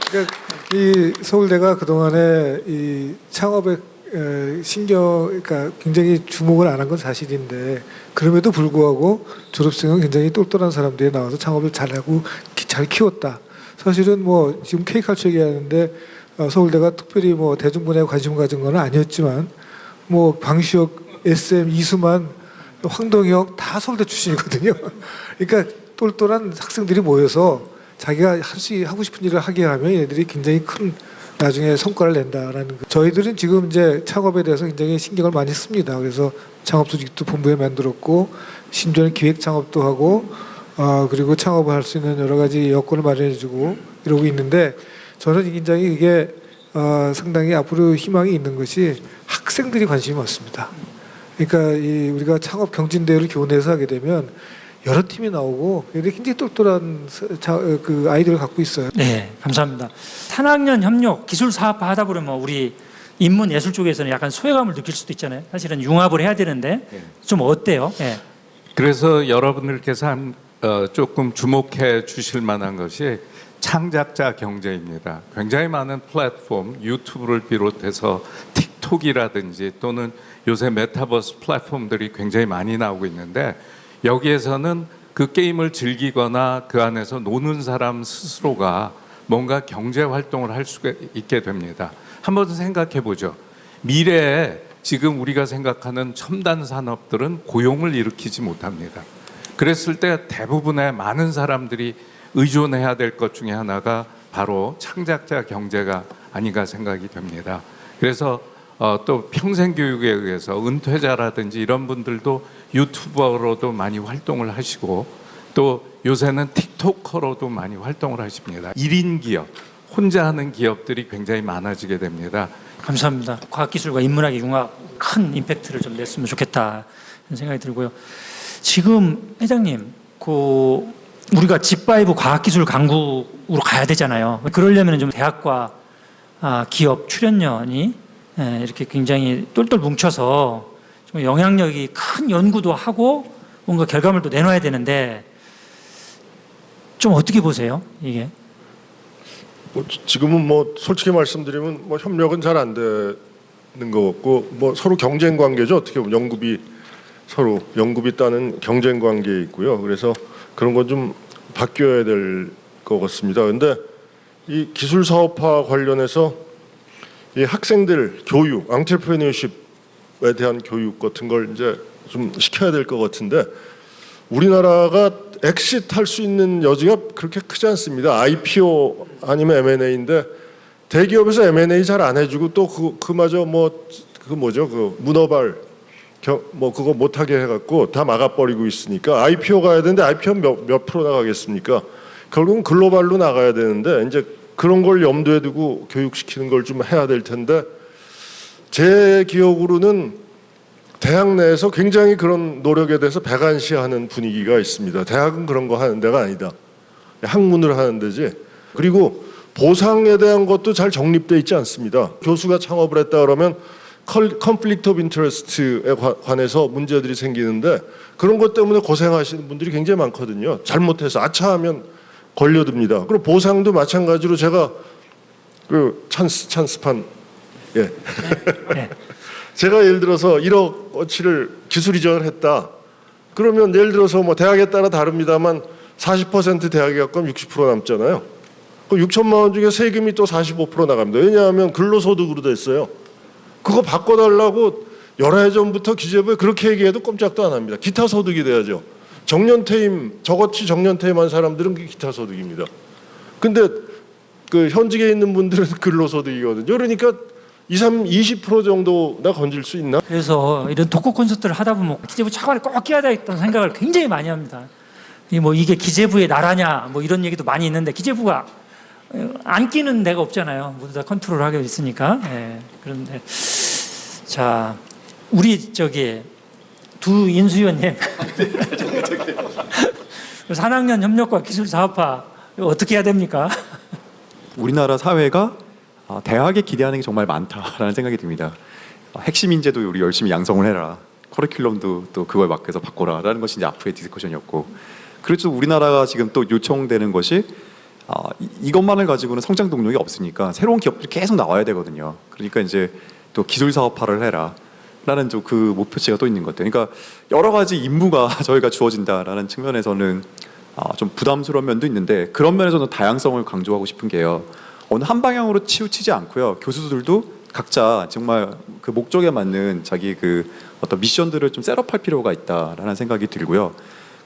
그러니까 이 서울대가 그 동안에 이 창업에 그러니까 굉장히 주목을 안 한 건 사실인데 그럼에도 불구하고 졸업생은 굉장히 똘똘한 사람들이 나와서 창업을 잘하고 잘 키웠다. 사실은 뭐 지금 K컬처 얘기하는데 서울대가 특별히 뭐 대중분야에 관심을 가진 건 아니었지만 뭐 방시혁, SM, 이수만, 황동혁 다 서울대 출신이거든요. 그러니까 똘똘한 학생들이 모여서 자기가 하고 싶은 일을 하게 하면 얘들이 굉장히 큰 나중에 성과를 낸다라는 거. 저희들은 지금 이제 창업에 대해서 굉장히 신경을 많이 씁니다. 그래서 창업 조직도 본부에 만들었고 심지어는 기획 창업도 하고 그리고 창업을 할 수 있는 여러 가지 여건을 마련해주고 이러고 있는데 저는 굉장히 이게 상당히 앞으로 희망이 있는 것이 학생들이 관심이 많습니다. 그러니까 우리가 창업 경진대회를 교내에서 하게 되면 여러 팀이 나오고 굉장히 똘똘한 그 아이디어를 갖고 있어요. 네, 감사합니다. 산학연 협력, 기술 사업화 하다 보면 우리 인문 예술 쪽에서는 약간 소외감을 느낄 수도 있잖아요. 사실은 융합을 해야 되는데 좀 어때요? 네. 그래서 여러분들께서 조금 주목해 주실 만한 것이 창작자 경제입니다. 굉장히 많은 플랫폼, 유튜브를 비롯해서 틱톡이라든지 또는 요새 메타버스 플랫폼들이 굉장히 많이 나오고 있는데 여기에서는 그 게임을 즐기거나 그 안에서 노는 사람 스스로가 뭔가 경제 활동을 할 수가 있게 됩니다. 한번 생각해 보죠. 미래에 지금 우리가 생각하는 첨단 산업들은 고용을 일으키지 못합니다. 그랬을 때 대부분의 많은 사람들이 의존해야 될 것 중에 하나가 바로 창작자 경제가 아닌가 생각이 됩니다. 그래서 또 평생교육에 의해서 은퇴자라든지 이런 분들도 유튜버로도 많이 활동을 하시고 또 요새는 틱토커로도 많이 활동을 하십니다. 1인 기업, 혼자 하는 기업들이 굉장히 많아지게 됩니다. 감사합니다. 과학기술과 인문학의 융합 큰 임팩트를 좀 냈으면 좋겠다 이런 생각이 들고요. 지금 회장님, 우리가 G5 과학기술 강국으로 가야 되잖아요. 그러려면 좀 대학과 기업 출연연이 이렇게 굉장히 똘똘 뭉쳐서 좀 영향력이 큰 연구도 하고 뭔가 결과물도 내놔야 되는데 좀 어떻게 보세요, 이게? 지금은 솔직히 말씀드리면 협력은 잘 안 되는 것 같고 서로 경쟁 관계죠. 어떻게 보면 연구비 따는 경쟁 관계에 있고요. 그래서 그런 건 좀 바뀌어야 될 것 같습니다. 그런데 이 기술 사업화 관련해서 이 학생들 교육, 앙트레프레너십에 대한 교육 같은 걸 이제 좀 시켜야 될 것 같은데 우리나라가 엑시트할 수 있는 여지가 그렇게 크지 않습니다. IPO 아니면 M&A인데 대기업에서 M&A 잘 안 해주고 또 그마저 문어발 그거 못하게 해갖고 다 막아버리고 있으니까 IPO 가야 되는데 IPO 몇 프로 나가겠습니까? 결국은 글로벌로 나가야 되는데 이제 그런 걸 염두에 두고 교육시키는 걸 좀 해야 될 텐데 제 기억으로는 대학 내에서 굉장히 그런 노력에 대해서 배관시하는 분위기가 있습니다. 대학은 그런 거 하는 데가 아니다. 학문을 하는 데지. 그리고 보상에 대한 것도 잘 정립돼 있지 않습니다. 교수가 창업을 했다 그러면 conflict of interest에 관해서 문제들이 생기는데 그런 것 때문에 고생하시는 분들이 굉장히 많거든요. 잘못해서 아차하면 걸려듭니다. 그리고 보상도 마찬가지로 제가 그 찬스판 제가 예를 들어서 1억어치를 기술 이전을 했다. 그러면 예를 들어서 대학에 따라 다릅니다만 40% 대학에 갖고 60% 남잖아요. 그 6천만 원 중에 세금이 또 45% 나갑니다. 왜냐하면 근로소득으로 됐어요. 그거 바꿔달라고 여러 해 전부터 기재부에 그렇게 얘기해도 꼼짝도 안 합니다. 기타 소득이 돼야죠. 정년퇴임, 저같이 정년퇴임한 사람들은 그게 기타 소득입니다. 근데 그 현직에 있는 분들은 근로소득이거든요. 그러니까 20% 정도나 건질 수 있나? 그래서 이런 독고 콘서트를 하다 보면 기재부 차관이 꼭 껴야 되겠다는 생각을 굉장히 많이 합니다. 이게 기재부의 나라냐 이런 얘기도 많이 있는데 기재부가 안 끼는 데가 없잖아요. 모두 다 컨트롤하고 있으니까. 그런데 자 우리 두 인수위원님 산학년 협력과 기술 사업화 어떻게 해야 됩니까? 우리나라 사회가 대학에 기대하는 게 정말 많다라는 생각이 듭니다. 핵심 인재도 우리 열심히 양성을 해라. 커리큘럼도 또 그거에 맞게서 바꿔라라는 것이 이제 앞으로의 디스커션이었고, 그렇죠. 우리나라가 지금 또 요청되는 것이 이것만을 가지고는 성장 동력이 없으니까 새로운 기업들이 계속 나와야 되거든요. 그러니까 이제 또 기술 사업화를 해라라는 좀 그 목표치가 또 있는 것 같아요. 그러니까 여러 가지 임무가 저희가 주어진다라는 측면에서는 좀 부담스러운 면도 있는데, 그런 면에서는 다양성을 강조하고 싶은 게요. 어느 한 방향으로 치우치지 않고요. 교수들도 각자 정말 그 목적에 맞는 자기 그 어떤 미션들을 좀 셋업할 필요가 있다라는 생각이 들고요.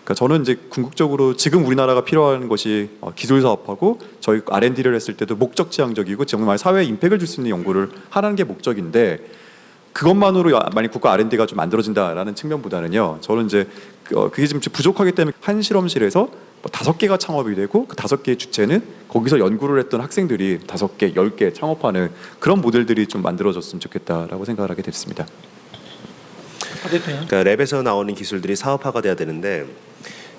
그러니까 저는 이제 궁극적으로 지금 우리나라가 필요한 것이 기술 사업하고 저희 R&D를 했을 때도 목적 지향적이고 정말 사회에 임팩트를 줄 수 있는 연구를 하라는 게 목적인데, 그것만으로 만약 국가 R&D가 좀 만들어진다라는 측면보다는요. 저는 이제 그게 좀 부족하기 때문에 한 실험실에서 5개가 창업이 되고 그 5개의 주체는 거기서 연구를 했던 학생들이 5개, 10개 창업하는 그런 모델들이 좀 만들어졌으면 좋겠다라고 생각을 하게 됐습니다. 그러니까 랩에서 나오는 기술들이 사업화가 돼야 되는데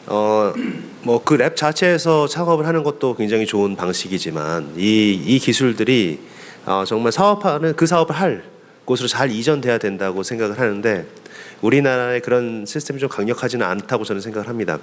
그 랩 자체에서 창업을 하는 것도 굉장히 좋은 방식이지만 이 기술들이 정말 사업화는 그 사업을 할 곳으로 잘 이전돼야 된다고 생각을 하는데 우리나라의 그런 시스템이 좀 강력하지는 않다고 저는 생각을 합니다.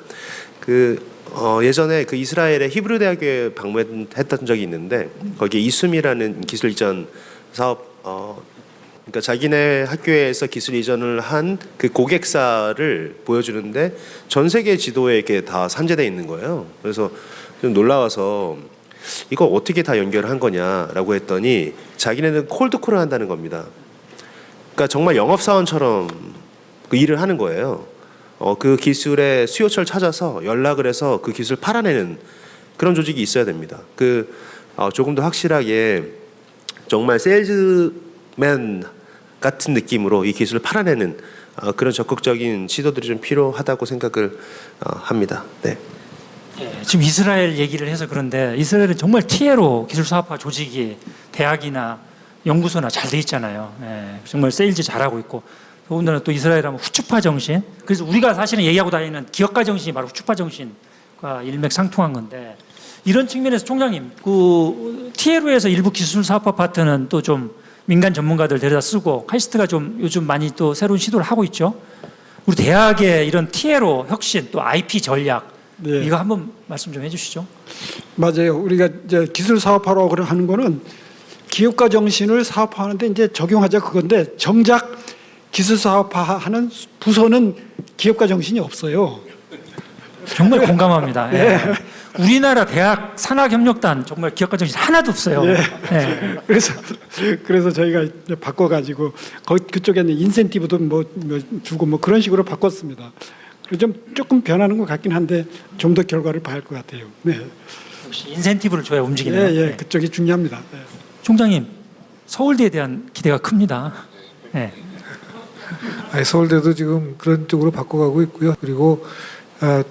예전에 그 이스라엘의 히브리 대학에 방문했던 적이 있는데 거기에 이숨이라는 기술 이전 사업 그러니까 자기네 학교에서 기술 이전을 한 그 고객사를 보여주는데 전 세계 지도에 이렇게 다 산재돼 있는 거예요. 그래서 좀 놀라워서 이거 어떻게 다 연결한 거냐라고 했더니 자기네는 콜드콜을 한다는 겁니다. 그러니까 정말 영업사원처럼 그 일을 하는 거예요. 그 기술의 수요처를 찾아서 연락을 해서 그 기술을 팔아내는 그런 조직이 있어야 됩니다. 조금 더 확실하게 정말 세일즈맨 같은 느낌으로 이 기술을 팔아내는 그런 적극적인 시도들이 좀 필요하다고 생각을 합니다. 네. 지금 이스라엘 얘기를 해서 그런데 이스라엘은 정말 티에로 기술 사업화 조직이 대학이나 연구소나 잘 돼 있잖아요. 정말 세일즈 잘하고 있고, 더군다나 또 이스라엘 하면 후추파 정신. 그래서 우리가 사실은 얘기하고 다니는 기업가 정신이 바로 후추파 정신과 일맥상통한 건데, 이런 측면에서 총장님, 그 티에로에서 일부 기술 사업화 파트는 또 좀 민간 전문가들 데려다 쓰고 카이스트가 좀 요즘 많이 또 새로운 시도를 하고 있죠. 우리 대학의 이런 TLO 혁신 또 IP 전략 네. 이거 한번 말씀 좀 해주시죠. 맞아요. 우리가 이제 기술 사업화라고 하는 거는 기업가 정신을 사업화하는데 이제 적용하자 그건데 정작 기술 사업화하는 부서는 기업가 정신이 없어요. 정말 공감합니다. 예. 우리나라 대학 산학협력단 정말 기업가 정신 하나도 없어요. 예. 예. 그래서 저희가 이제 바꿔가지고 그쪽에는 인센티브도 뭐 주고 뭐 그런 식으로 바꿨습니다. 좀 조금 변하는 것 같긴 한데 좀 더 결과를 봐야 할 것 같아요. 네. 역시 인센티브를 줘야 움직이네요. 예, 예, 네. 그쪽이 중요합니다. 예. 총장님, 서울대에 대한 기대가 큽니다. 네. 아니, 서울대도 지금 그런 쪽으로 바꿔가고 있고요. 그리고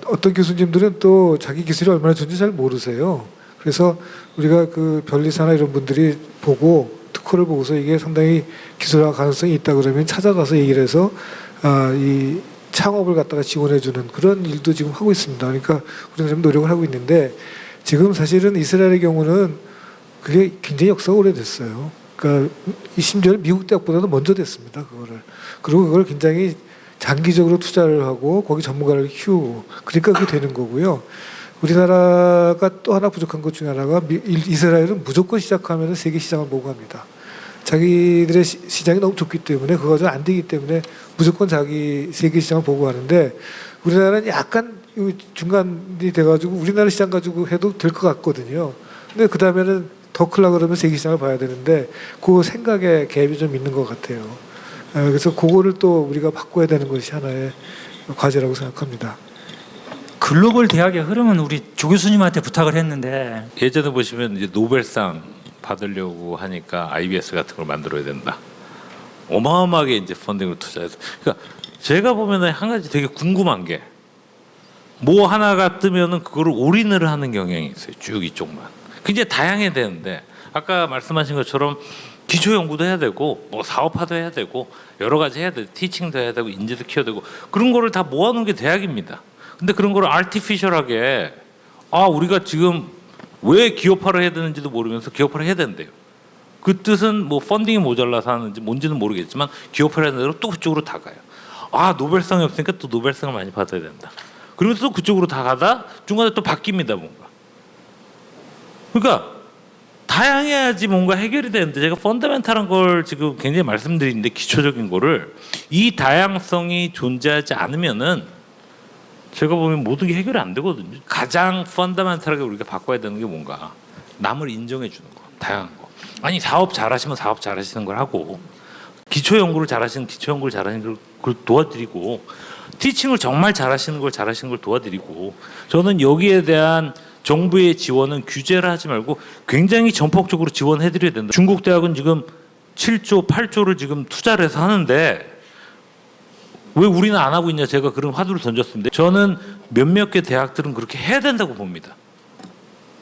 어떤 교수님들은 또 자기 기술이 얼마나 좋은지 잘 모르세요. 그래서 우리가 그 변리사나 이런 분들이 보고 특허를 보고서 이게 상당히 기술화 가능성이 있다 그러면 찾아가서 얘기를 해서 이 창업을 갖다가 지원해주는 그런 일도 지금 하고 있습니다. 그러니까 우리가 좀 노력을 하고 있는데 지금 사실은 이스라엘의 경우는 그게 굉장히 역사가 오래됐어요. 그러니까 심지어는 미국 대학보다도 먼저 됐습니다. 그거를. 그리고 그걸 굉장히 장기적으로 투자를 하고 거기 전문가를 키우고 그러니까 그게 되는 거고요. 우리나라가 또 하나 부족한 것 중에 하나가 이스라엘은 무조건 시작하면 세계 시장을 보고 합니다. 자기들의 시장이 너무 좁기 때문에 그거 좀 안 되기 때문에 무조건 자기 세계 시장을 보고 하는데 우리나라는 약간 중간이 돼가지고 우리나라 시장 가지고 해도 될 것 같거든요. 근데 그 다음에는 더 크려고 그러면 세계 시장을 봐야 되는데 그 생각에 갭이 좀 있는 것 같아요. 그래서 그거를 또 우리가 바꿔야 되는 것이 하나의 과제라고 생각합니다. 글로벌 대학의 흐름은 우리 조 교수님한테 부탁을 했는데 예전에 보시면 이제 노벨상 받으려고 하니까 IBS 같은 걸 만들어야 된다. 어마어마하게 이제 펀딩을 투자해서. 그러니까 제가 보면은 한 가지 되게 궁금한 게 뭐 하나가 뜨면은 그거를 올인을 하는 경향이 있어요. 쭉 이쪽만. 굉장히 다양해야 되는데 아까 말씀하신 것처럼 기초 연구도 해야 되고 뭐 사업화도 해야 되고 여러 가지 해야 돼. 티칭도 해야 되고 인재도 키워야 되고 그런 거를 다 모아놓은 게 대학입니다. 근데 그런 거를 아티피셜하게 우리가 지금 왜 기업화를 해야 되는지도 모르면서 기업화를 해야 된대요. 그 뜻은 뭐 펀딩이 모자라서 하는지 뭔지는 모르겠지만 기업화를 하는 대로 또 그쪽으로 다 가요. 노벨상이 없으니까 또 노벨상을 많이 받아야 된다. 그러면서 또 그쪽으로 다 가다 중간에 또 바뀝니다 뭔가. 그러니까 다양해야지 뭔가 해결이 되는데 제가 펀더멘탈한 걸 지금 굉장히 말씀드리는데 기초적인 거를 이 다양성이 존재하지 않으면은 제가 보면 모든 게 해결이 안 되거든요. 가장 펀더멘탈하게 우리가 바꿔야 되는 게 뭔가 남을 인정해 주는 거, 다양한 거. 아니 사업 잘하시면 사업 잘하시는 걸 하고 기초 연구를 잘하시는 기초 연구를 잘하시는 걸 도와드리고 티칭을 정말 잘하시는 걸 도와드리고 저는 여기에 대한 정부의 지원은 규제를 하지 말고 굉장히 전폭적으로 지원해드려야 된다. 중국 대학은 지금 7조, 8조를 지금 투자를 해서 하는데 왜 우리는 안 하고 있냐 제가 그런 화두를 던졌습니다. 저는 몇몇 개 대학들은 그렇게 해야 된다고 봅니다.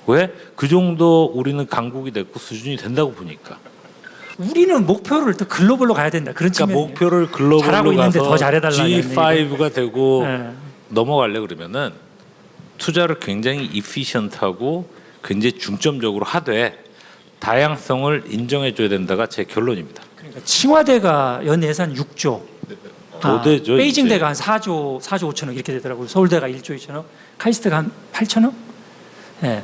왜? 그 정도 우리는 강국이 됐고 수준이 된다고 보니까. 우리는 목표를 또 글로벌로 가야 된다. 그런 그러니까 측면이에요. 목표를 글로벌로 잘하고 있는데 가서 더 잘해달라는 G5가 되고 네. 넘어가려 그러면은 투자를 굉장히 이피션트하고 굉장히 중점적으로 하되 다양성을 인정해줘야 된다가 제 결론입니다. 그러니까 칭화대가 연 예산 6조, 더 되죠, 베이징대가 한 4조 5천억 이렇게 되더라고요. 서울대가 1조 2천억, 카이스트가 한 8천억. 네.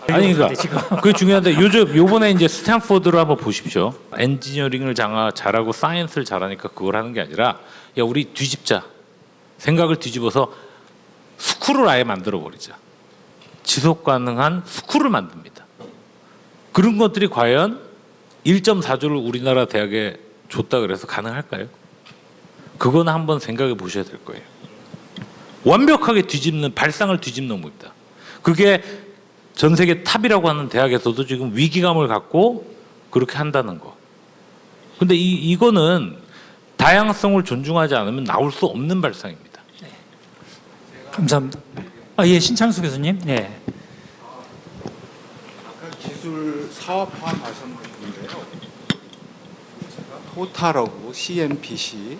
아니 그러니까 그게 중요한데 요번에 이제 스탠포드를 한번 보십시오. 엔지니어링을 잘하고 사이언스를 잘하니까 그걸 하는 게 아니라 야 우리 뒤집자. 생각을 뒤집어서 스쿨을 아예 만들어 버리자. 지속 가능한 스쿨을 만듭니다. 그런 것들이 과연 1.4조를 우리나라 대학에 줬다 그래서 가능할까요? 그건 한번 생각해 보셔야 될 거예요. 완벽하게 발상을 뒤집는 겁니다. 그게 전 세계 탑이라고 하는 대학에서도 지금 위기감을 갖고 그렇게 한다는 거. 근데 이거는 다양성을 존중하지 않으면 나올 수 없는 발상입니다. 네. 감사합니다. 예, 신창수 교수님. 네. 아까 기술 사업화 말씀하셨는데요. 제가 토탈하고 CNPC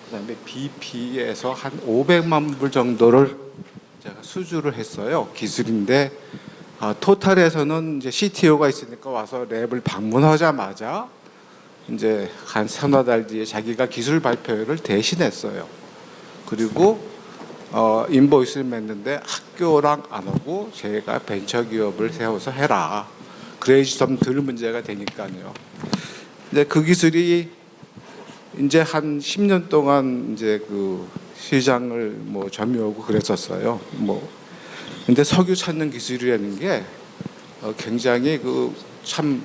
그다음에 BP에서 한 500만 불 정도를 제가 수주를 했어요. 기술인데 토탈에서는 이제 CTO가 있으니까 와서 랩을 방문하자마자 이제 한 서너 달 뒤에 자기가 기술 발표회를 대신했어요. 그리고 인보이스를 맺는데 학교랑 안 오고 제가 벤처기업을 세워서 해라. 그래야지 좀 덜 문제가 되니까요. 이제 그 기술이 이제 한 10년 동안 이제 그 시장을 뭐 점유하고 그랬었어요. 뭐 근데 석유 찾는 기술이라는 게 굉장히 참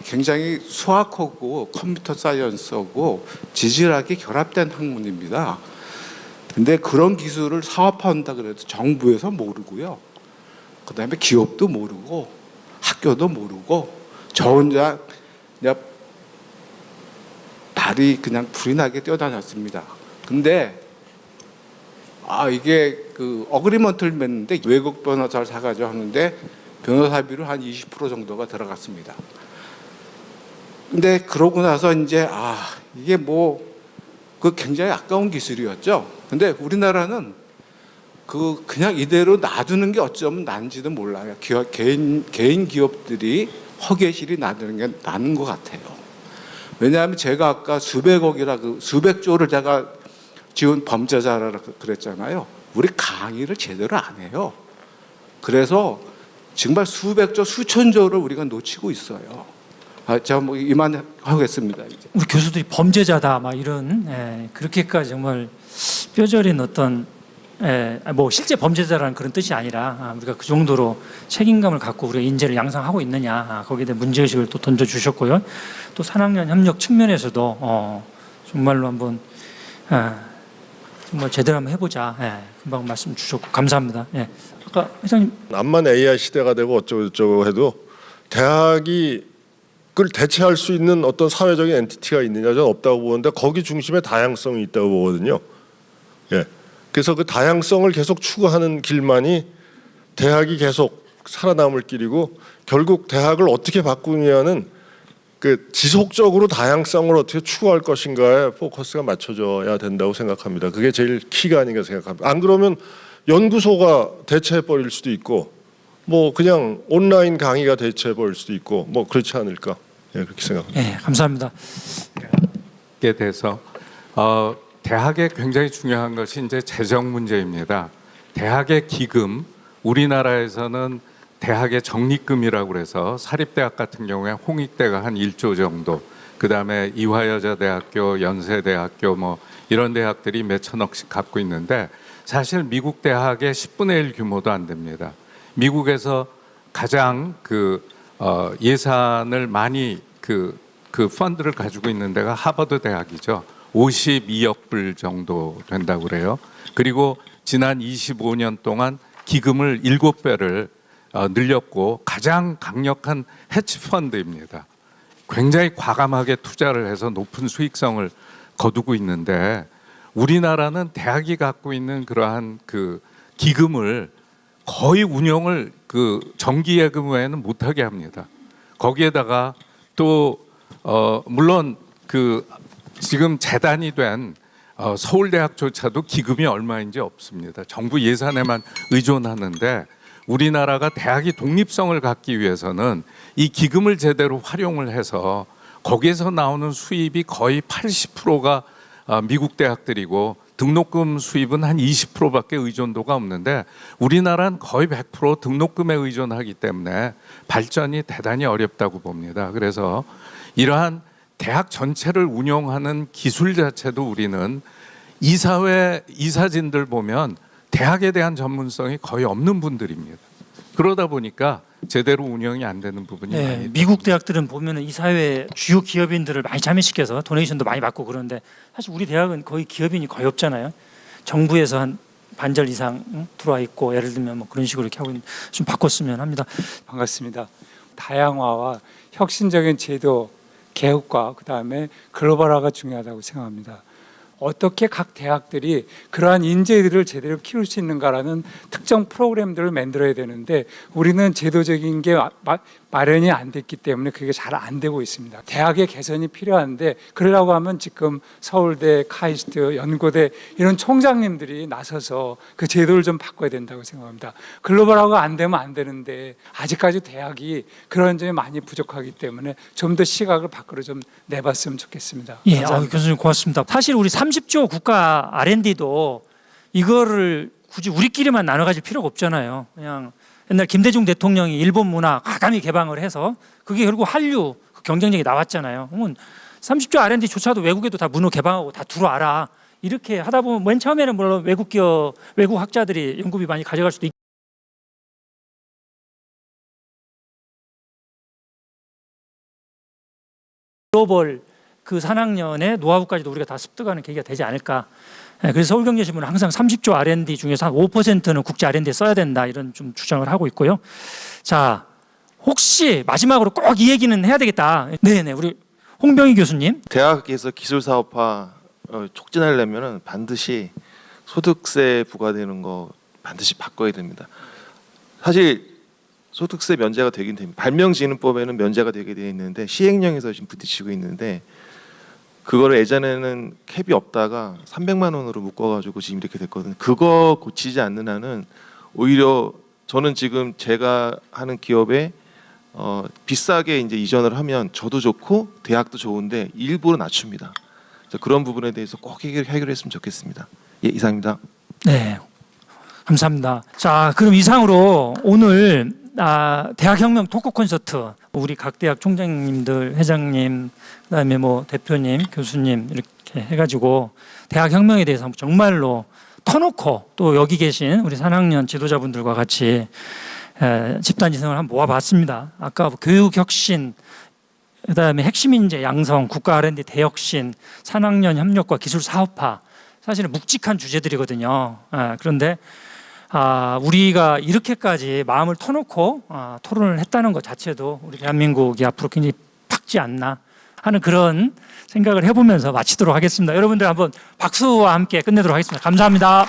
굉장히 수학하고 컴퓨터 사이언스하고 지질하게 결합된 학문입니다. 근데 그런 기술을 사업화한다 그래도 정부에서 모르고요. 그다음에 기업도 모르고 학교도 모르고 저 혼자 그냥 발이 그냥 불이 나게 뛰어다녔습니다. 근데 이게 그 어그리먼트를 맺는데 외국 변호사를 사가지고 하는데 변호사비로 한 20% 정도가 들어갔습니다. 근데 그러고 나서 이제 이게 그 굉장히 아까운 기술이었죠. 근데 우리나라는 그냥 이대로 놔두는 게 어쩌면 난지도 몰라요. 개인 기업들이 허개실이 나는 게 나는 것 같아요. 왜냐하면 제가 아까 수백억이라 수백조를 제가 지원 범죄자라 그랬잖아요. 우리 강의를 제대로 안 해요. 그래서 정말 수백조, 수천조를 우리가 놓치고 있어요. 제가 이만 하겠습니다. 이제. 우리 교수들이 범죄자다 막 이런 그렇게까지 정말 뼈저린 어떤 실제 범죄자라는 그런 뜻이 아니라 우리가 그 정도로 책임감을 갖고 우리가 인재를 양성하고 있느냐 거기에 대한 문제의식을 또 던져주셨고요. 또 산학년 협력 측면에서도 정말로 한번 정말 제대로 한번 해보자. 금방 말씀 주셨고 감사합니다. 아까 회장님 암만 AI 시대가 되고 어쩌고 해도 대학이 그걸 대체할 수 있는 어떤 사회적인 엔티티가 있느냐 저는 없다고 보는데 거기 중심에 다양성이 있다고 보거든요. 그래서 그 다양성을 계속 추구하는 길만이 대학이 계속 살아남을 길이고 결국 대학을 어떻게 바꾸느냐는 그 지속적으로 다양성을 어떻게 추구할 것인가에 포커스가 맞춰져야 된다고 생각합니다. 그게 제일 키가 아닌가 생각합니다. 안 그러면 연구소가 대체해 버릴 수도 있고 뭐 그냥 온라인 강의가 대체해 버릴 수도 있고 뭐 그렇지 않을까 그렇게 생각합니다. 감사합니다. 에 대해서 대학에 굉장히 중요한 것이 이제 재정 문제입니다. 대학의 기금, 우리나라에서는 대학의 적립금이라고 그래서 사립대학 같은 경우에 홍익대가 한 1조 정도, 그 다음에 이화여자대학교, 연세대학교 뭐 이런 대학들이 몇 천억씩 갖고 있는데 사실 미국 대학의 10분의 1 규모도 안 됩니다. 미국에서 가장 예산을 많이 그 펀드를 가지고 있는 데가 하버드 대학이죠. 52억 불 정도 된다고 그래요. 그리고 지난 25년 동안 기금을 7배를 늘렸고 가장 강력한 헤지펀드입니다. 굉장히 과감하게 투자를 해서 높은 수익성을 거두고 있는데 우리나라는 대학이 갖고 있는 그러한 그 기금을 거의 운영을 정기예금 외에는 못하게 합니다. 거기에다가 또 물론 지금 재단이 된 서울대학조차도 기금이 얼마인지 없습니다. 정부 예산에만 의존하는데 우리나라가 대학이 독립성을 갖기 위해서는 이 기금을 제대로 활용을 해서 거기에서 나오는 수입이 거의 80%가 미국 대학들이고 등록금 수입은 한 20%밖에 의존도가 없는데 우리나라는 거의 100% 등록금에 의존하기 때문에 발전이 대단히 어렵다고 봅니다. 그래서 이러한 대학 전체를 운영하는 기술 자체도 우리는 이사회 이사진들 보면 대학에 대한 전문성이 거의 없는 분들입니다. 그러다 보니까 제대로 운영이 안 되는 부분이 많이 있습니다. 미국 대학들은 보면은 이 사회 주요 기업인들을 많이 참여시켜서 도네이션도 많이 받고 그러는데 사실 우리 대학은 거의 기업인이 거의 없잖아요. 정부에서 한 반절 이상 들어와 있고 예를 들면 뭐 그런 식으로 이렇게 하고 있는 좀 바꿨으면 합니다. 반갑습니다. 다양화와 혁신적인 제도 개혁과 그다음에 글로벌화가 중요하다고 생각합니다. 어떻게 각 대학들이 그러한 인재들을 제대로 키울 수 있는가라는 특정 프로그램들을 만들어야 되는데 우리는 제도적인 게 마련이 안 됐기 때문에 그게 잘 안 되고 있습니다. 대학의 개선이 필요한데 그러려고 하면 지금 서울대, 카이스트, 연고대 이런 총장님들이 나서서 그 제도를 좀 바꿔야 된다고 생각합니다. 글로벌화가 안 되면 안 되는데 아직까지 대학이 그런 점이 많이 부족하기 때문에 좀 더 시각을 밖으로 좀 내봤으면 좋겠습니다. 예, 감사합니다. 교수님 고맙습니다. 사실 우리 30조 국가 R&D도 이거를 굳이 우리끼리만 나눠 가질 필요가 없잖아요. 그냥 옛날 김대중 대통령이 일본 문화 과감히 개방을 해서 그게 결국 한류 경쟁력이 나왔잖아요. 그러면 30조 R&D조차도 외국에도 다 문호 개방하고 다 들어와라. 이렇게 하다 보면 맨 처음에는 물론 외국 학자들이 연구비 많이 가져갈 수도 있고 글로벌 그 산학년의 노하우까지도 우리가 다 습득하는 계기가 되지 않을까. 그래서 서울경제신문은 항상 30조 R&D 중에서 한 5%는 국제 R&D에 써야 된다 이런 좀 주장을 하고 있고요. 자, 혹시 마지막으로 꼭 이 얘기는 해야 되겠다. 네네, 우리 홍병희 교수님. 대학에서 기술 사업화 촉진하려면은 반드시 소득세 부과되는 거 반드시 바꿔야 됩니다. 사실 소득세 면제가 되긴 됩니다. 발명진흥법에는 면제가 되게 되어 있는데 시행령에서 지금 부딪히고 있는데 그거를 예전에는 캡이 없다가 300만 원으로 묶어가지고 지금 이렇게 됐거든요. 그거 고치지 않는 한은 오히려 저는 지금 제가 하는 기업에 비싸게 이제 이전을 하면 저도 좋고 대학도 좋은데 일부러 낮춥니다. 그런 부분에 대해서 꼭 해결했으면 좋겠습니다. 예, 이상입니다. 네, 감사합니다. 자, 그럼 이상으로 오늘 대학혁명 토크 콘서트 우리 각 대학 총장님들, 회장님, 그다음에 뭐 대표님, 교수님 이렇게 해가지고 대학혁명에 대해서 정말로 터놓고 또 여기 계신 우리 산학년 지도자분들과 같이 집단 지성을 한번 모아봤습니다. 아까 교육혁신, 그다음에 핵심 인재 양성, 국가 R&D 대혁신, 산학년 협력과 기술 사업화 사실은 묵직한 주제들이거든요. 그런데 우리가 이렇게까지 마음을 터놓고 토론을 했다는 것 자체도 우리 대한민국이 앞으로 굉장히 밝지 않나 하는 그런 생각을 해보면서 마치도록 하겠습니다. 여러분들 한번 박수와 함께 끝내도록 하겠습니다. 감사합니다.